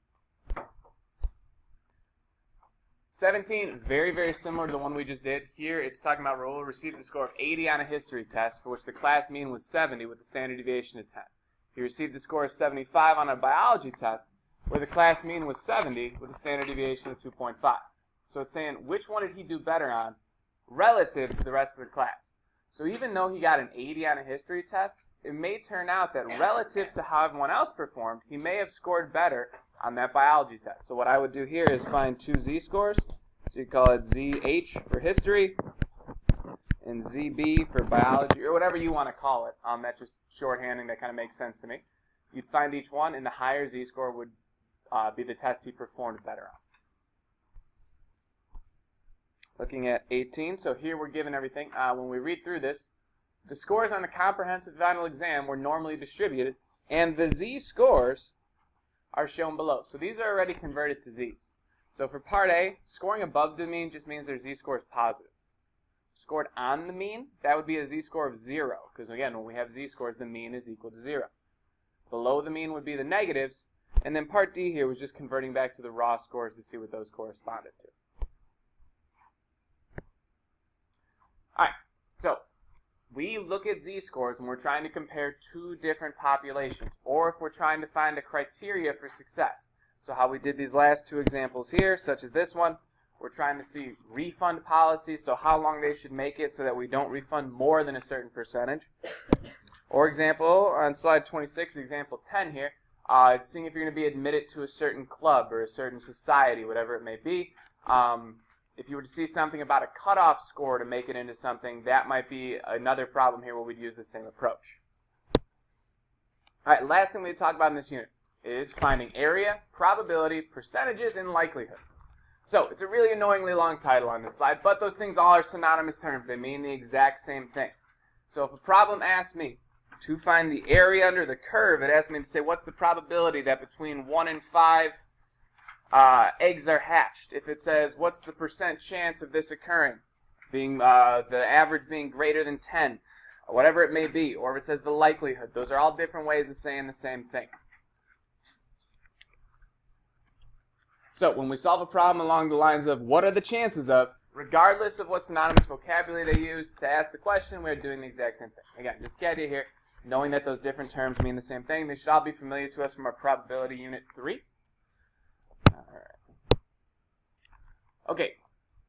17, very, very similar to the one we just did. Here it's talking about Raul received a score of 80 on a history test for which the class mean was 70 with a standard deviation of 10. He received a score of 75 on a biology test where the class mean was 70 with a standard deviation of 2.5. So it's saying which one did he do better on relative to the rest of the class. So even though he got an 80 on a history test, it may turn out that relative to how everyone else performed, he may have scored better on that biology test. So what I would do here is find two z-scores. So you call it ZH for history and ZB for biology, or whatever you want to call it. That's just shorthanding that kind of makes sense to me. You'd find each one, and the higher z-score would be the test he performed better on. Looking at 18, so here we're given everything. When we read through this, the scores on the comprehensive final exam were normally distributed, and the z-scores are shown below. So these are already converted to z's. So for part A, scoring above the mean just means their z-score is positive. Scored on the mean, that would be a z-score of 0, because again, when we have z-scores, the mean is equal to 0. Below the mean would be the negatives, and then part D here was just converting back to the raw scores to see what those corresponded to. Alright, so we look at z-scores when we're trying to compare two different populations, or if we're trying to find a criteria for success. So how we did these last two examples here, such as this one, we're trying to see refund policies, so how long they should make it so that we don't refund more than a certain percentage. Or example, on slide 26, example 10 here, seeing if you're going to be admitted to a certain club or a certain society, whatever it may be. If you were to see something about a cutoff score to make it into something, that might be another problem here where we'd use the same approach. All right, last thing we talk about in this unit is finding area, probability, percentages, and likelihood. So it's a really annoyingly long title on this slide, but those things all are synonymous terms. They mean the exact same thing. So if a problem asks me to find the area under the curve, it asks me to say what's the probability that between 1 and 5 eggs are hatched. If it says what's the percent chance of this occurring, being the average being greater than 10, whatever it may be, or if it says the likelihood, those are all different ways of saying the same thing. So when we solve a problem along the lines of what are the chances of, regardless of what synonymous vocabulary they use to ask the question, we're doing the exact same thing. Again, just the idea here, knowing that those different terms mean the same thing, they should all be familiar to us from our probability unit 3. Alright. Okay,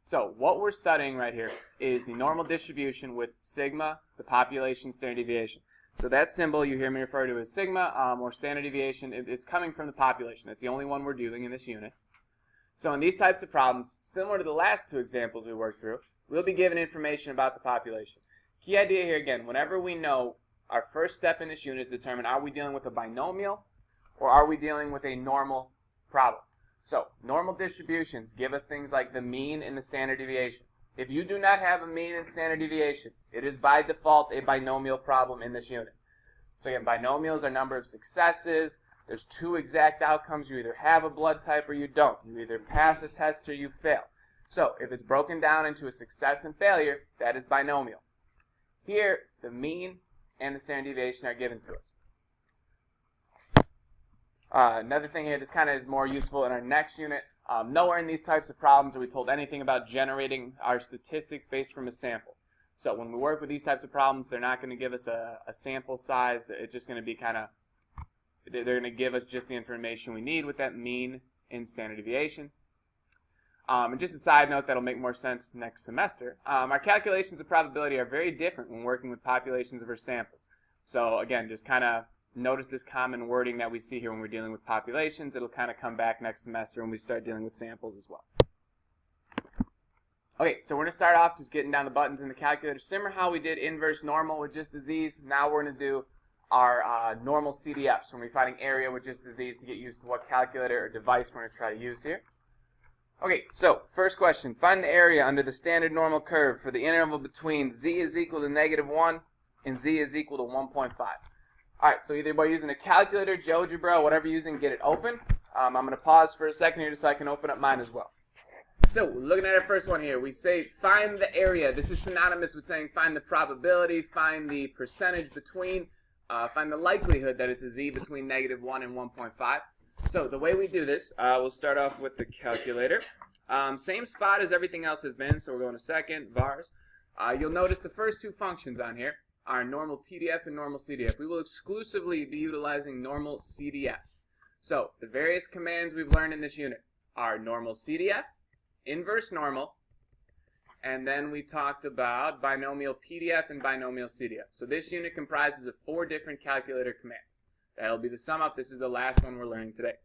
so what we're studying right here is the normal distribution with sigma, the population standard deviation. So that symbol you hear me refer to as sigma or standard deviation, it's coming from the population. That's the only one we're doing in this unit. So in these types of problems, similar to the last two examples we worked through, we'll be given information about the population. Key idea here again, whenever we know our first step in this unit is to determine are we dealing with a binomial or are we dealing with a normal problem. So normal distributions give us things like the mean and the standard deviation. If you do not have a mean and standard deviation, it is by default a binomial problem in this unit. So again, binomials are number of successes. There's two exact outcomes. You either have a blood type or you don't. You either pass a test or you fail. So if it's broken down into a success and failure, that is binomial. Here, the mean and the standard deviation are given to us. Another thing here, this kind of is more useful in our next unit. Nowhere in these types of problems are we told anything about generating our statistics based from a sample. So when we work with these types of problems, they're not going to give us a sample size. It's just going to be kind of, they're going to give us just the information we need with that mean and standard deviation. And just a side note that'll make more sense next semester, our calculations of probability are very different when working with populations of our samples. So again, just kind of notice this common wording that we see here when we're dealing with populations. It'll kind of come back next semester when we start dealing with samples as well. Okay, so we're going to start off just getting down the buttons in the calculator. Similar how we did inverse normal with just the z's. Now we're going to do our normal CDFs when we're finding area with just the z's to get used to what calculator or device we're going to try to use here. Okay, so first question. Find the area under the standard normal curve for the interval between z is equal to -1 and z is equal to 1.5. Alright, so either by using a calculator, GeoGebra, whatever you're using, get it open. I'm going to pause for a second here just so I can open up mine as well. So, looking at our first one here, we say find the area. This is synonymous with saying find the probability, find the percentage between, find the likelihood that it's a z between -1 and 1.5. So, the way we do this, we'll start off with the calculator. Same spot as everything else has been, so we're going to second, vars. You'll notice the first two functions on here are normal PDF and normal CDF. We will exclusively be utilizing normal CDF. So the various commands we've learned in this unit are normal CDF, inverse normal, and then we talked about binomial PDF and binomial CDF. So this unit comprises of 4 different calculator commands. That'll be the sum up. This is the last one we're learning today.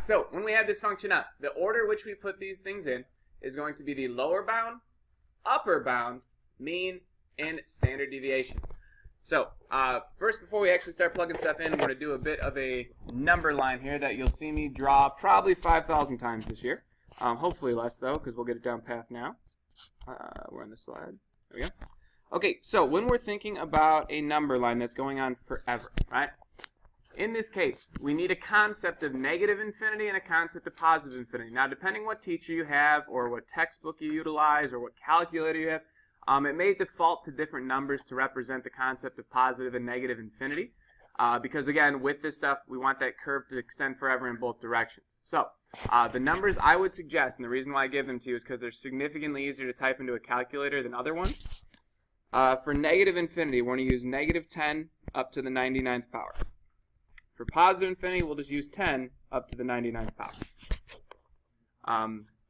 So when we have this function up, the order which we put these things in is going to be the lower bound, upper bound, mean, and standard deviation. So first, before we actually start plugging stuff in, I'm going to do a bit of a number line here that you'll see me draw probably 5,000 times this year. Hopefully less, though, because we'll get it down path now. We're on the slide. There we go. Okay, so when we're thinking about a number line that's going on forever, right? In this case, we need a concept of negative infinity and a concept of positive infinity. Now, depending what teacher you have or what textbook you utilize or what calculator you have, it may default to different numbers to represent the concept of positive and negative infinity. Because, again, with this stuff, we want that curve to extend forever in both directions. So, the numbers I would suggest, and the reason why I give them to you is because they're significantly easier to type into a calculator than other ones. For negative infinity, we're going to use negative 10 up to the 99th power. For positive infinity, we'll just use 10 up to the 99th power.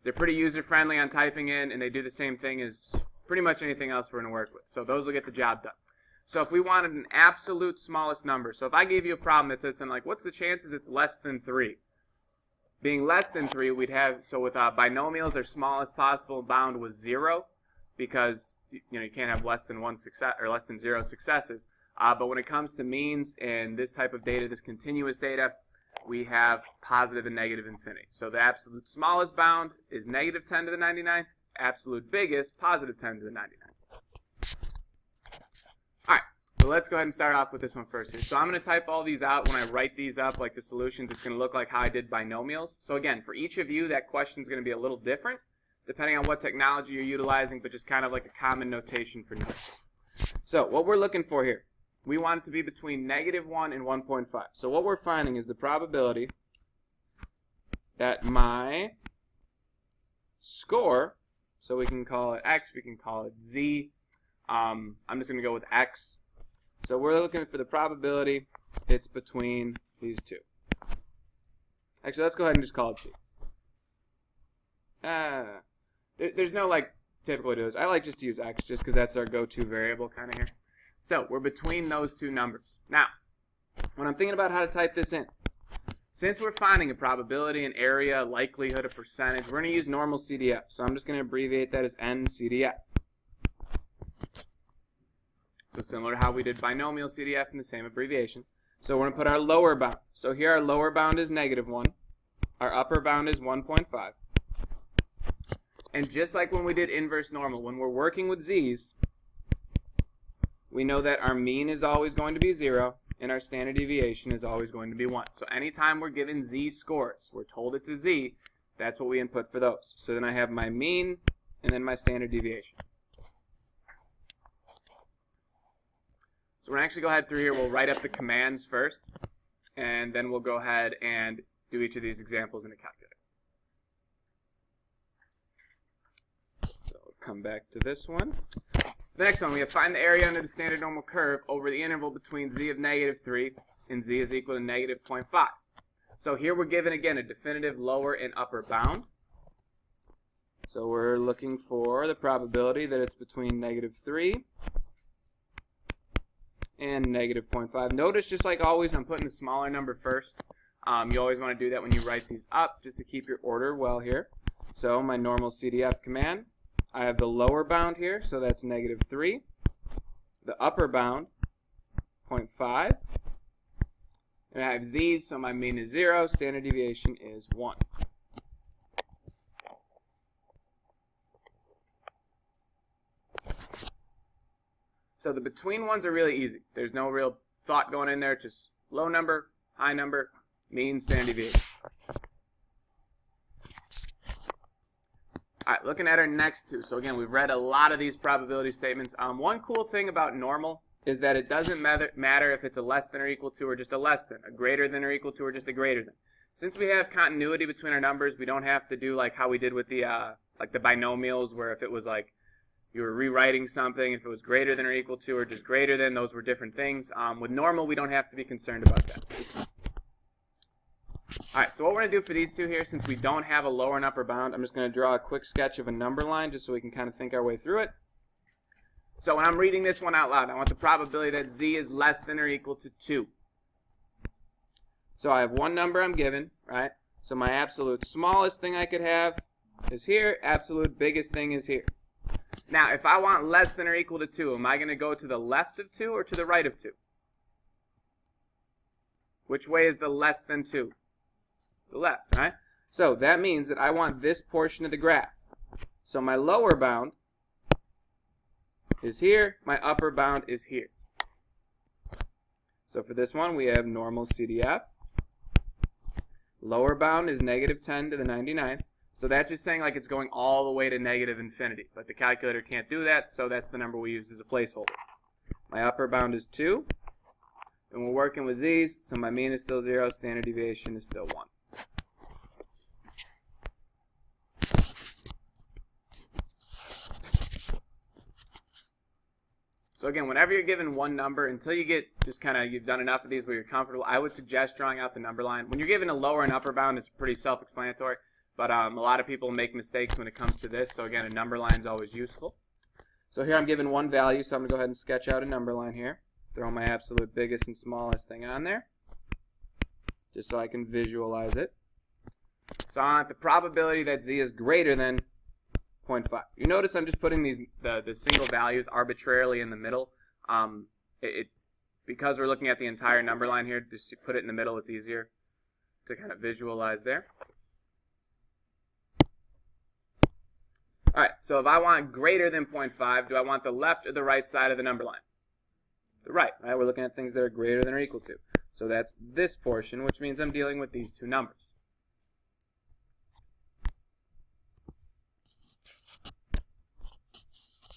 They're pretty user-friendly on typing in, and they do the same thing as pretty much anything else we're going to work with. So those will get the job done. So if we wanted an absolute smallest number, so if I gave you a problem that said something like, what's the chances it's less than 3? Being less than 3, we'd have, so with binomials, our smallest possible bound was 0, because you can't have less than 1 success or less than 0 successes. But when it comes to means and this type of data, this continuous data, we have positive and negative infinity. So the absolute smallest bound is negative 10 to the 99th. Absolute biggest, positive 10 to the 99th. All right, so let's go ahead and start off with this one first here. So I'm going to type all these out. When I write these up, like the solutions, it's going to look like how I did binomials. So again, for each of you, that question is going to be a little different, depending on what technology you're utilizing, but just kind of like a common notation for numbers. So what we're looking for here, we want it to be between -1 and 1.5. So what we're finding is the probability that my score, so we can call it x, we can call it z. I'm just going to go with x. So we're looking for the probability it's between these two. Actually, let's go ahead and just call it z. There's no typical way to do this. I like just to use x just because that's our go-to variable kind of here. So we're between those two numbers. Now, when I'm thinking about how to type this in, since we're finding a probability, an area, likelihood, a percentage, we're going to use normal CDF. So I'm just going to abbreviate that as NCDF. So similar to how we did binomial CDF in the same abbreviation. So we're going to put our lower bound. So here our lower bound is -1. Our upper bound is 1.5. And just like when we did inverse normal, when we're working with z's, we know that our mean is always going to be 0, and our standard deviation is always going to be 1. So anytime we're given z scores, we're told it's a z, that's what we input for those. So then I have my mean, and then my standard deviation. So we're going to actually go ahead through here. We'll write up the commands first, and then we'll go ahead and do each of these examples in a calculator. So we'll come back to this one. The next one, we have find the area under the standard normal curve over the interval between z of -3 and z is equal to -0.5. So here we're given, again, a definitive lower and upper bound. So we're looking for the probability that it's between -3 and -0.5. Notice, just like always, I'm putting the smaller number first. You always want to do that when you write these up, just to keep your order well here. So my normal CDF command, I have the lower bound here, so that's -3. The upper bound, 0.5. And I have z's, so my mean is 0. Standard deviation is 1. So the between ones are really easy. There's no real thought going in there. Just low number, high number, mean, standard deviation. All right, looking at our next two. So again, we've read a lot of these probability statements. One cool thing about normal is that it doesn't matter if it's a less than or equal to or just a less than, a greater than or equal to or just a greater than. Since we have continuity between our numbers, we don't have to do like how we did with the the binomials, where if it was like you were rewriting something, if it was greater than or equal to or just greater than, those were different things. With normal, we don't have to be concerned about that. All right, so what we're going to do for these two here, since we don't have a lower and upper bound, I'm just going to draw a quick sketch of a number line just so we can kind of think our way through it. So when I'm reading this one out loud, I want the probability that z is less than or equal to 2. So I have one number I'm given, right? So my absolute smallest thing I could have is here. Absolute biggest thing is here. Now, if I want less than or equal to 2, am I going to go to the left of 2 or to the right of 2? Which way is the less than 2? The left, right? So that means that I want this portion of the graph. So my lower bound is here. My upper bound is here. So for this one, we have normal CDF. Lower bound is negative 10 to the 99th. So that's just saying like it's going all the way to negative infinity. But the calculator can't do that, so that's the number we use as a placeholder. My upper bound is 2. And we're working with z's, so my mean is still 0. Standard deviation is still 1. So again, whenever you're given one number, until you get just kind of, you've done enough of these where you're comfortable, I would suggest drawing out the number line. When you're given a lower and upper bound, it's pretty self-explanatory. But a lot of people make mistakes when it comes to this. So again, a number line is always useful. So here I'm given one value, so I'm going to go ahead and sketch out a number line here. Throw my absolute biggest and smallest thing on there, just so I can visualize it. So I want the probability that z is greater than 0.5. You notice I'm just putting these the single values arbitrarily in the middle. Because we're looking at the entire number line here, just to put it in the middle, it's easier to kind of visualize there. All right, so if I want greater than 0.5, do I want the left or the right side of the number line? The right, right? We're looking at things that are greater than or equal to. So that's this portion, which means I'm dealing with these two numbers.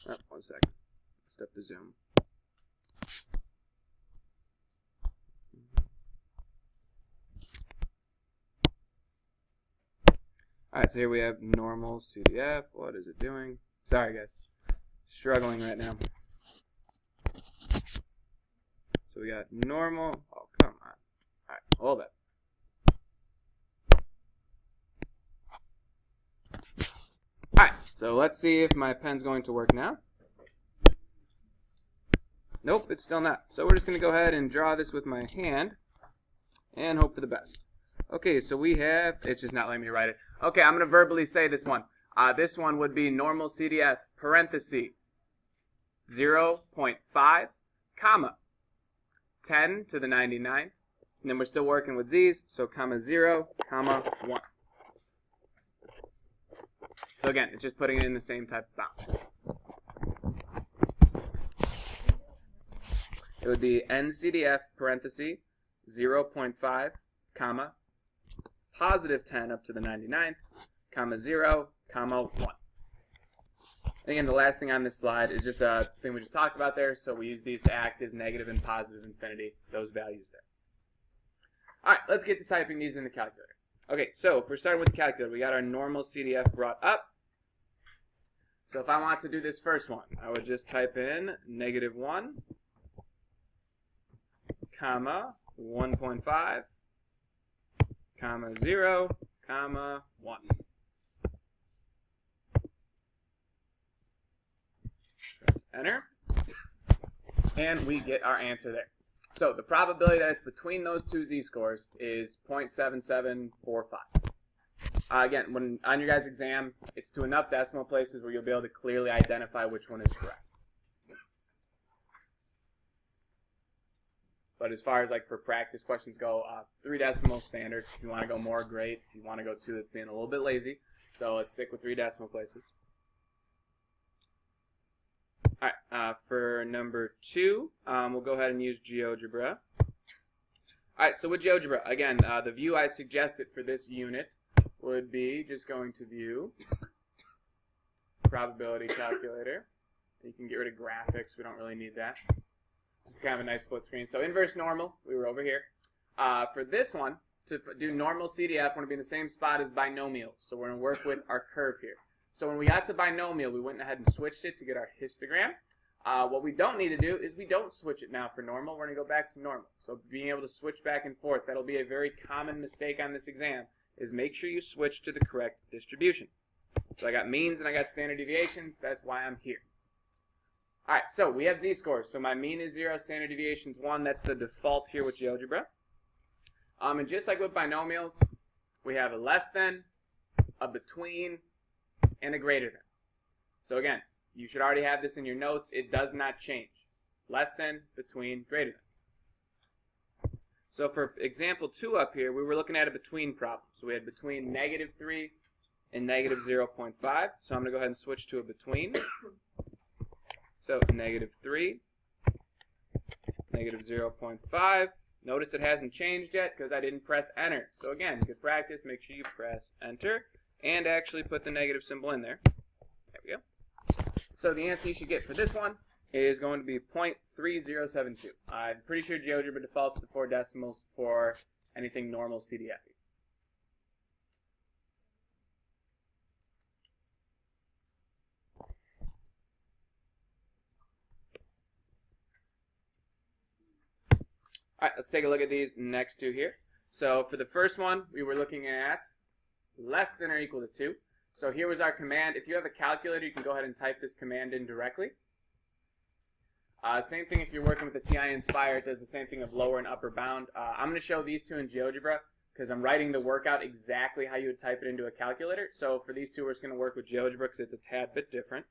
Oh, 1 second. Step the zoom. Alright, so here we have normal CDF. What is it doing? Sorry, guys. Struggling right now. So we got normal. Oh, come on. Alright, hold it. Alright, so let's see if my pen's going to work now. Nope, it's still not. So we're just going to go ahead and draw this with my hand and hope for the best. Okay, so we have, it's just not letting me write it. Okay, I'm going to verbally say this one. This one would be normal CDF, parenthesis, 0.5, comma, 10 to the 99. And then we're still working with z's, so comma 0, comma 1. So again, it's just putting it in the same type of bound. It would be NCDF, parenthesis, 0.5, comma, positive 10 up to the 99th, comma 0, comma 1. Again, the last thing on this slide is just a thing we just talked about there, so we use these to act as negative and positive infinity, those values there. All right, let's get to typing these in the calculator. Okay, so if we're starting with the calculator, we got our normal CDF brought up. So if I want to do this first one, I would just type in -1, comma 1.5, comma 0, comma 1. Press enter, and we get our answer there. So the probability that it's between those two z-scores is 0.7745. Again, when on your guys' exam, it's to enough decimal places where you'll be able to clearly identify which one is correct. But as far as like for practice questions go, 3 decimal standard. If you want to go more, great. If you want to go 2, it's being a little bit lazy. So let's stick with 3 decimal places. All right, for number 2, we'll go ahead and use GeoGebra. All right, so with GeoGebra, again, the view I suggested for this unit would be just going to view, probability calculator. You can get rid of graphics. We don't really need that. Just kind of a nice split screen. So inverse normal, we were over here. For this one, to do normal CDF, we're going to be in the same spot as binomial. So we're going to work with our curve here. So when we got to binomial, we went ahead and switched it to get our histogram. What we don't need to do is we don't switch it now for normal. We're going to go back to normal. So being able to switch back and forth, that'll be a very common mistake on this exam, is make sure you switch to the correct distribution. So I got means and I got standard deviations. That's why I'm here. All right, so we have z-scores. So my mean is 0, standard deviation is 1. That's the default here with GeoGebra. And just like with binomials, we have a less than, a between, and a greater than. So again, you should already have this in your notes. It does not change. Less than, between, greater than. So for example 2 up here, we were looking at a between problem. So we had between -3 and -0.5. So I'm going to go ahead and switch to a between. So -3, -0.5. Notice it hasn't changed yet because I didn't press enter. So again, good practice. Make sure you press enter and actually put the negative symbol in there. There we go. So the answer you should get for this one is going to be 0.3072. I'm pretty sure GeoGebra defaults to 4 decimals for anything normal CDFE. All right, let's take a look at these next two here. So for the first one, we were looking at less than or equal to 2. So here was our command. If you have a calculator, you can go ahead and type this command in directly. Same thing if you're working with the TI Inspire. It does the same thing of lower and upper bound. I'm going to show these two in GeoGebra because I'm writing the workout exactly how you would type it into a calculator. So for these two, we're just going to work with GeoGebra because it's a tad bit different.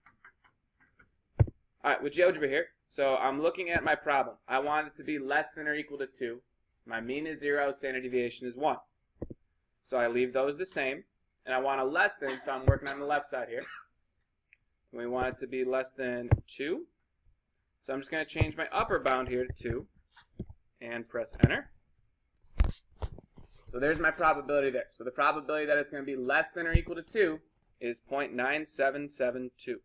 All right, with GeoGebra here, so I'm looking at my problem. I want it to be less than or equal to 2. My mean is 0, standard deviation is 1. So I leave those the same. And I want a less than, so I'm working on the left side here. We want it to be less than 2. So I'm just going to change my upper bound here to 2 and press enter. So there's my probability there. So the probability that it's going to be less than or equal to 2 is 0.9772.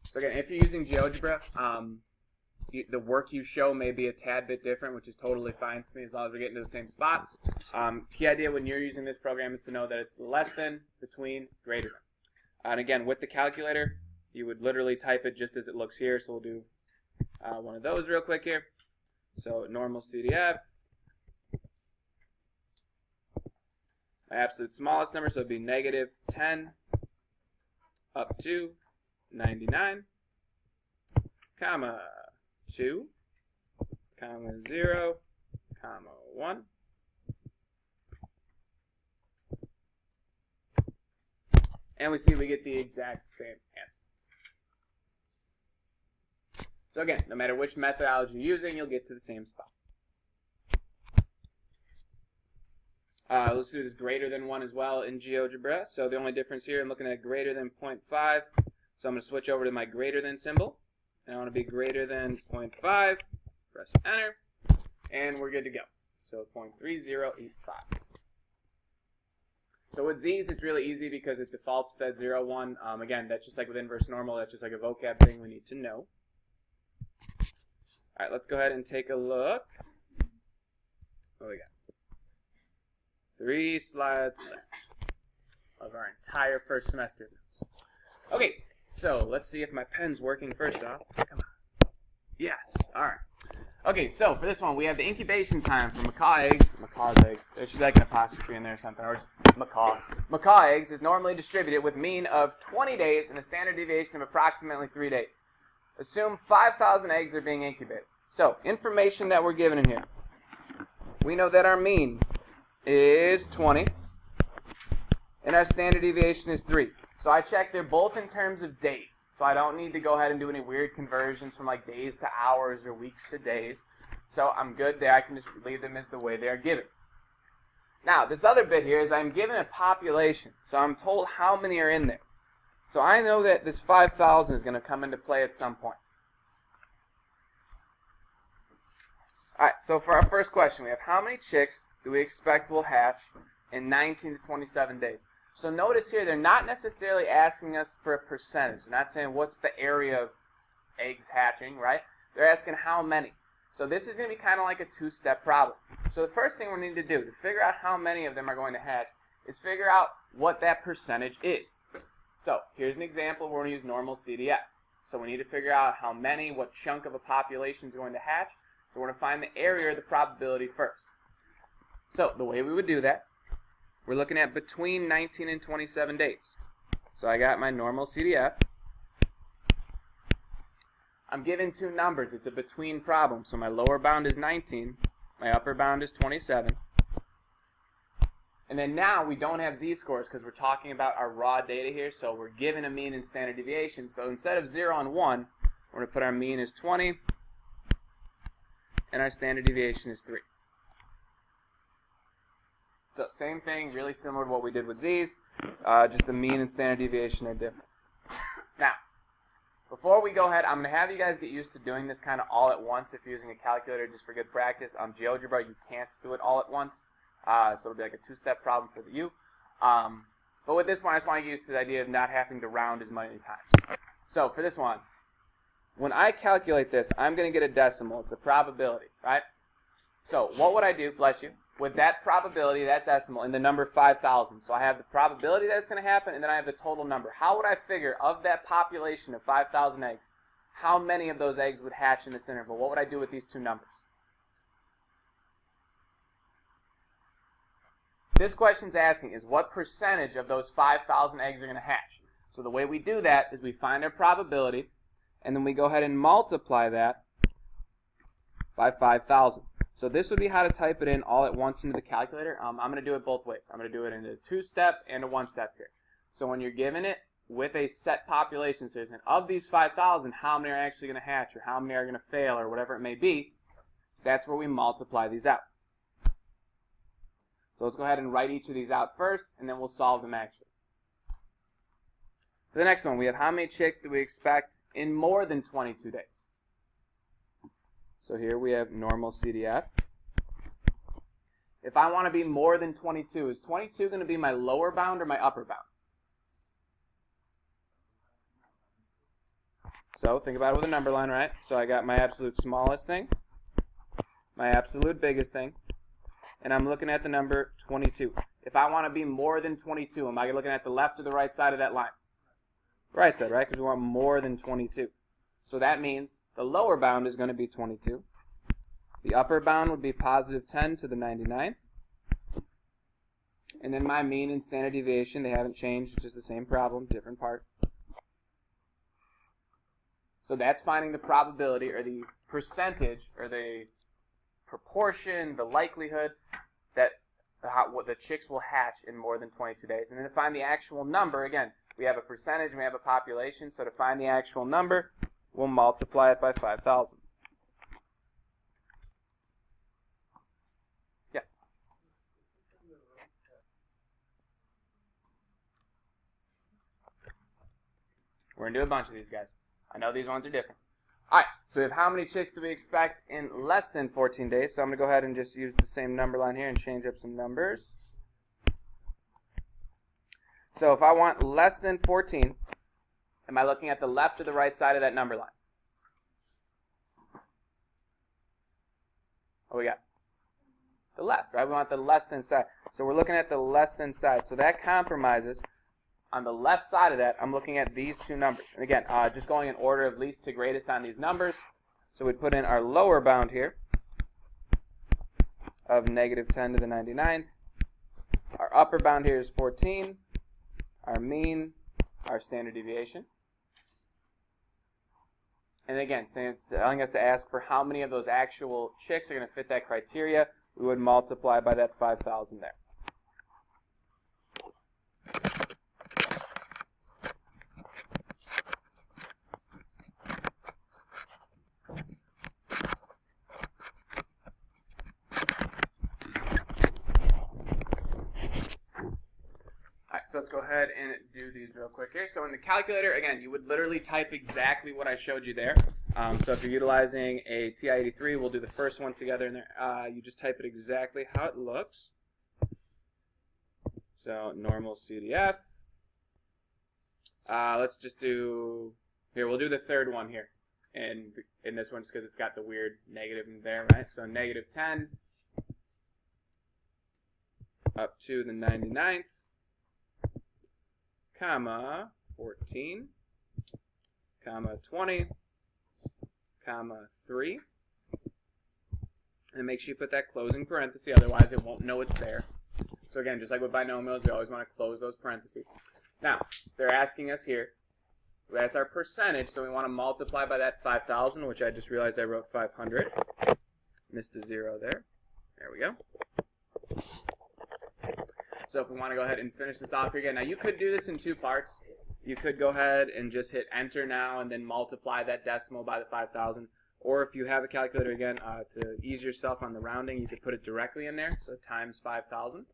So again, if you're using GeoGebra, the work you show may be a tad bit different, which is totally fine to me as long as we're getting to the same spot. Key idea when you're using this program is to know that it's less than, between, greater than. And again, with the calculator, you would literally type it just as it looks here. So we'll do one of those real quick here. So normal CDF. My absolute smallest number, so it would be -10 up to 99, comma 2, comma 0, comma 1. And we see we get the exact same answer. So again, no matter which methodology you're using, you'll get to the same spot. Let's do this greater than 1 as well in GeoGebra. So the only difference here, I'm looking at greater than 0.5. So I'm going to switch over to my greater than symbol. And I want to be greater than 0.5. Press enter. And we're good to go. So 0.3085. So with Z's, it's really easy because it defaults to that 0, 1. Again, that's just like with inverse normal. That's just like a vocab thing we need to know. All right, let's go ahead and take a look. What do we got? 3 slides left of our entire first semester notes. Okay, so let's see if my pen's working first off. Come on. Yes, all right. Okay, so for this one, we have the incubation time for macaw eggs. Macaw's eggs. There should be like an apostrophe in there or something, or just macaw. Macaw eggs is normally distributed with mean of 20 days and a standard deviation of approximately 3 days. Assume 5,000 eggs are being incubated. So, information that we're given in here. We know that our mean is 20, and our standard deviation is 3. So I check they're both in terms of days. So I don't need to go ahead and do any weird conversions from like days to hours or weeks to days. So I'm good there. I can just leave them as the way they are given. Now, this other bit here is I'm given a population. So I'm told how many are in there. So I know that this 5,000 is going to come into play at some point. All right, so for our first question, we have how many chicks do we expect will hatch in 19 to 27 days? So notice here, they're not necessarily asking us for a percentage. They're not saying what's the area of eggs hatching, right? They're asking how many. So this is going to be kind of like a two-step problem. So the first thing we need to do to figure out how many of them are going to hatch is figure out what that percentage is. So here's an example where we're going to use normal CDF. So we need to figure out how many, what chunk of a population is going to hatch. So we're going to find the area or the probability first. So the way we would do that, we're looking at between 19 and 27 days. So I got my normal CDF. I'm given two numbers. It's a between problem. So my lower bound is 19. My upper bound is 27. And then now we don't have z-scores because we're talking about our raw data here. So we're given a mean and standard deviation. So instead of 0 and 1, we're going to put our mean as 20. And our standard deviation is 3. So same thing, really similar to what we did with z's. Just the mean and standard deviation are different. Now, before we go ahead, I'm going to have you guys get used to doing this kind of all at once if you're using a calculator just for good practice. GeoGebra, you can't do it all at once. So it'll be like a two-step problem for you. But with this one, I just want to get used to the idea of not having to round as many times. So for this one, when I calculate this, I'm going to get a decimal. It's a probability, right? So what would I do, bless you, with that probability, that decimal, in the number 5,000? So I have the probability that it's going to happen, and then I have the total number. How would I figure, of that population of 5,000 eggs, how many of those eggs would hatch in this interval? What would I do with these two numbers? This question's asking is what percentage of those 5,000 eggs are going to hatch? So the way we do that is we find our probability, and then we go ahead and multiply that by 5,000. So this would be how to type it in all at once into the calculator. I'm going to do it both ways. I'm going to do it in a two-step and a one-step here. So when you're given it with a set population, so of these 5,000, how many are actually going to hatch, or how many are going to fail, or whatever it may be, that's where we multiply these out. So let's go ahead and write each of these out first, and then we'll solve them actually. For the next one, we have how many chicks do we expect in more than 22 days? So here we have normal CDF. If I want to be more than 22, is 22 going to be my lower bound or my upper bound? So think about it with a number line, right? So I got my absolute smallest thing, my absolute biggest thing, and I'm looking at the number 22. If I want to be more than 22, am I looking at the left or the right side of that line? Right side, right? Because we want more than 22. So that means the lower bound is going to be 22. The upper bound would be positive 10 to the 99. And then my mean and standard deviation, they haven't changed. It's just the same problem, different part. So that's finding the probability, or the percentage, or the proportion, the likelihood that the chicks will hatch in more than 22 days. And then to find the actual number, again, we have a percentage and we have a population. So to find the actual number, we'll multiply it by 5,000. Yeah. We're going to do a bunch of these guys. I know these ones are different. All right, so we have how many chicks do we expect in less than 14 days? So I'm going to go ahead and just use the same number line here and change up some numbers. So if I want less than 14, am I looking at the left or the right side of that number line? What we got? The left, right? We want the less than side. So we're looking at the less than side. So that compromises. On the left side of that, I'm looking at these two numbers. And again, just going in order of least to greatest on these numbers. So we'd put in our lower bound here of negative 10 to the 99th. Our upper bound here is 14. Our mean, our standard deviation. And again, since it's telling us to ask for how many of those actual chicks are going to fit that criteria, we would multiply by that 5,000 there. So let's go ahead and do these real quick here. So in the calculator, again, you would literally type exactly what I showed you there. So if you're utilizing a TI-83, we'll do the first one together in there. You just type it exactly how it looks. So normal CDF. Let's just do, here, we'll do the third one here. And in this one, just because it's got the weird negative in there, right? So negative 10 up to the 99th. comma 14, comma 20, comma 3. And make sure you put that closing parenthesis, otherwise it won't know it's there. So again, just like with binomials, we always want to close those parentheses. Now, they're asking us here, that's our percentage, so we want to multiply by that 5,000, which I just realized I wrote 500. Missed a 0 there. There we go. So if we want to go ahead and finish this off here again, now you could do this in 2 parts. You could go ahead and just hit enter now and then multiply that decimal by the 5,000. Or if you have a calculator again, to ease yourself on the rounding, you could put it directly in there, so times 5,000.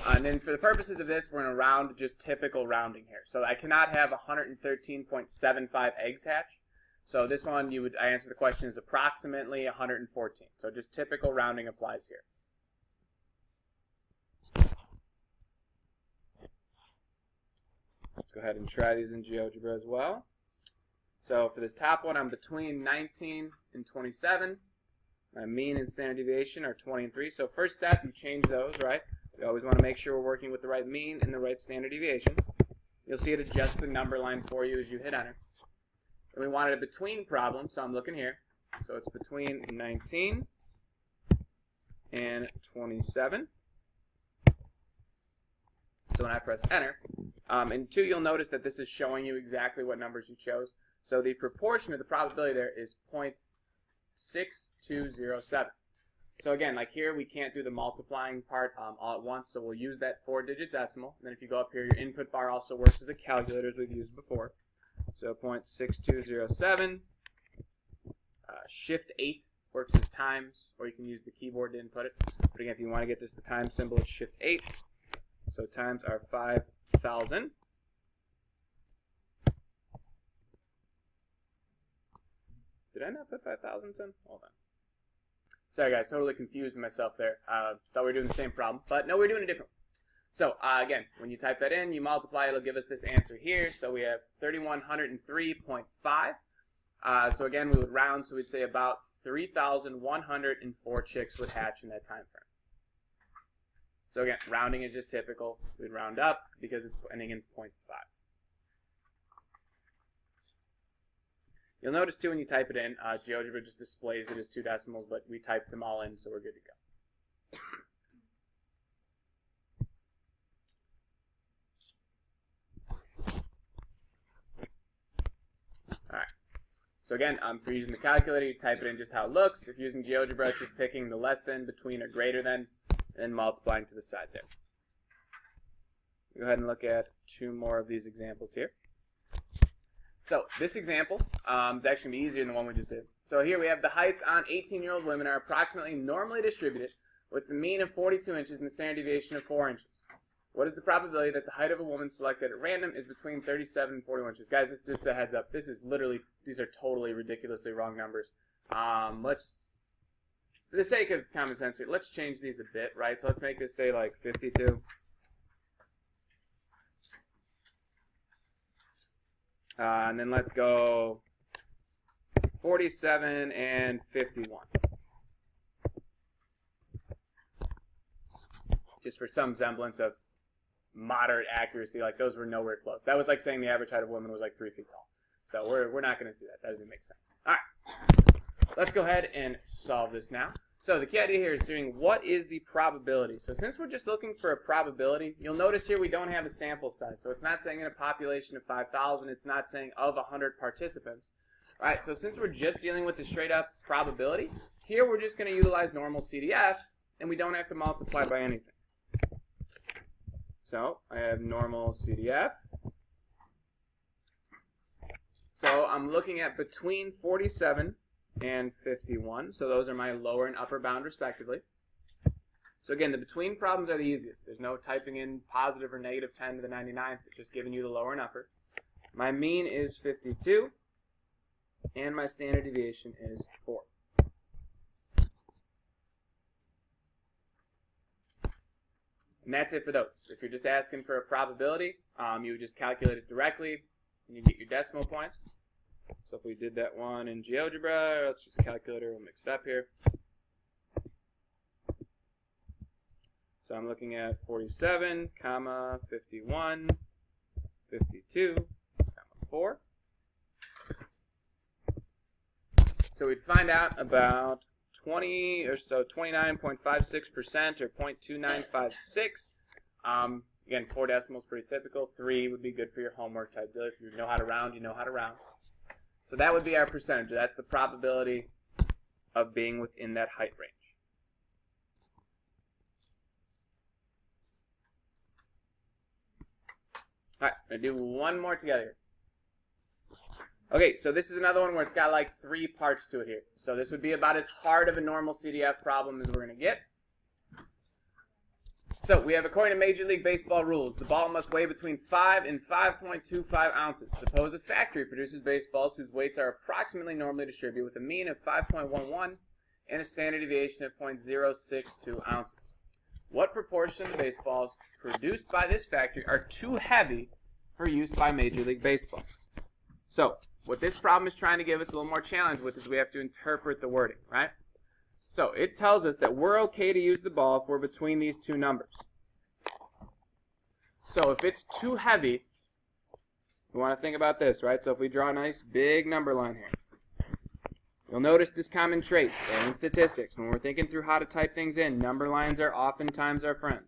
And then for the purposes of this, we're going to round just typical rounding here. So I cannot have 113.75 eggs hatch. So this one, I answer the question is approximately 114. So just typical rounding applies here. Let's go ahead and try these in GeoGebra as well. So for this top one, I'm between 19 and 27. My mean and standard deviation are 20 and 3. So first step, you change those, right? We always want to make sure we're working with the right mean and the right standard deviation. You'll see it adjust the number line for you as you hit enter. And we wanted a between problem, so I'm looking here. So it's between 19 and 27. So when I press enter, and 2, you'll notice that this is showing you exactly what numbers you chose. So the proportion of the probability there is 0.6207. So again, like here, we can't do the multiplying part all at once, so we'll use that 4-digit decimal. And then if you go up here, your input bar also works as a calculator as we've used before. So 0.6207, Shift 8 works as times, or you can use the keyboard to input it. But again, if you want to get this the time symbol, it's Shift 8. So times are 5,000. Did I not put 5,000 in? Hold on. Sorry guys, totally confused myself there. Thought we were doing the same problem, but no, we're doing a different one. So again, when you type that in, you multiply, it'll give us this answer here. So we have 3,103.5. So again, we would round, so we'd say about 3,104 chicks would hatch in that time frame. So again, rounding is just typical. We'd round up because it's ending in 0.5. You'll notice too when you type it in, GeoGebra just displays it as 2 decimals, but we typed them all in, so we're good to go. Alright. So again, if you're using the calculator, you type it in just how it looks. If you're using GeoGebra, it's just picking the less than, between, or greater than, and multiplying to the side there. Go ahead and look at 2 more of these examples here. So this example is actually going to be easier than the one we just did. So here we have the heights on 18-year-old women are approximately normally distributed with the mean of 42 inches and the standard deviation of 4 inches. What is the probability that the height of a woman selected at random is between 37 and 41 inches? Guys, this is just a heads up. This is literally, these are totally ridiculously wrong numbers. Let's, for the sake of common sense here, let's change these a bit, right? So let's make this say like 52. And then let's go 47 and 51. Just for some semblance of moderate accuracy, like those were nowhere close. That was like saying the average height of a woman was like 3 feet tall. So we're not going to do that. That doesn't make sense. All right, let's go ahead and solve this now. So the key idea here is doing what is the probability. So since we're just looking for a probability, you'll notice here we don't have a sample size. So it's not saying in a population of 5,000. It's not saying of 100 participants. All right, so since we're just dealing with the straight up probability, here we're just going to utilize normal CDF, and we don't have to multiply by anything. So I have normal CDF. So I'm looking at between 47 and 51. So those are my lower and upper bound respectively. So again, the between problems are the easiest. There's no typing in positive or negative 10 to the 99th. It's just giving you the lower and upper. My mean is 52, and my standard deviation is 4. And that's it for those. If you're just asking for a probability, you would just calculate it directly, and you get your decimal points. So if we did that one in GeoGebra, let's just calculator, we'll mix it up here. So I'm looking at 47, comma, 51, 52, comma, 4. So we'd find out about 20 or so, 29.56% or 0.2956. Again, 4 decimals pretty typical. 3 would be good for your homework type deal. If you know how to round, you know how to round. So that would be our percentage. That's the probability of being within that height range. All right, I'm going to do one more together. Okay, so this is another one where it's got like 3 parts to it here. So this would be about as hard of a normal CDF problem as we're going to get. So we have, according to Major League Baseball rules, the ball must weigh between 5 and 5.25 ounces. Suppose a factory produces baseballs whose weights are approximately normally distributed with a mean of 5.11 and a standard deviation of 0.062 ounces. What proportion of the baseballs produced by this factory are too heavy for use by Major League Baseball? So what this problem is trying to give us a little more challenge with is we have to interpret the wording, right? So it tells us that we're okay to use the ball if we're between these 2 numbers. So if it's too heavy, we want to think about this, right? So if we draw a nice big number line here, you'll notice this common trait in statistics. When we're thinking through how to type things in, number lines are oftentimes our friend.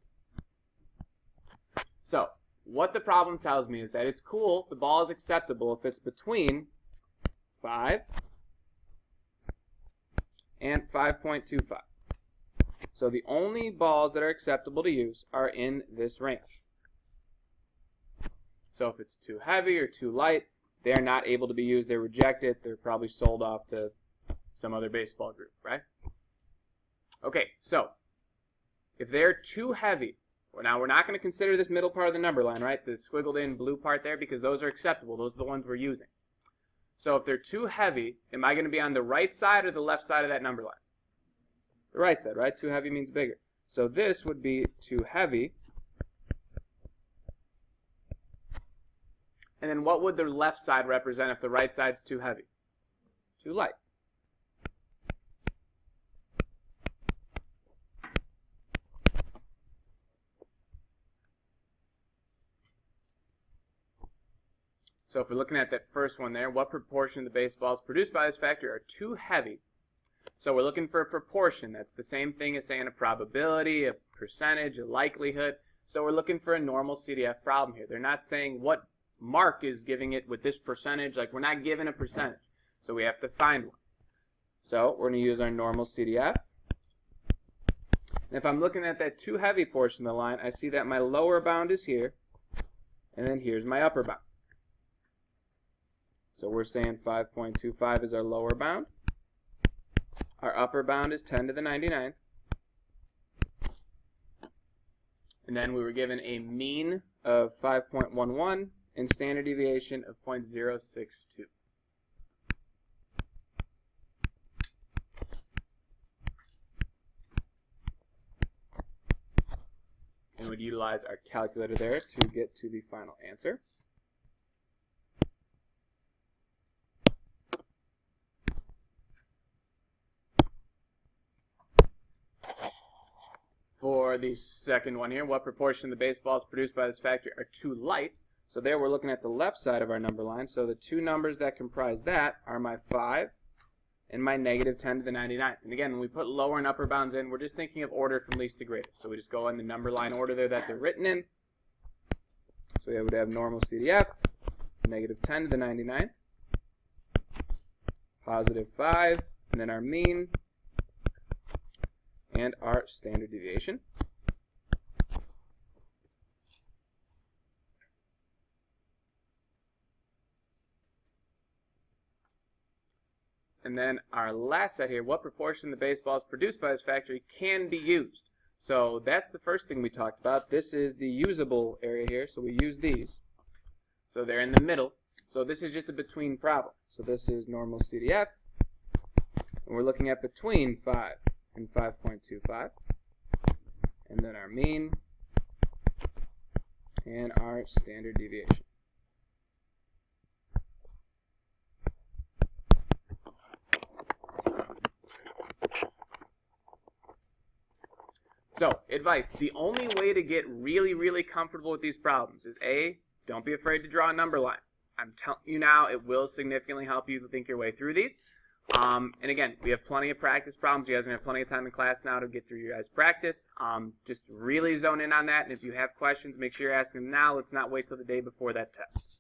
So what the problem tells me is that it's cool, the ball is acceptable if it's between 5 and 5.25. So the only balls that are acceptable to use are in this range. So if it's too heavy or too light, they are not able to be used. They're rejected. They're probably sold off to some other baseball group, right? Okay, so if they're too heavy, now we're not going to consider this middle part of the number line, right? The squiggled in blue part there, because those are acceptable. Those are the ones we're using. So if they're too heavy, am I going to be on the right side or the left side of that number line? The right side, right? Too heavy means bigger. So this would be too heavy. And then what would the left side represent if the right side's too heavy? Too light. So if we're looking at that first one there, what proportion of the baseballs produced by this factory are too heavy? So we're looking for a proportion. That's the same thing as saying a probability, a percentage, a likelihood. So we're looking for a normal CDF problem here. They're not saying what mark is giving it with this percentage. Like, we're not given a percentage. So we have to find one. So we're going to use our normal CDF. And if I'm looking at that too heavy portion of the line, I see that my lower bound is here. And then here's my upper bound. So we're saying 5.25 is our lower bound. Our upper bound is 10 to the 99th. And then we were given a mean of 5.11 and standard deviation of 0.062. And we'd utilize our calculator there to get to the final answer. For the second one here, what proportion of the baseballs produced by this factory are too light? So there we're looking at the left side of our number line. So the 2 numbers that comprise that are my 5 and my negative 10 to the 99th. And again, when we put lower and upper bounds in, we're just thinking of order from least to greatest. So we just go in the number line order there that they're written in. So we would have normal CDF, negative 10 to the 99th, positive 5, and then our mean, and our standard deviation. And then our last set here, what proportion of the baseballs produced by this factory can be used? So that's the first thing we talked about. This is the usable area here, so we use these. So they're in the middle. So this is just a between problem. So this is normal CDF, and we're looking at between 5 and 5.25, and then our mean and our standard deviation. So, advice. The only way to get really, really comfortable with these problems is A, don't be afraid to draw a number line. I'm telling you now, it will significantly help you think your way through these. And again, we have plenty of practice problems. You guys are going to have plenty of time in class now to get through your guys' practice. Just really zone in on that. And if you have questions, make sure you're asking them now. Let's not wait till the day before that test.